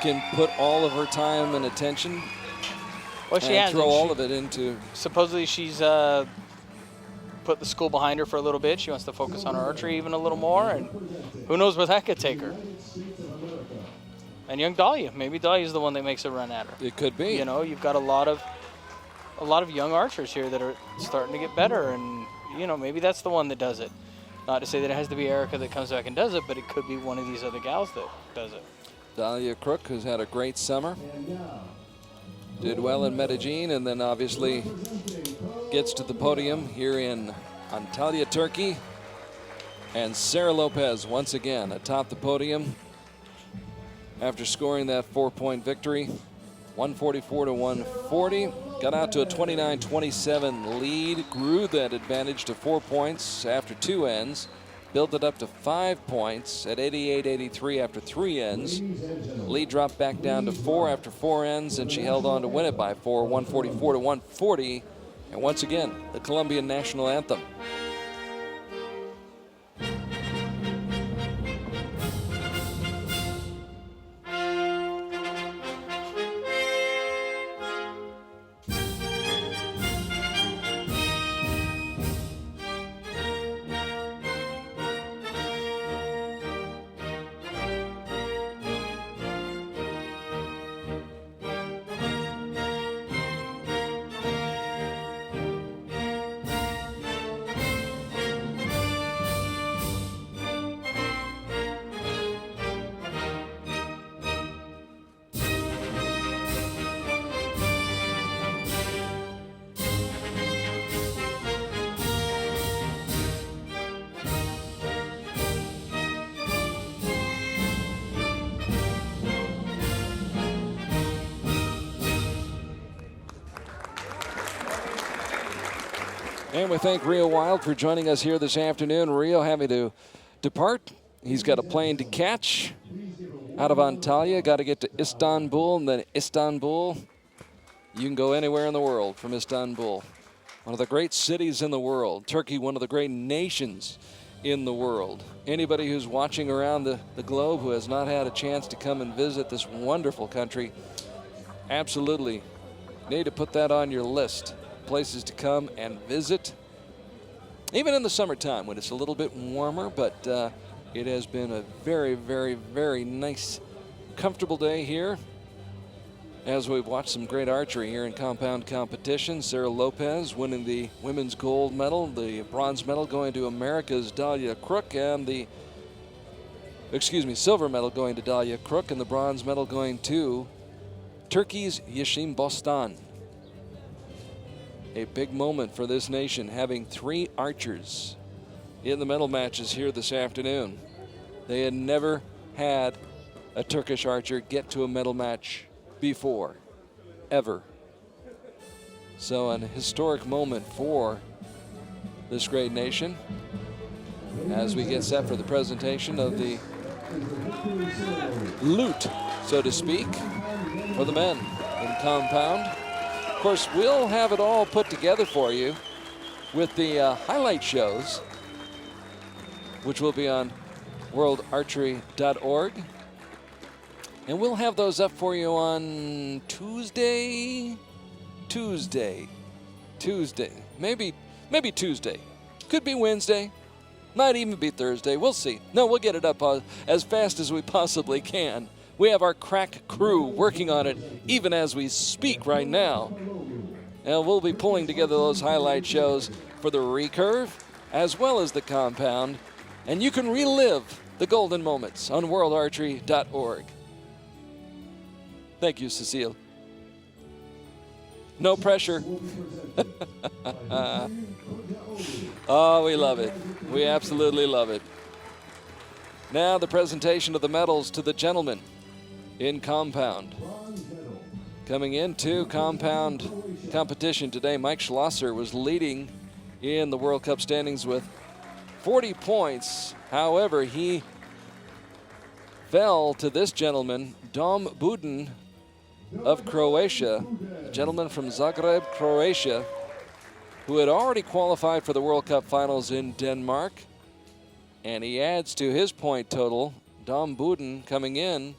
Can put all of her time and attention and throw all of it into... Supposedly she's put the school behind her for a little bit. She wants to focus on her archery even a little more, and who knows where that could take her. And young Dahlia, maybe Dahlia's the one that makes a run at her. It could be. You've got a lot of young archers here that are starting to get better, and maybe that's the one that does it. Not to say that it has to be Erica that comes back and does it, but it could be one of these other gals that does it. Dahlia Crook, who's had a great summer, did well in Medellin, and then obviously gets to the podium here in Antalya, Turkey. And Sarah Lopez once again atop the podium after scoring that 4-point victory, 144 to 140. Got out to a 29-27 lead, grew that advantage to 4 points after 2 ends. Built it up to 5 points at 88-83 after 3 ends. Lead dropped back down to 4 after 4 ends, and she held on to win it by 4, 144 to 140. And once again, the Colombian national anthem. And we thank Rio Wild for joining us here this afternoon. Rio having to depart. He's got a plane to catch out of Antalya. Got to get to Istanbul, and then Istanbul. You can go anywhere in the world from Istanbul. One of the great cities in the world. Turkey, one of the great nations in the world. Anybody who's watching around the globe who has not had a chance to come and visit this wonderful country, absolutely need to put that on your list. Places to come and visit, even in the summertime when it's a little bit warmer, but it has been a very, very, very nice, comfortable day here as we've watched some great archery here in compound competition. Sarah Lopez winning the women's gold medal, the bronze medal going to America's Dahlia Crook, and the silver medal going to Dahlia Crook, and the bronze medal going to Turkey's Yeşim Bostan. A big moment for this nation, having 3 archers in the medal matches here this afternoon. They had never had a Turkish archer get to a medal match before, ever. So an historic moment for this great nation as we get set for the presentation of the loot, so to speak, for the men in compound. Of course, we'll have it all put together for you with the highlight shows, which will be on worldarchery.org. And we'll have those up for you on Tuesday. Maybe Tuesday. Could be Wednesday. Might even be Thursday. We'll see. No, we'll get it up as fast as we possibly can. We have our crack crew working on it even as we speak right now. And we'll be pulling together those highlight shows for the recurve as well as the compound. And you can relive the golden moments on worldarchery.org. Thank you, Cecile. No pressure. Oh, we love it. We absolutely love it. Now the presentation of the medals to the gentlemen in compound. Coming into compound competition today, Mike Schloesser was leading in the World Cup standings with 40 points. However, he fell to this gentleman, Dom Budin of Croatia, a gentleman from Zagreb, Croatia, who had already qualified for the World Cup finals in Denmark. And he adds to his point total. Dom Budin coming in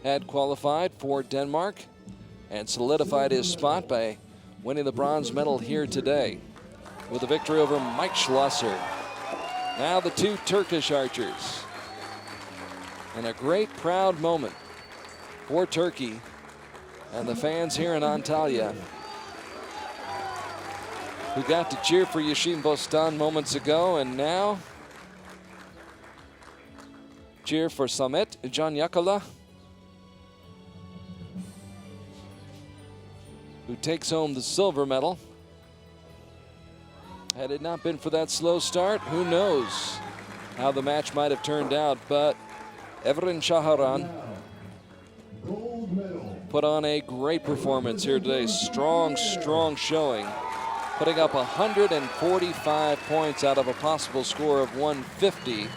had qualified for Denmark and solidified his spot by winning the bronze medal here today with a victory over Mike Schloesser. Now the two Turkish archers. And a great proud moment for Turkey and the fans here in Antalya who got to cheer for Yeşim Bostan moments ago, and now cheer for Samet Can, who takes home the silver medal. Had it not been for that slow start, who knows how the match might have turned out, but Evren Şaharan put on a great performance here today. Strong showing, putting up 145 points out of a possible score of 150,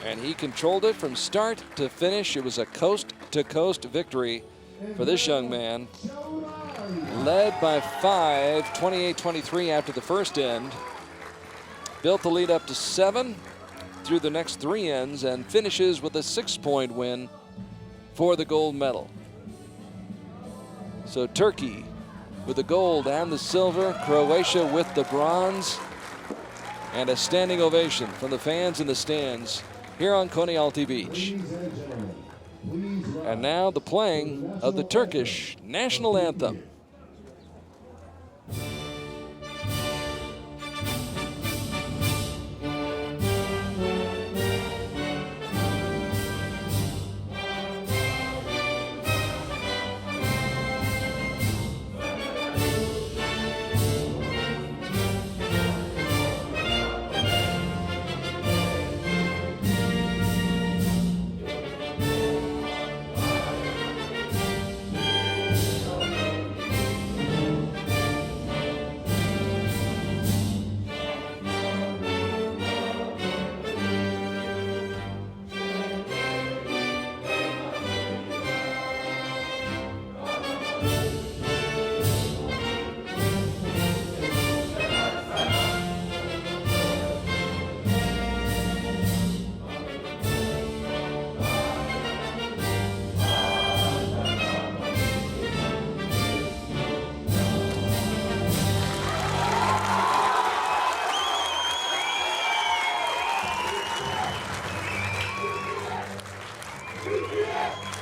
and he controlled it from start to finish. It was a coast-to-coast victory for this young man. Led by 5, 28-23 after the first end. Built the lead up to 7 through the next 3 ends and finishes with a 6-point win for the gold medal. So Turkey with the gold and the silver, Croatia with the bronze, and a standing ovation from the fans in the stands here on Konyaaltı Beach. And now the playing of the Turkish national anthem.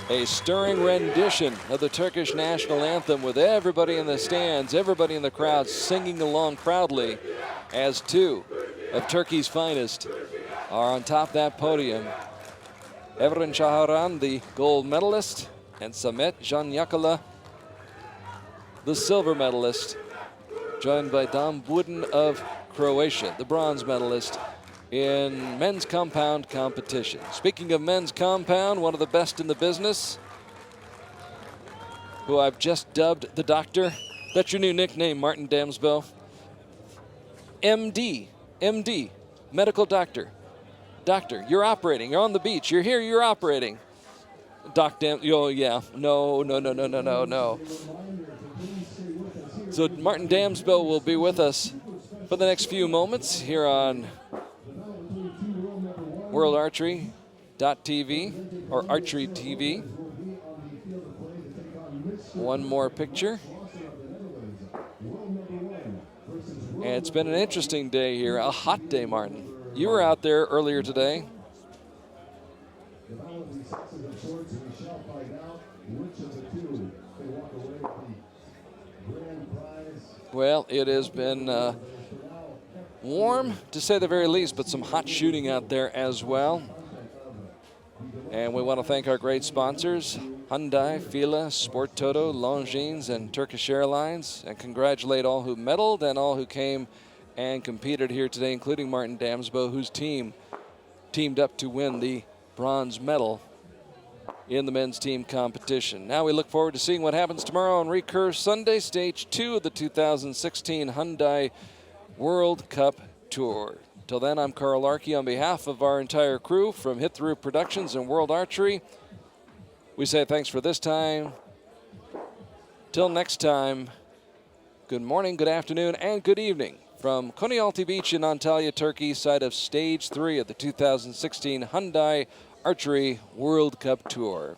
A stirring rendition of the Turkish national anthem with everybody in the stands, everybody in the crowd singing along proudly as two of Turkey's finest are on top of that podium. Evren Şaharan, the gold medalist, and Samet Can, the silver medalist, joined by Dom Budin of Croatia, the bronze medalist in men's compound competition. Speaking of men's compound, one of the best in the business, who I've just dubbed the Doctor. That's your new nickname, Martin Damsbo. MD, medical doctor. Doctor, you're operating. You're on the beach. You're here. You're operating. Doc oh yeah. No. So Martin Damsbo will be with us for the next few moments here on World Archery.tv or Archery TV. One more picture. And it's been an interesting day here, a hot day, Martin. You were out there earlier today. Well, it has been warm, to say the very least, but some hot shooting out there as well. And we want to thank our great sponsors, Hyundai, Fila, Sport Toto, Longines, and Turkish Airlines, and congratulate all who medaled and all who came and competed here today, including Martin Damsbo, whose team teamed up to win the bronze medal in the men's team competition. Now we look forward to seeing what happens tomorrow on Recurve Sunday, Stage 2 of the 2016 Hyundai World Cup Tour. Till then, I'm Carl Larkey on behalf of our entire crew from Hit Through Productions and World Archery. We say thanks for this time. Till next time, good morning, good afternoon, and good evening from Konyaaltı Beach in Antalya, Turkey, site of Stage 3 of the 2016 Hyundai Archery World Cup Tour.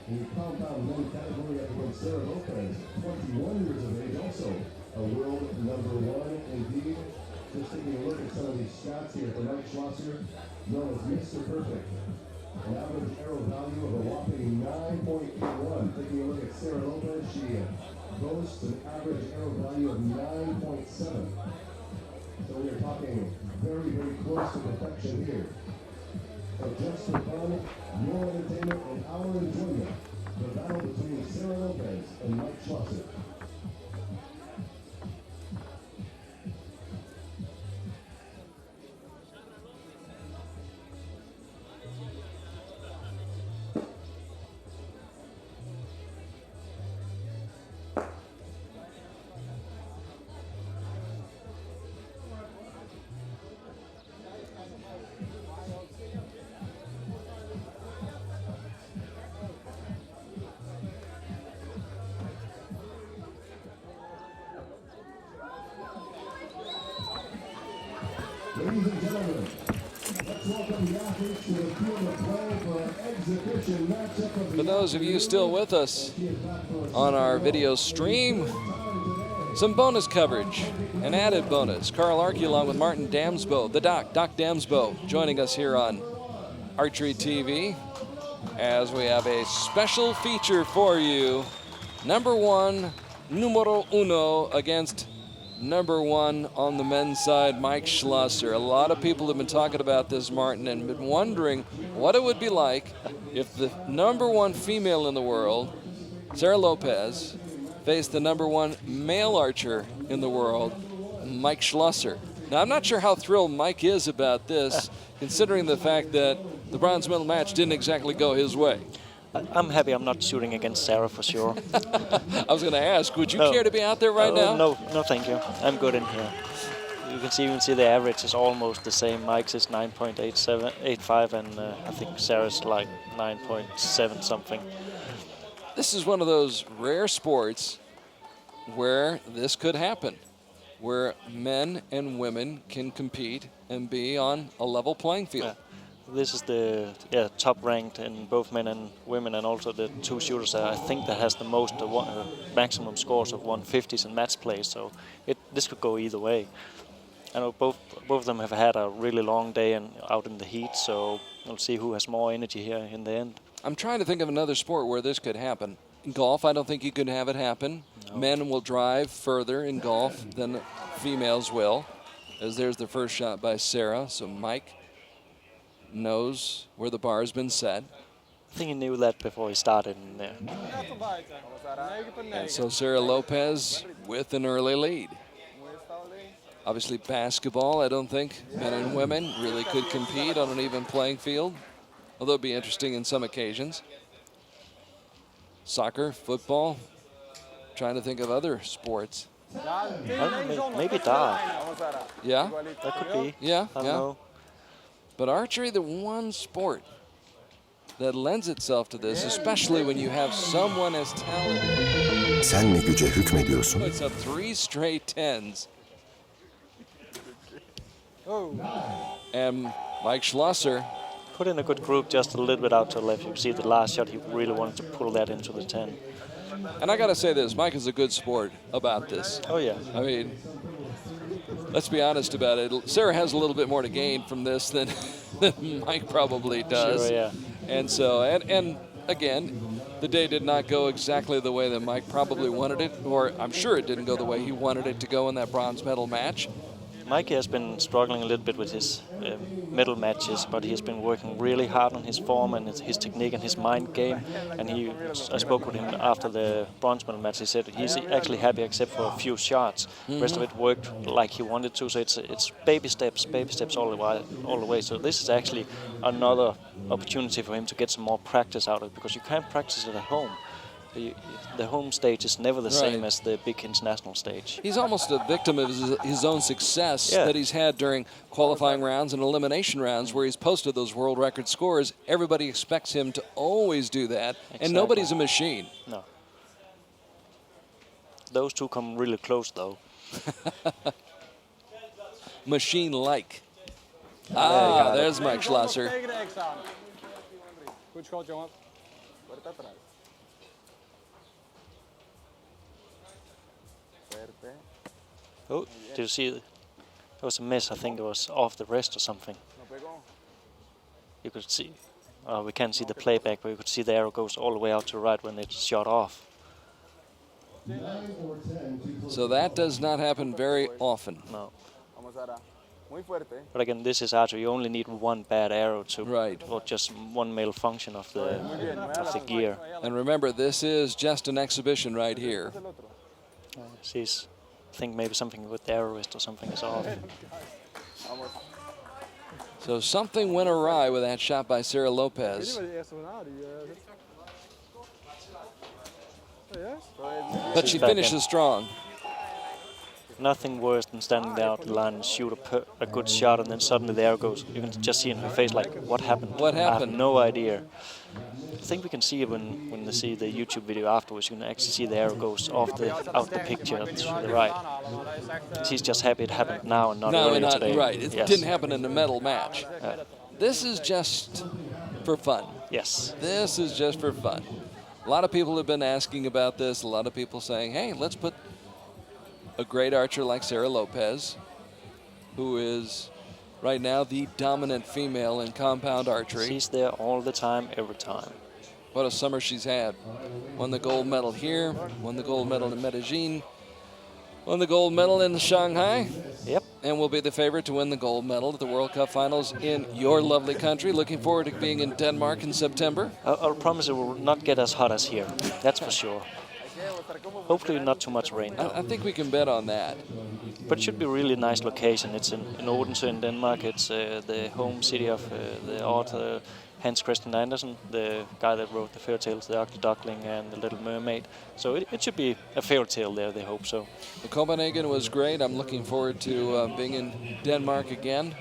In the compound men category at the Sarah Lopez, 21 years of age, also a world #1 indeed. Just taking a look at some of these stats here for Mike Schloesser, known as Mr. Perfect. An average arrow value of a whopping 9.81. Taking a look at Sarah Lopez, she boasts an average arrow value of 9.7. So we're talking very, very close to perfection here. But just for fun, your entertainment, and our enjoyment, the battle between Sarah Lopez and Mike Schloesser. Ladies and gentlemen, let's welcome the athletes to the field of play for an exhibition matchup of the... For those of you still with us on our video stream, some bonus coverage, an added bonus. Carl Larkey along with Martin Damsbo, the Doc Damsbo, joining us here on Archery TV as we have a special feature for you. Numero uno against #1 on the men's side, Mike Schloesser. A lot of people have been talking about this, Martin, and been wondering what it would be like if the #1 female in the world, Sarah Lopez, faced the #1 male archer in the world, Mike Schloesser. Now, I'm not sure how thrilled Mike is about this, considering the fact that the bronze medal match didn't exactly go his way. I'm happy I'm not shooting against Sarah for sure. I was going to ask, would you care to be out there right now? No, thank you. I'm good in here. can see the average is almost the same. Mike's is 9.85, and I think Sarah's like 9.7 something. This is one of those rare sports where this could happen, where men and women can compete and be on a level playing field. Yeah. This is the top ranked in both men and women, and also the two shooters I think that has the most maximum scores of 150s in match play. So this could go either way. I know both of them have had a really long day and out in the heat, so we'll see who has more energy here in the end. I'm trying to think of another sport where this could happen. In golf, I don't think you could have it happen. No. Men will drive further in golf than females will, as there's the first shot by Sarah. So Mike knows where the bar has been set. I think he knew that before he started in there. And so Sarah Lopez with an early lead. Obviously basketball, I don't think men and women really could compete on an even playing field, although it'd be interesting in some occasions. Soccer, football, trying to think of other sports. Maybe dart. Yeah? That could be. Yeah, I don't know. But archery, the one sport that lends itself to this, especially when you have someone as talented. Sen mi güce hükmediyorsun? It's a 3 straight 10s. And Mike Schloesser put in a good group just a little bit out to the left. You can see the last shot, he really wanted to pull that into the 10. And I got to say this, Mike is a good sport about this. Oh, yeah. I mean, let's be honest about it. Sarah has a little bit more to gain from this than Mike probably does. Sure, yeah. And so, and again, the day did not go exactly the way that Mike probably wanted it, or I'm sure it didn't go the way he wanted it to go in that bronze medal match. Mike has been struggling a little bit with his medal matches, but he has been working really hard on his form and his technique and his mind game. And I spoke with him after the bronze medal match. He said he's actually happy except for a few shots. The rest of it worked like he wanted to. So it's baby steps all the way. So this is actually another opportunity for him to get some more practice out of it, because you can't practice it at home. The home stage is never the same as the big international stage. He's almost a victim of his own success that he's had during qualifying rounds and elimination rounds, where he's posted those world record scores. Everybody expects him to always do that, and nobody's a machine. No. Those two come really close, though. Machine-like. There's Mike Schloesser. Oh, did you see? There was a miss. I think it was off the wrist or something. You could see. We can't see the playback, but you could see the arrow goes all the way out to the right when it's shot off. So that does not happen very often. No. But again, this is archery. You only need one bad arrow to, or just one malfunction of the gear. And remember, this is just an exhibition right here. I think maybe something with the arrow wrist or something is off. So something went awry with that shot by Sarah Lopez. But she finishes strong. Nothing worse than standing there out the line and shoot a good shot, and then suddenly the arrow goes. You can just see in her face, like, what happened? What happened? I have no idea. I think we can see it when we see the YouTube video afterwards. You can actually see the arrow goes out the picture to the right. She's just happy it happened now and not earlier today. Right, it didn't happen in a medal match. This is just for fun. Yes. This is just for fun. A lot of people have been asking about this. A lot of people saying, hey, let's put a great archer like Sarah Lopez, who is right now the dominant female in compound archery. She's there all the time, every time. What a summer she's had. Won the gold medal here, won the gold medal in Medellin, won the gold medal in Shanghai. Yep. And will be the favorite to win the gold medal at the World Cup finals in your lovely country. Looking forward to being in Denmark in September. I'll promise it will not get as hot as here. That's for sure. hopefully not too much rain. I think we can bet on that. But it should be a really nice location. It's in Odense in Denmark. It's the home city of the author Hans Christian Andersen, the guy that wrote the fairy tales, The Ugly Duckling and The Little Mermaid. So it should be a fairy tale there, they hope so. The Copenhagen was great. I'm looking forward to being in Denmark again.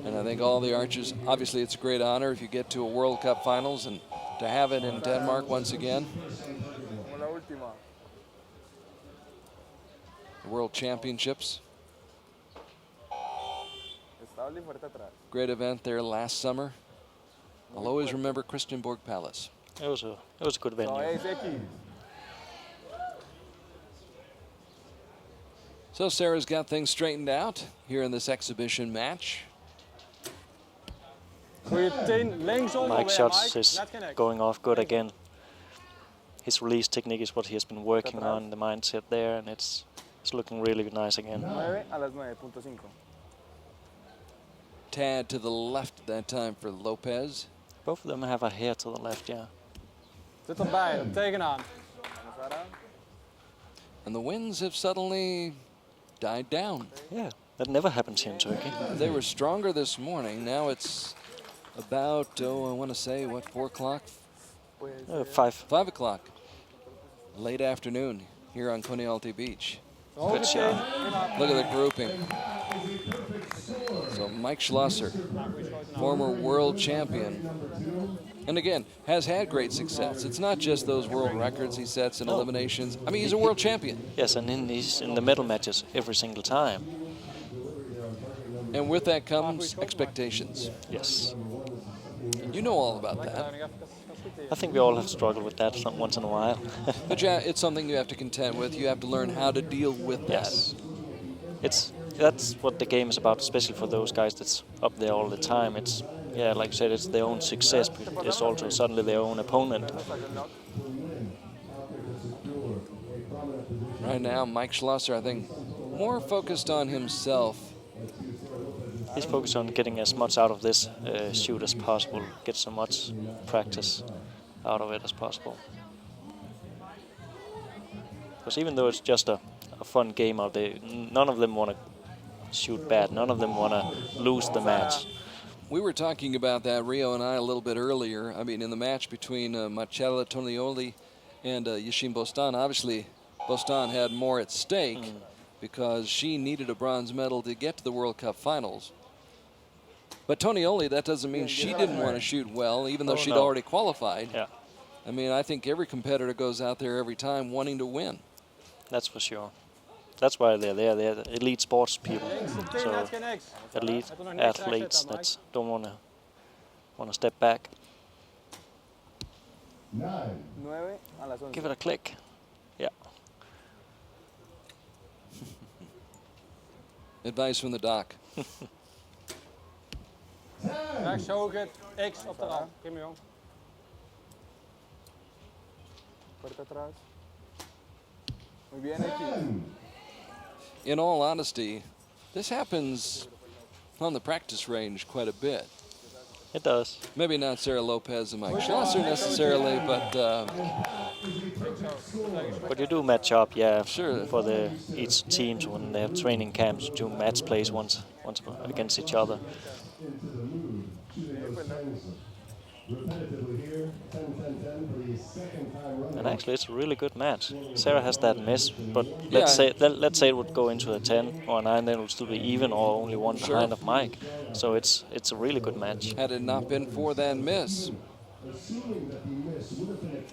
And I think all the archers, obviously it's a great honor if you get to a World Cup finals, and to have it in Denmark once again. The World Championships. Great event there last summer. I'll always remember Christianborg Palace. It was a good venue. So Sarah's got things straightened out here in this exhibition match. Mike's shots is going off good again. His release technique is what he has been working on, the mindset there, and it's looking really nice again. Tad to the left that time for Lopez. Both of them have a hair to the left, yeah. And the winds have suddenly died down. Yeah, that never happens here in Turkey. They were stronger this morning. Now it's about, I want to say, what, 4 o'clock? 5. 5 o'clock. Late afternoon here on Konialti Beach. Good shot. Look at the grouping. So Mike Schloesser, former world champion, and again, has had great success. It's not just those world records he sets in eliminations. I mean, he's a world champion. Yes, and he's in the medal matches every single time. And with that comes expectations. Yes. You know all about that. I think we all have struggled with that once in a while. But yeah, it's something you have to contend with. You have to learn how to deal with that. Yes. That's what the game is about, especially for those guys that's up there all the time. It's, yeah, like you said, it's their own success, but it's also suddenly their own opponent. Right now, Mike Schloesser, I think, more focused on himself. He's focused on getting as much out of this shoot as possible, get so much practice out of it as possible. Because even though it's just a fun game out there, none of them want to shoot bad. None of them want to lose the match. We were talking about that, Rio and I, a little bit earlier. I mean, in the match between Marcella Tonioli and Yashin Bostan, obviously Bostan had more at stake because she needed a bronze medal to get to the World Cup finals. But Tonioli, that doesn't mean she didn't want to shoot well, even though she'd already qualified. Yeah. I mean, I think every competitor goes out there every time wanting to win. That's for sure. That's why they're there. They're elite sports people. So elite athletes that don't want to step back. Give it a click. Yeah. Advice from the doc. Rechtshoger, X op de rand. Prima jong. Puerta atrás. Muy bien aquí. In all honesty, this happens on the practice range quite a bit. It does. Maybe not Sarah Lopez and Mike Schloesser necessarily, but you do match up, yeah. Sure. For each teams when they have training camps, do match plays once against each other. And actually, it's a really good match. Sarah has that miss, but let's say it would go into a 10 or a 9, then it would still be even or only one behind of Mike. So it's a really good match. Had it not been for that miss,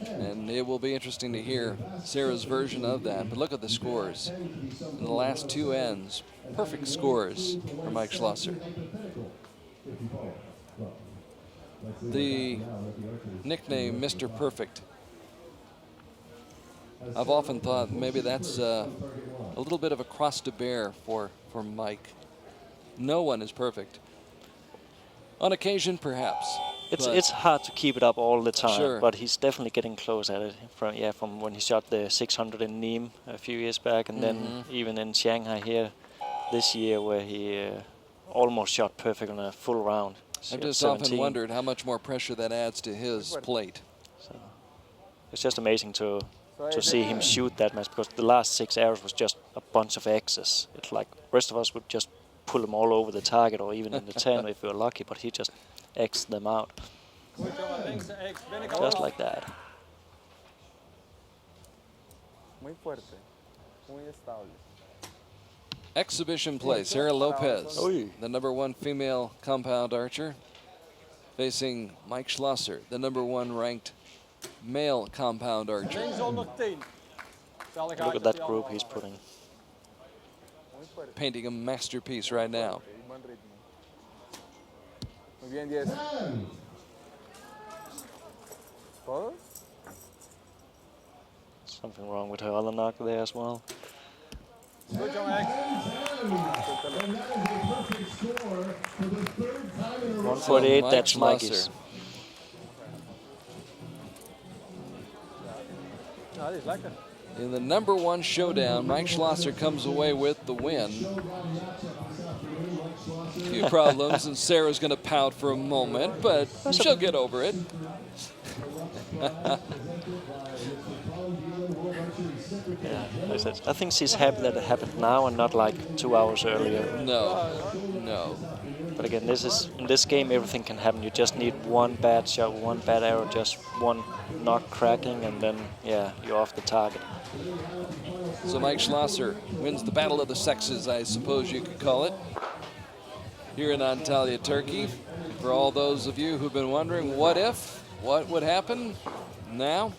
and it will be interesting to hear Sarah's version of that. But look at the scores in the last 2 ends. Perfect scores for Mike Schloesser. The nickname Mr. Perfect, I've often thought maybe that's a little bit of a cross to bear for Mike. No one is perfect. On occasion, perhaps. It's hard to keep it up all the time, Sure. but he's definitely getting close at it. From when he shot the 600 in Nîmes a few years back, and then even in Shanghai here this year, where he almost shot perfect on a full round. I've just often wondered how much more pressure that adds to his plate. So it's just amazing to to see him shoot that match, because the last 6 arrows was just a bunch of X's. It's like rest of us would just pull them all over the target or even in the 10 if we were lucky, but he just X'd them out. Just like that. Exhibition play, Sarah Lopez, the #1 female compound archer, facing Mike Schloesser, the #1 ranked male compound archer. Look at that group he's putting. Painting a masterpiece right now. Something wrong with her other knock there as well. 148, that's Mikey's. In the #1 showdown, Mike Schloesser comes away with the win. A few problems, and Sarah's going to pout for a moment, but she'll get over it. Yeah, I think she's happy that it happened now and not like 2 hours earlier. No, no. But again, in this game, everything can happen. You just need one bad shot, one bad arrow, just one knock cracking, and then, yeah, you're off the target. So Mike Schloesser wins the battle of the sexes, I suppose you could call it, here in Antalya, Turkey. For all those of you who've been wondering, what would happen? Now,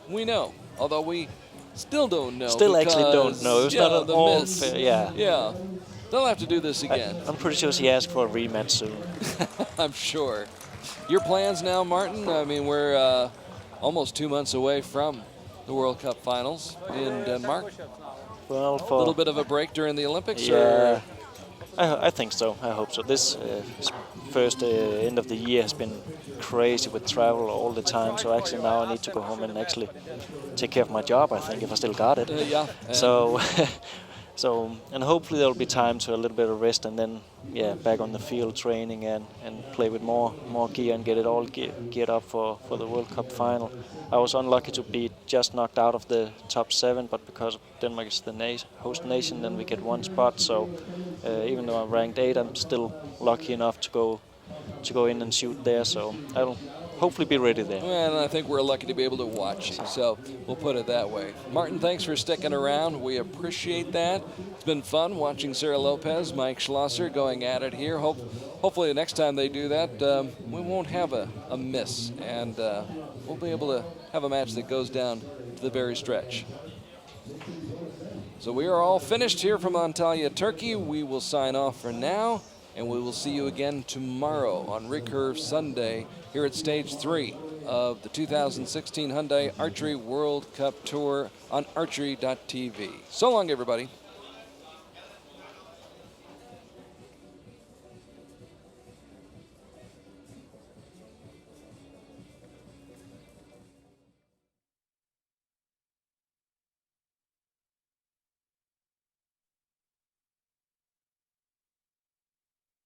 we know. Although we still don't know. Still actually don't know. It's not at all fair, yeah. Yeah. They'll have to do this again. I'm pretty sure she asked for a rematch soon. I'm sure. Your plans now, Martin? I mean, we're almost 2 months away from the World Cup finals in Denmark. Well, for a little bit of a break during the Olympics? Yeah, I think so. I hope so. This first end of the year has been crazy with travel all the time. So actually now I need to go home and actually take care of my job, I think, if I still got it. Yeah. So, and hopefully there'll be time to a little bit of rest and then, yeah, back on the field training and play with more gear and get it all geared up for the World Cup final. I was unlucky to be just knocked out of the top 7, but because Denmark is the host nation, then we get 1 spot. So even though I'm ranked 8, I'm still lucky enough to go in and shoot there. So I'll hopefully be ready there. And I think we're lucky to be able to watch you, so we'll put it that way. Martin, thanks for sticking around. We appreciate that. It's been fun watching Sarah Lopez, Mike Schloesser going at it here. Hopefully the next time they do that, we won't have a miss, and we'll be able to have a match that goes down to the very stretch. So we are all finished here from Antalya, Turkey. We will sign off for now, and we will see you again tomorrow on Recurve Sunday here at Stage 3 of the 2016 Hyundai Archery World Cup Tour on archery.tv. So long, everybody.